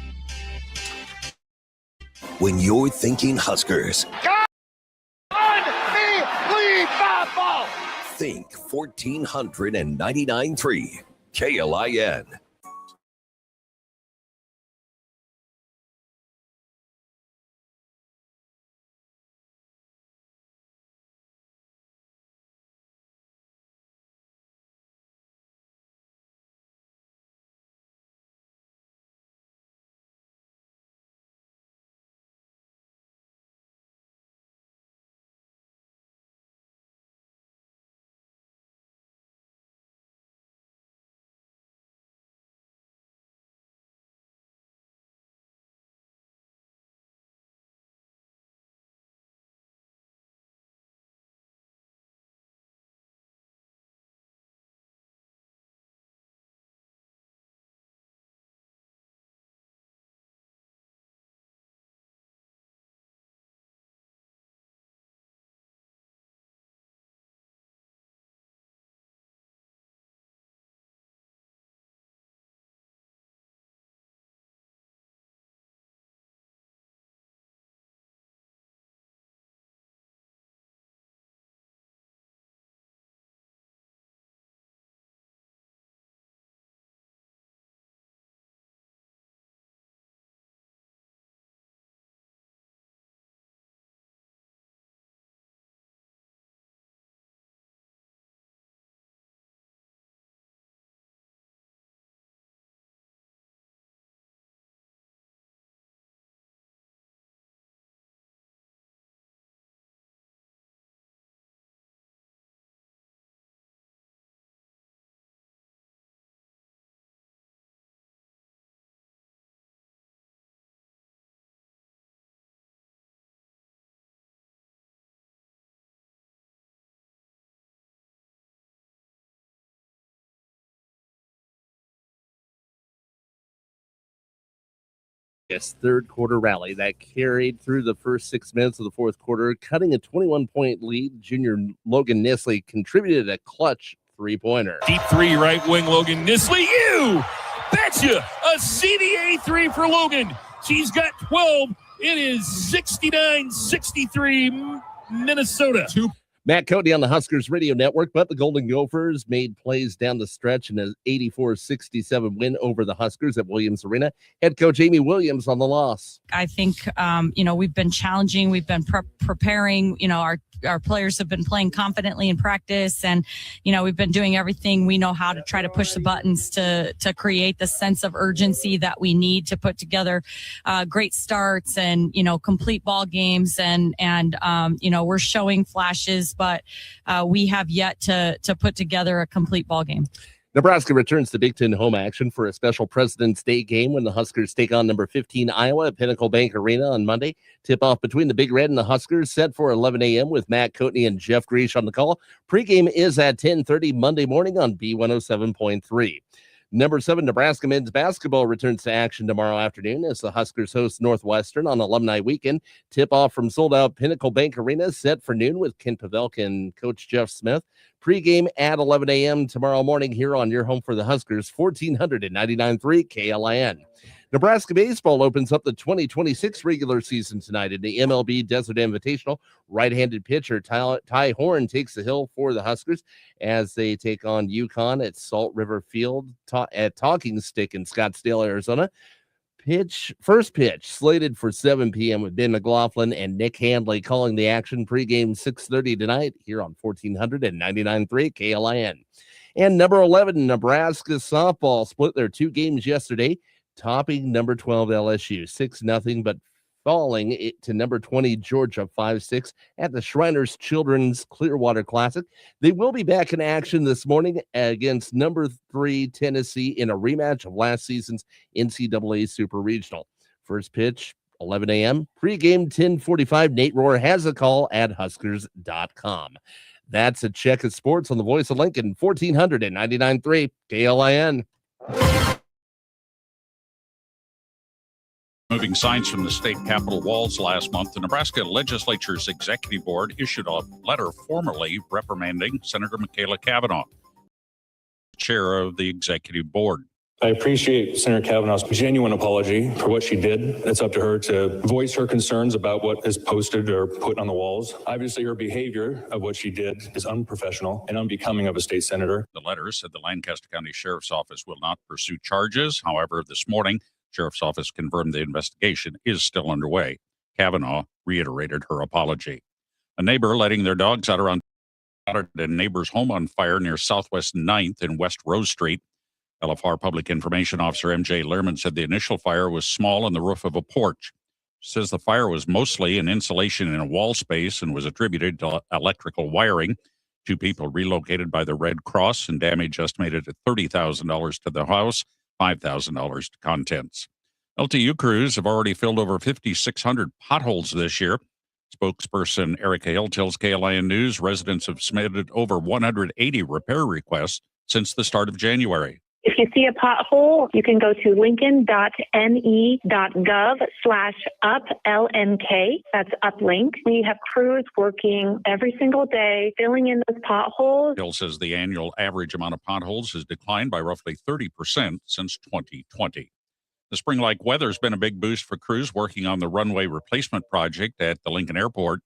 When you're thinking Huskers, think 1499.3 KLIN. third quarter rally that carried through the first 6 minutes of the fourth quarter, cutting a 21-point lead. Junior Logan Nisley contributed a clutch three-pointer. Deep three, right wing Logan Nisley. You betcha! A CDA three for Logan. She's got 12. It is 69-63 Minnesota. Matt Cody on the Huskers Radio Network, but the Golden Gophers made plays down the stretch in an 84-67 win over the Huskers at Williams Arena. Head coach Amy Williams on the loss. I think, we've been challenging. We've been preparing. Our players have been playing confidently in practice, and we've been doing everything we know how to try to push the buttons to create the sense of urgency that we need to put together great starts and complete ball games, and we're showing flashes, but we have yet to put together a complete ball game. Nebraska returns to Big Ten home action for a special President's Day game when the Huskers take on number 15 Iowa at Pinnacle Bank Arena on Monday. Tip-off between the Big Red and the Huskers set for 11 a.m. with Matt Coatney and Jeff Greash on the call. Pre-game is at 10:30 Monday morning on B107.3. Number 7 Nebraska men's basketball returns to action tomorrow afternoon as the Huskers host Northwestern on Alumni Weekend. Tip-off from sold-out Pinnacle Bank Arena set for noon with Ken Pavelka and Coach Jeff Smith. Pre-game at 11 a.m. tomorrow morning here on your home for the Huskers, 1499.3 KLIN. Nebraska baseball opens up the 2026 regular season tonight in the MLB Desert Invitational. Right-handed pitcher Ty Horn takes the hill for the Huskers as they take on UConn at Salt River Field at Talking Stick in Scottsdale, Arizona. First pitch slated for 7 p.m. with Ben McLaughlin and Nick Handley calling the action. Pregame 6:30 tonight here on 1499.3 KLIN. And number 11 Nebraska softball split their 2 games yesterday, topping number 12 LSU 6-0, but falling it to number 20 Georgia 5-6 at the Shriners Children's Clearwater Classic. They will be back in action this morning against number 3 Tennessee in a rematch of last season's NCAA Super Regional. First pitch 11 a.m. Pre-game 10:45. Nate Rohr has a call at Huskers.com. That's a check of sports on the Voice of Lincoln, 1499.3 KLIN. Moving signs from the state capitol walls last month, the Nebraska Legislature's Executive Board issued a letter formally reprimanding Senator Michaela Cavanaugh, chair of the Executive Board. I appreciate Senator Kavanaugh's genuine apology for what she did. It's up to her to voice her concerns about what is posted or put on the walls. Obviously, her behavior of what she did is unprofessional and unbecoming of a state senator. The letter said the Lancaster County Sheriff's Office will not pursue charges. However, this morning, Sheriff's Office confirmed the investigation is still underway. Kavanaugh reiterated her apology. A neighbor letting their dogs out around a neighbor's home on fire near Southwest 9th and West Rose Street. LFR Public Information Officer M.J. Lehrman said the initial fire was small on the roof of a porch. Says the fire was mostly an insulation in a wall space and was attributed to electrical wiring. 2 people relocated by the Red Cross and damage estimated at $30,000 to the house, $5,000 to contents. LTU crews have already filled over 5,600 potholes this year. Spokesperson Erica Hill tells KLIN News residents have submitted over 180 repair requests since the start of January. If you see a pothole, you can go to lincoln.ne.gov/uplnk. That's uplink. We have crews working every single day, filling in those potholes. Hill says the annual average amount of potholes has declined by roughly 30% since 2020. The spring-like weather has been a big boost for crews working on the runway replacement project at the Lincoln Airport.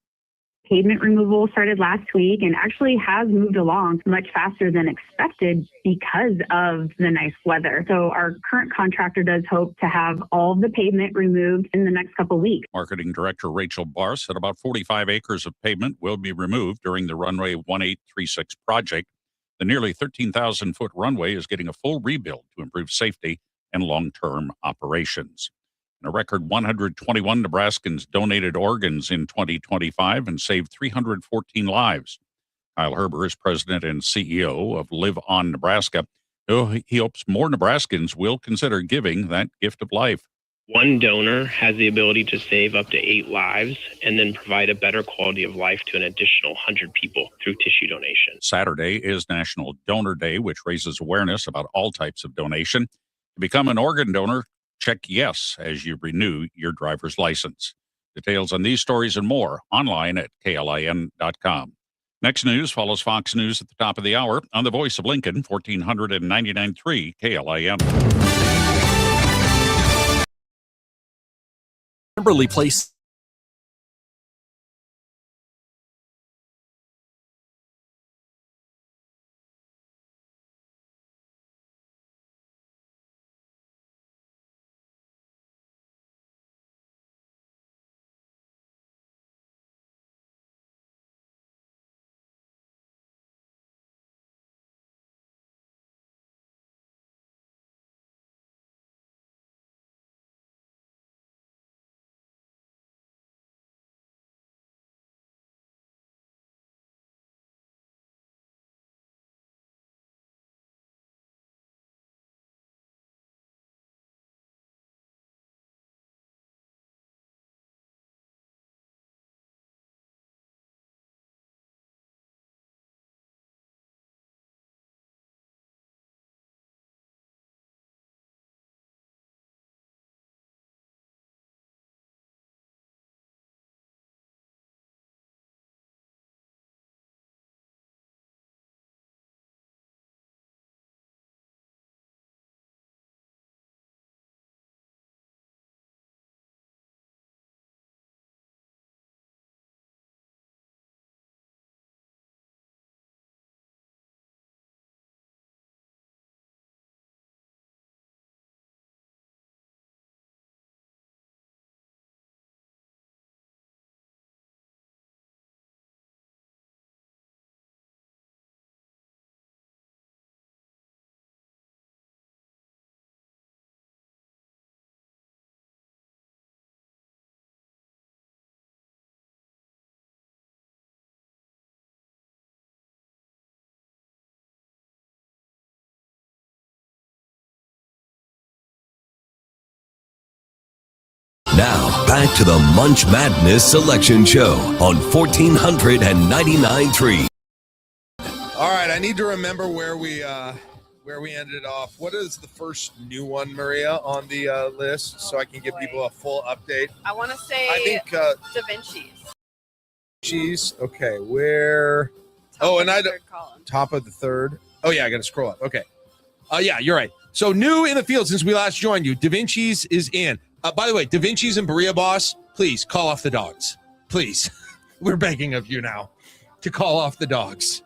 Pavement removal started last week and actually has moved along much faster than expected because of the nice weather. So our current contractor does hope to have all of the pavement removed in the next couple of weeks. Marketing Director Rachel Barr said about 45 acres of pavement will be removed during the Runway 1836 project. The nearly 13,000-foot runway is getting a full rebuild to improve safety and long-term operations. And a record 121 Nebraskans donated organs in 2025 and saved 314 lives. Kyle Herber is president and CEO of Live On Nebraska. He hopes more Nebraskans will consider giving that gift of life. One donor has the ability to save up to 8 lives and then provide a better quality of life to an additional 100 people through tissue donation. Saturday is National Donor Day, which raises awareness about all types of donation. To become an organ donor, Check yes as you renew your driver's license. Details on these stories and more online at klin.com. Next news follows Fox News at the top of the hour on the Voice of Lincoln, 1499.3 KLIN. Kimberly Place. Now, back to the Munch Madness Selection Show on 1499.3. All right, I need to remember where we ended off. What is the first new one, Maria, on the list, so I can give people a full update? I want to say I think Da Vinci's. Cheese. Okay, where? Top of the third. Oh yeah, I got to scroll up. Okay. Yeah, you're right. So new in the field since we last joined you. Da Vinci's is in. By the way, Da Vinci's and Berea Boss, please call off the dogs. Please. We're begging of you now to call off the dogs.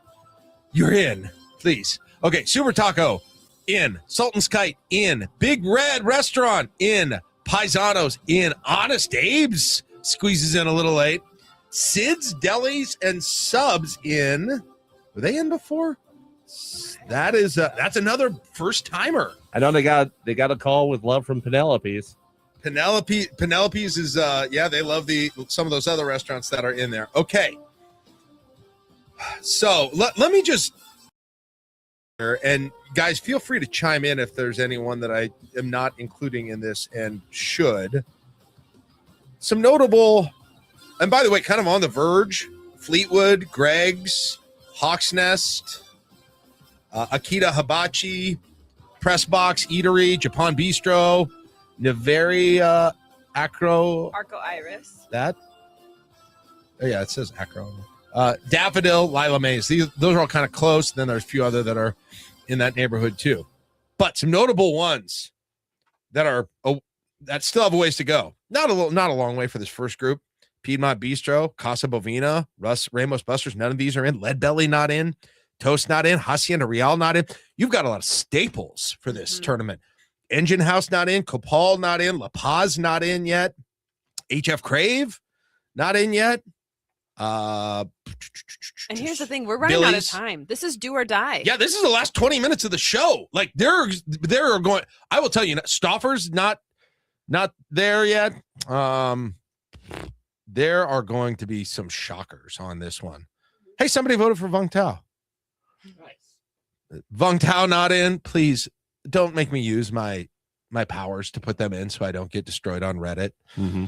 You're in. Please. Okay, Super Taco, in. Sultan's Kite, in. Big Red Restaurant, in. Paisanos, in. Honest Abe's squeezes in a little late. Sid's Delis and Subs, in. Were they in before? That's another first timer. I know they got a call with love from Penelope's. Penelope's is they love some of those other restaurants that are in there. Okay. So let me just, and guys, feel free to chime in if there's anyone that I am not including in this and should. Some notable, and by the way, kind of on the verge, Fleetwood, Greg's, Hawk's Nest, Akita Hibachi, Pressbox Eatery, Japan Bistro, Neveria, Acro Iris. That? Oh, yeah, it says Acro. Daffodil, Lila Mays. Those are all kind of close. Then there's a few other that are in that neighborhood too. But some notable ones that still have a ways to go. Not a long way for this first group. Piedmont Bistro, Casa Bovina, Ramos Busters. None of these are in. Lead Belly not in. Toast not in. Hacienda Real not in. You've got a lot of staples for this tournament. Engine House not in. Copal not in. La Paz not in yet. HF Crave not in yet. And here's the thing, we're running out of time. This is do or die. Yeah, this is the last 20 minutes of the show. Like there are going, I will tell you, Stauffer's not there yet. There are going to be some shockers on this one. Hey, somebody voted for Vung Tao. Nice. Vung Tao not in. Please don't make me use my powers to put them in so I don't get destroyed on Reddit. Mm-hmm.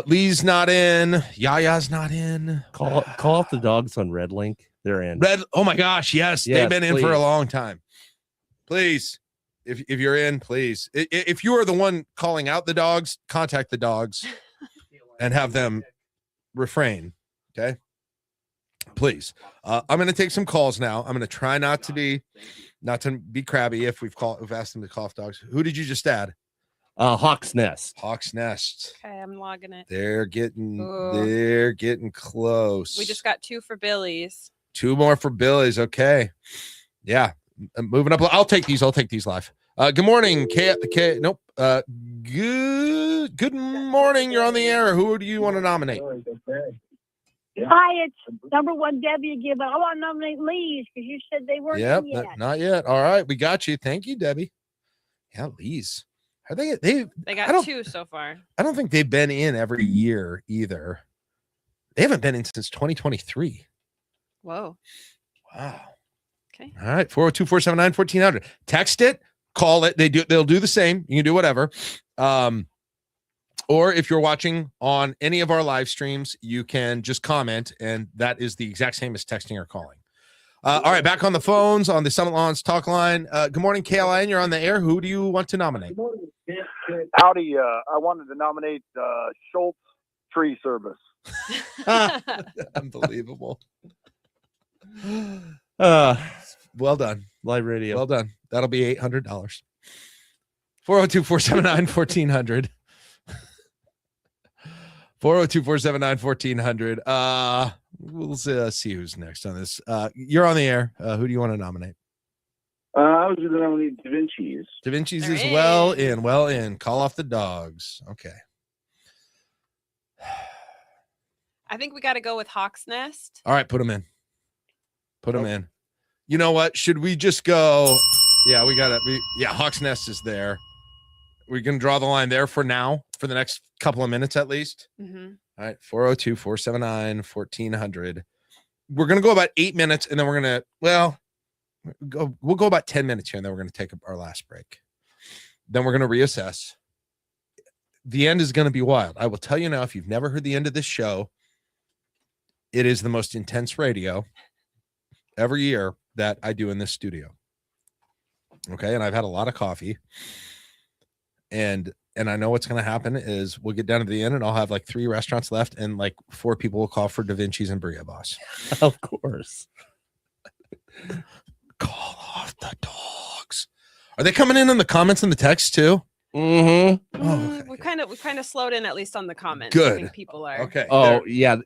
Lee's not in. Yaya's not in. Call off the dogs on Red Link. They're in. Oh my gosh, yes. They've been in for a long time. Please. if you're in, please. If you are the one calling out the dogs, contact the dogs and have them refrain. Okay. Please. I'm going to take some calls now. I'm going to try not to be crabby if we've asked them to call off dogs. Who did you just add? Hawk's Nest. Hawk's Nest. Okay, I'm logging it. They're getting close. We just got 2 for Billy's. 2 more for Billy's. Okay. Yeah. I'm moving up. I'll take these live. Good morning. Nope. Good morning. You're on the air. Who do you want to nominate? Hi, it's number 1 Debbie again, but I want to nominate Lee's because you said they weren't in yet. Not yet. All right, we got you. Thank you, Debbie. Yeah, Lee's. Are they got 2 so far. I don't think they've been in every year either. They haven't been in since 2023. Whoa. Wow. Okay. All right, 402-479-1400. Text it, call it. They'll do the same. You can do whatever. Or if you're watching on any of our live streams, you can just comment, and that is the exact same as texting or calling. All right, back on the phones on the Summit Lawns talk line. Good morning, KLIN. You're on the air. Who do you want to nominate? Howdy. I wanted to nominate Schultz Tree Service. Unbelievable. Well done. Live radio. Well done. That'll be $800. 402-479-1400. 402-479-1400. We'll see who's next on this. You're on the air. Who do you want to nominate? I was going to nominate Da Vinci's. Da Vinci's is well in. Call off the dogs. Okay. I think we got to go with Hawk's Nest. All right, put them in. Put them in. You know what? Should we just go? Yeah, we got it. Hawk's Nest is there. We can draw the line there for now, for the next couple of minutes at least. Mm-hmm. All right, 402-479-1400. We're going to go about 8 minutes, and then we're going to, we'll go about 10 minutes here, and then we're going to take our last break. Then we're going to reassess. The end is going to be wild. I will tell you now, if you've never heard the end of this show, it is the most intense radio every year that I do in this studio. Okay, and I've had a lot of coffee. And I know what's going to happen is we'll get down to the end and I'll have like 3 restaurants left and like 4 people will call for Da Vinci's and Bria Boss. Of course. Call off the dogs. Are they coming in the comments and the text too? Mm-hmm. Oh, okay. We kind of slowed in at least on the comments. Good. I think people are. Okay. Oh, yeah.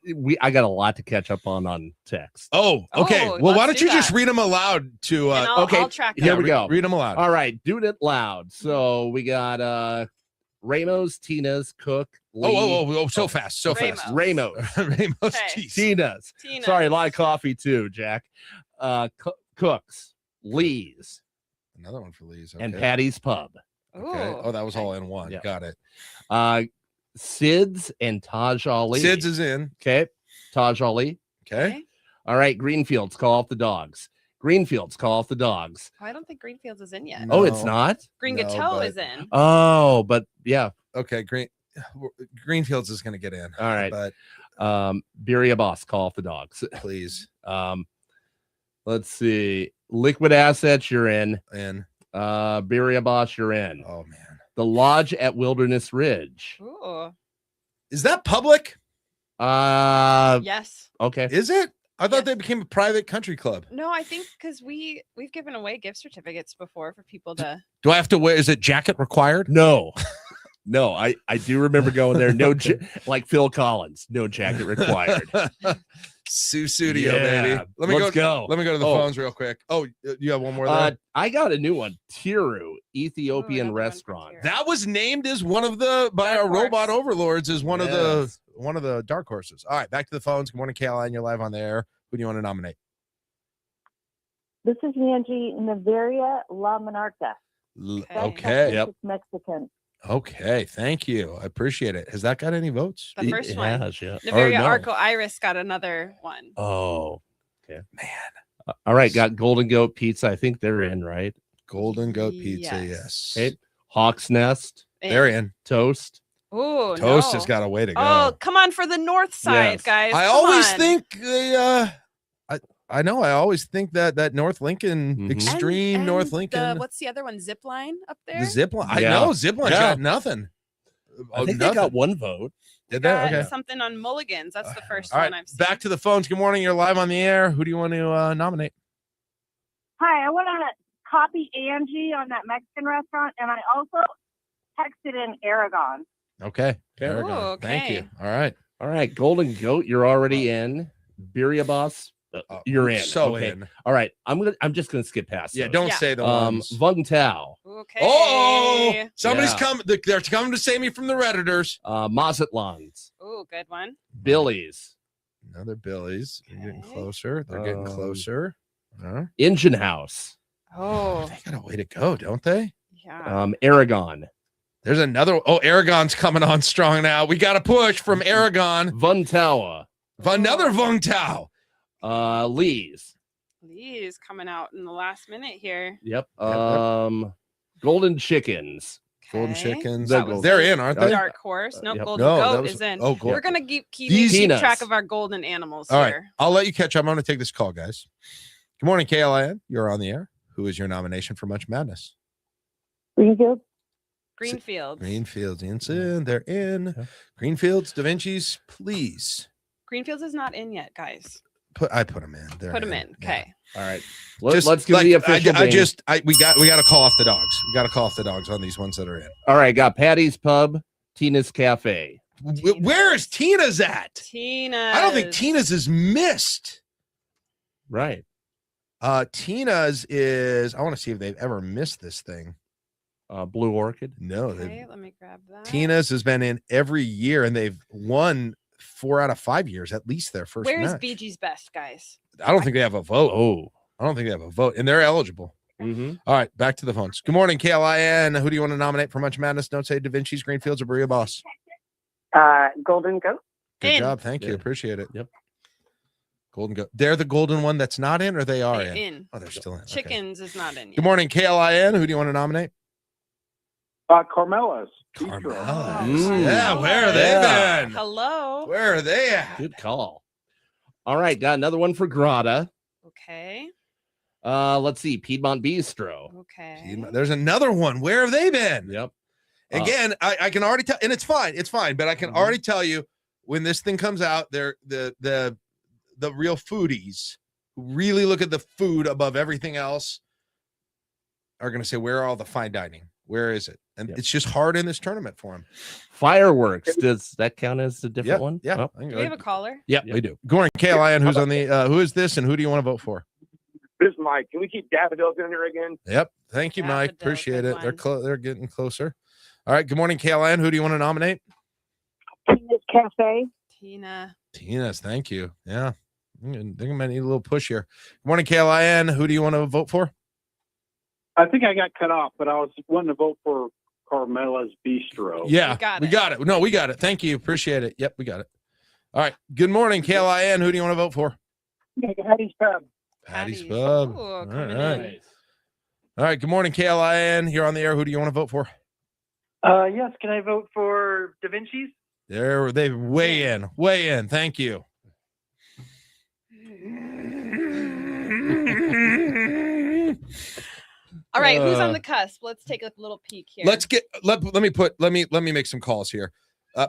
I got a lot to catch up on text. Oh, okay. Well, why don't you just read them aloud to I'll track them. Here we go. Read them aloud. All right, doing it loud. So we got Ramos, Tina's, Cook, Lee. So fast. Ramos. Okay. Tina's. Sorry, a lot of coffee too, Jack. Cooks, Lee's. Another one for Lee's. Okay. And Patty's Pub. Okay. Oh, that was all in one. Yeah. Got it. Sid's and Taj Ali. Sid's is in. Okay. Taj Ali. Okay. All right. Greenfields, call off the dogs. Greenfields, call off the dogs. Oh, I don't think Greenfields is in yet. Oh, it's not? Green Gateau is in. Oh, but yeah. Okay. Greenfields is going to get in. All right. But Birria Boss, call off the dogs. Please. Let's see. Liquid Assets, you're in. Birria Boss, you're in. Oh man. The Lodge at Wilderness Ridge. Ooh. Is that public? Yes. Okay. Is it? I thought they became a private country club. No, I think because we've given away gift certificates before for people to. Do I have to wear? Is it jacket required? No. No, I do remember going there. No, like Phil Collins, no jacket required. Sioux Studio, baby. Let's go. Let me go to the phones real quick. Oh, you have one more there? I got a new one. Tiru, Ethiopian restaurant. That was named as one of the by our robot overlords as one of the dark horses. All right, back to the phones. Good morning, Caroline. You're live on the air. Who do you want to nominate? This is Angie Nevaria La Monarca. Okay. Yep. Mexican. Okay, thank you. I appreciate it. Has that got any votes? The first one. Has, yeah. Nevaria Arco Iris got another one. Oh, okay. Man. All right, got Golden Goat Pizza. I think they're in, right? Golden Goat Pizza, yes. Okay. Hawk's Nest. They're in. Toast. Ooh, Toast has got a way to go. Oh, come on for the north side, guys. I Come always on. think they I know. I always think that North Lincoln, extreme North Lincoln. What's the other one? Zip line up there? The zip line. I Yeah. know zip line got nothing. I think they got one vote. Did they? Got Okay. something on Mulligan's. That's the first All one right. I've seen. Back to the phones. Good morning. You're live on the air. Who do you want to nominate? Hi, I want to copy Angie on that Mexican restaurant, and I also texted in Aragon. Okay. Okay. Ooh, Thank you. okay. All right. All right. Golden Goat, you're already in. Birria Boss, you're in. So Okay. in. All right. I'm just gonna skip past. Yeah. those. Don't say the ones. Vung Tao, Okay. Oh, somebody's Yeah. coming. They're coming to save me from the Redditors. Mazat Lawns, Ooh, good one. Billy's, Another Billy's. They're getting closer. They're getting closer. Engine House, Oh, They got a way to go, don't they? yeah. Aragon, There's another. Oh, Aragon's coming on strong now. We got a push from Aragon. Vung Tawa, Another Vung Tao. Lee's. Lee's coming out in the last minute here. Yep. Golden Chickens. Golden Okay. Chickens. That was They're in, aren't they? Dark horse. No, Yep. Golden No, that Goat was- is in. oh, gold. We're gonna keep These- track of our golden animals All right. here. I'll let you catch up. I'm going to take this call, guys. Good morning, KLIN. You're on the air. Who is your nomination for Munch Madness? Greenfield. Greenfields. Greenfields. In. They're in. Greenfields, Da Vinci's, please. Greenfields is not in yet, guys. I put them in. They're Put them in. Okay. All right. Just Let's give the official. we got to call off the dogs. We got to call off the dogs on these ones that are in. All right. Got Patty's Pub, Tina's Cafe. Where is Tina's at? Tina. I don't think Tina's is missed. Right. Tina's is. I want to see if they've ever missed this thing. Blue Orchid. No, Okay, let me grab that. Tina's has been in every year, and they've won 4 out of 5 years, at least their first Where is match. BG's best, guys? I don't think they have a vote. Oh, I don't think they have a vote, and they're eligible. Mm-hmm. All right, back to the phones. Good morning, KLIN. Who do you want to nominate for Munch Madness? Don't say Da Vinci's, Greenfields, or Birria Boss. Golden Goat. Good job. Thank you. Yeah. Appreciate it. Yep. Golden Goat. They're the golden one that's not in, or they are They're in? in. Oh, they're still in. Okay. Chickens is not in yet. Good morning, KLIN. Who do you want to nominate? Carmela's. Carmela's. Yeah, where are they been? Hello. Where are they at? Good call. All right. Got another one for Grata. Okay. Let's see. Piedmont Bistro. Okay. There's another one. Where have they been? Yep. Again, I can already tell, and it's fine, but I can already tell you when this thing comes out, they're the real foodies who really look at the food above everything else are going to say, where are all the fine dining? Where is it? And it's just hard in this tournament for them. Fireworks. Does that count as a different one? Yeah. Oh. Do we have a caller? Yeah, we do. Good morning, KLIN. Who's on the, who is this and who do you want to vote for? This is Mike. Can we keep daffodils in here again? Yep. Thank you, Mike. Appreciate it. They're getting closer. All right. Good morning, KLIN. Who do you want to nominate? Tina's Cafe. Tina's. Thank you. Yeah. I think I might need a little push here. Good morning, KLIN. Who do you want to vote for? I think I got cut off, but I was wanting to vote for Carmela's Bistro. Yeah, we got it. No, we got it. Thank you. Appreciate it. Yep, we got it. All right. Good morning, KLIN. Who do you want to vote for? Patty's Pub. Patty's Pub. All right. All right. Good morning, KLIN. You're on the air. Who do you want to vote for? Yes. Can I vote for Da Vinci's? They way in. Thank you. All right, who's on the cusp? Let's take a little peek here. Let me make some calls here.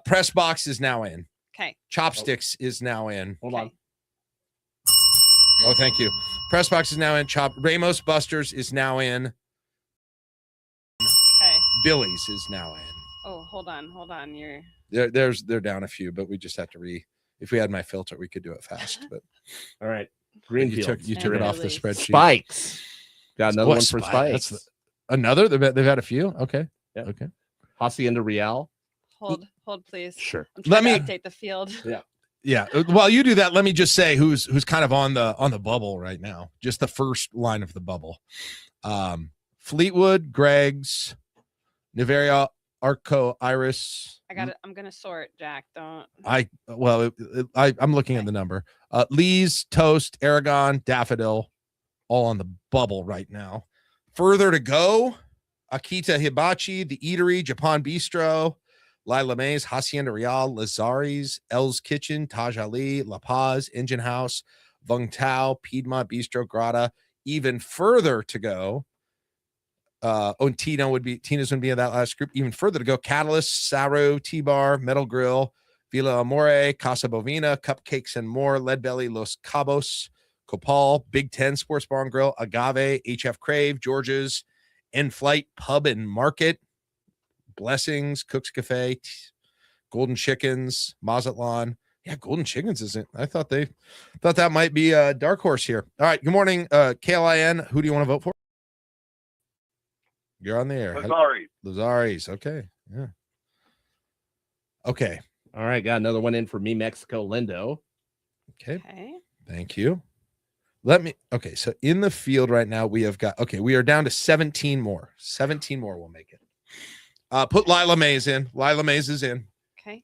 Press box is now in. Okay. Chopsticks is now in. Hold on. Oh, thank you. Press box is now in. Ramos Busters is now in. Okay. Billy's is now in. Oh, hold on. They're down a few, but we just have to if we had my filter, we could do it fast. But all right. Greenfield. You took it off the spreadsheet. Spikes. Got another one for Spikes. Another? They've had a few? Okay. Yeah. Okay. Hacienda Real. Hold, please. Sure. I'm trying to update the field. Yeah. Yeah. While you do that, let me just say who's kind of on the bubble right now. Just the first line of the bubble. Fleetwood, Greg's, Niveria, Arco, Iris. I got it. I'm gonna sort, Jack. Don't. I'm looking at the number. Lee's, Toast, Aragon, Daffodil, all on the bubble right now. Further to go, Akita Hibachi, The Eatery, Japan Bistro, Lila Mays, Hacienda Real, Lazari's, El's Kitchen, Taj Ali, La Paz, Engine House, Vung Tau, Piedmont, Bistro, Grata. Even further to go. Tina's would be in that last group. Even further to go, Catalyst, Saro, T-Bar, Metal Grill, Villa Amore, Casa Bovina, Cupcakes and More, Lead Belly, Los Cabos, Copal, Big Ten Sports Bar and Grill, Agave, HF Crave, George's, End Flight Pub and Market, Blessings, Cook's Cafe, Golden Chickens, Mazatlan. Yeah, Golden Chickens isn't. I thought that might be a dark horse here. All right. Good morning, KLIN. Who do you want to vote for? You're on the air. Lazaris. Okay. Yeah. Okay. All right. Got another one in for Me Mexico Lindo. Okay. Thank you. Okay. So in the field right now, we are down to 17 more. 17 more will make it. Put Lila Mays in. Lila Mays is in. Okay.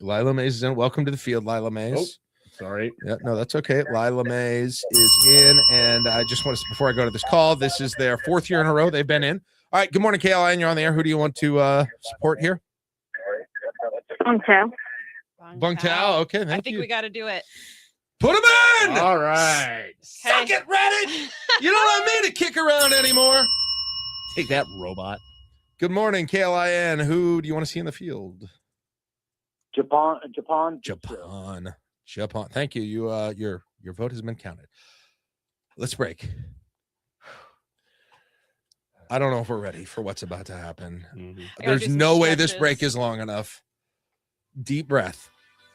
Lila Mays is in. Welcome to the field, Lila Mays. Sorry. Yeah, no, that's okay. Lila Mays is in. And I just want to, before I go to this call, this is their 4th year in a row they've been in. All right. Good morning, KLIN. You're on the air. Who do you want to support here? Bung Tao. Bung Tao. Okay. I think we got to do it. Put him in. All right. Suck it, Reddit. You don't want me to kick around anymore. Take that, robot. Good morning, KLIN. Who do you want to see in the field? Japan. Thank you. Your vote has been counted. Let's break. I don't know if we're ready for what's about to happen. Mm-hmm. There's no way this break is long enough. Deep breath.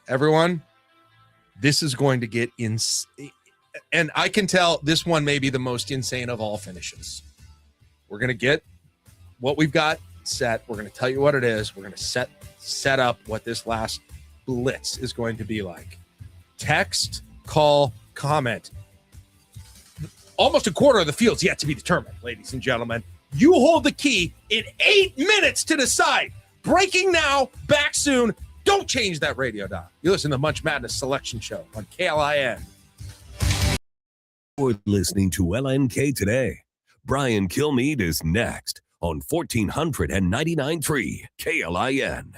Everyone, this is going to get insane. And I can tell this one may be the most insane of all finishes. We're going to get what we've got set. We're going to tell you what it is. We're going to set up what this last blitz is going to be like. Text, call, comment. Almost a quarter of the field's yet to be determined, ladies and gentlemen. You hold the key in 8 minutes to decide. Breaking now, back soon. Don't change that radio dial. You listen to the Munch Madness Selection Show on KLIN. You're listening to LNK Today. Brian Kilmeade is next on 1499.3 KLIN.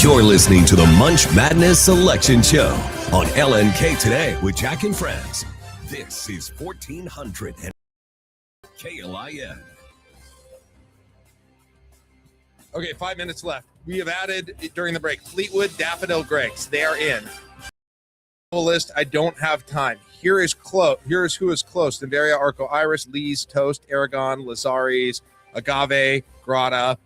You're listening to the Munch Madness Selection Show on LNK Today with Jack and Friends. This is 1400 and KLIN. Okay, 5 minutes left. We have added during the break Fleetwood, Daffodil, Greg's. They are in. List. I don't have time. Here's who is close. Dendaria, Arco Iris, Lee's, Toast, Aragon, Lazares, Agave, Grata.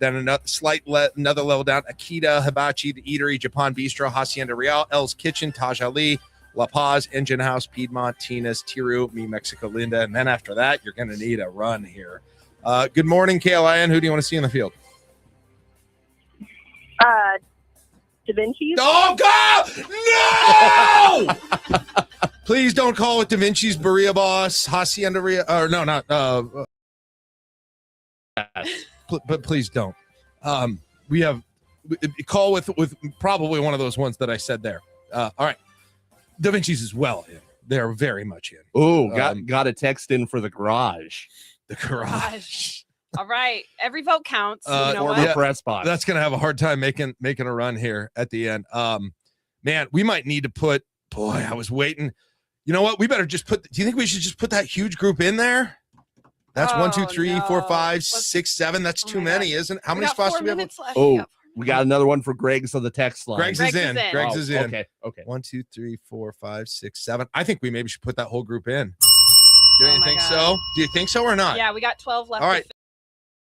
Then another level down, Akita, Hibachi, The Eatery, Japan Bistro, Hacienda Real, El's Kitchen, Taj Ali, La Paz, Engine House, Piedmont, Tina's, Tiru, Mi Mexico Linda. And then after that, you're going to need a run here. Good morning, KLIN. Who do you want to see in the field? Da Vinci's. Oh, God! No! Please don't call it Da Vinci's, Berea Boss, Hacienda Real. Or no, not. But please don't. We have call with probably one of those ones that I said there. All right. Da Vinci's is well in. They're very much in. Oh, got a text in for the garage. The garage. All right. Every vote counts. You know what? Press box. That's going to have a hard time making a run here at the end. Man, we might need to put, I was waiting. You know what? We better just do you think we should just put that huge group in there? That's 1, 2, 3, 4, 5, 6, 7. That's too many, isn't it? How many spots do we have? Oh, we got another one for Greg's on the text line. Greg's is in. Greg's is in. Okay. 1, 2, 3, 4, 5, 6, 7. I think we maybe should put that whole group in. Do you think so? Do you think so or not? Yeah, we got 12 left. All right.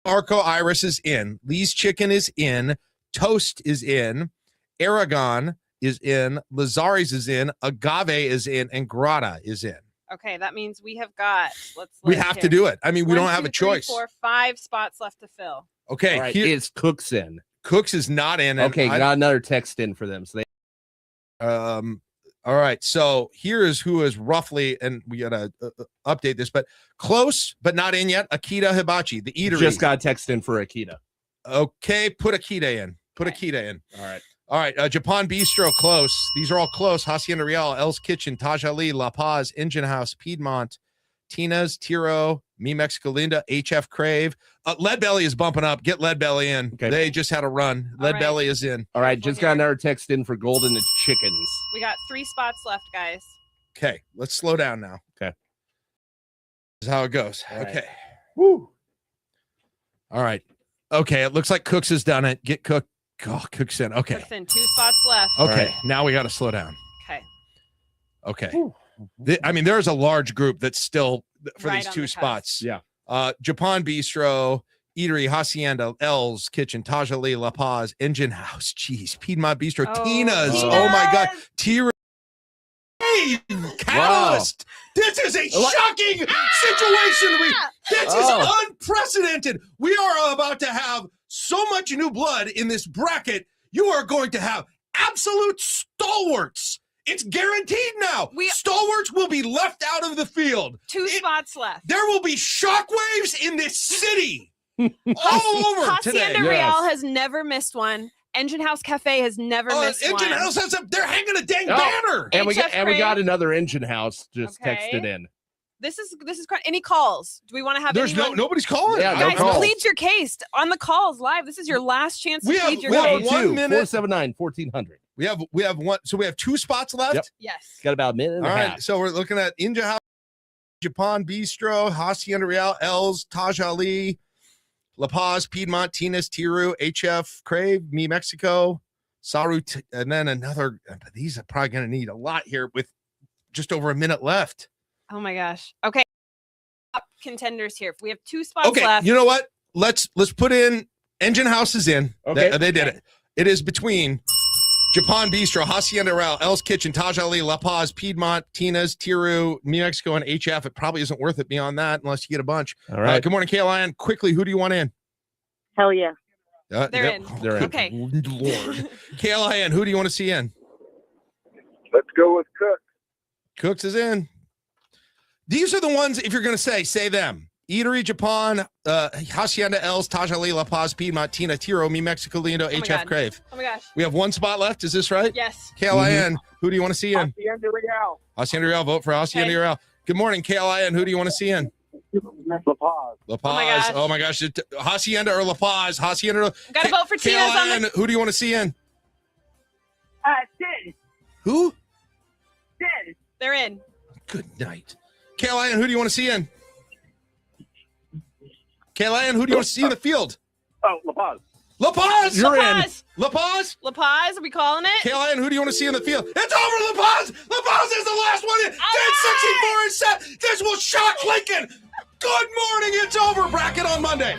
Arco Iris is in. Lee's Chicken is in. Toast is in. Aragon is in. Lazares is in. Agave is in. And Grata is in. Okay, that means we have got. We have to do it. I mean, we don't have a choice. 4, 5 spots left to fill. Okay, all right, is Cooks in? Cooks is not in. Okay, got another text in for them. So they. All right, so here is who is roughly, and we gotta update this, but close but not in yet. Akita Hibachi, The Eatery. Just got a text in for Akita. Okay, put Akita in. Akita in. All right. Japan Bistro, close. These are all close. Hacienda Real, El's Kitchen, Taj Ali, La Paz, Engine House, Piedmont, Tina's, Tiro, Mi Mexico Linda, HF Crave. Lead Belly is bumping up. Get Lead Belly in. Okay. They just had a run. Lead Belly is in. All right, just got another text in for Golden and Chickens. We got 3 spots left, guys. Okay, let's slow down now. Okay. This is how it goes. All right. Okay. Woo. All right. Okay, it looks like Cooks has done it. Get Cook. Oh, Cook's in. Okay. Cooks in. 2 spots left. Okay, now we got to slow down. Okay. I mean, there's a large group that's still for Right these on 2 the spots. Yeah. Japan Bistro, Eatery, Hacienda, El's Kitchen, Taj Ali, La Paz, Engine House, Piedmont Bistro, Tina's. Oh my God. Tira. Catalyst. Wow. This is a shocking situation. This is unprecedented. We are about to have so much new blood in this bracket. You are going to have absolute stalwarts. It's guaranteed now. Stalwarts will be left out of the field. 2 spots left. There will be shockwaves in this city all over today. Hacienda Real has never missed one. Engine House Cafe has never missed one. Engine House they're hanging a dang banner. And we got another Engine House just texted in. This is any calls? Do we want to have? There's nobody's calling. Yeah, guys, plead your case on the calls live. This is your last chance to plead your case. 479-1400. We have one. So we have 2 spots left. Yep. Yes. Got about a minute and a half. So we're looking at Engine House, Japan Bistro, Hacienda Real, El's, Taj Ali, La Paz, Piedmont, Tina's, Tiru, HF Crave, Mi Mexico, Saru, and then another. These are probably going to need a lot here with just over a minute left. Oh my gosh. Okay. Top contenders here. We have 2 spots left. You know what? Let's put in Engine House is in. Okay. They did it. It is between Japan Bistro, Hacienda Real, El's Kitchen, Taj Ali, La Paz, Piedmont, Tina's, Tiru, New Mexico, and HF. It probably isn't worth it beyond that unless you get a bunch. All right. Good morning, KLIN. Quickly, who do you want in? Hell yeah. They're in. They're in. Okay. Lord. KLIN, who do you want to see in? Let's go with Cook. Cooks is in. These are the ones, if you're going to say them. Eatery, Japan, Hacienda, El's, Taj Ali, La Paz, Piedmont, Tina, Tiro, Mi Mexico, Lindo, HF Crave. Oh my gosh. We have 1 spot left. Is this right? Yes. KLIN, who do you want to see in? Hacienda Real. Hacienda Real, vote for Hacienda Real. Good morning, KLIN, who do you want to see in? La Paz. La Paz. Oh my gosh. Hacienda or La Paz? Hacienda. Got to vote for Tina's on KLIN, who do you want to see in? Sin. Who? Sin. They're in. Good night. KLIN, who do you want to see in? KLIN, who do you want to see in the field? Oh, La Paz. La Paz! You're in. La Paz? La Paz, are we calling it? KLIN, who do you want to see in the field? It's over, La Paz! La Paz is the the last one in. 1064 is set. This will shock Lincoln. Good morning. It's over. Bracket on Monday.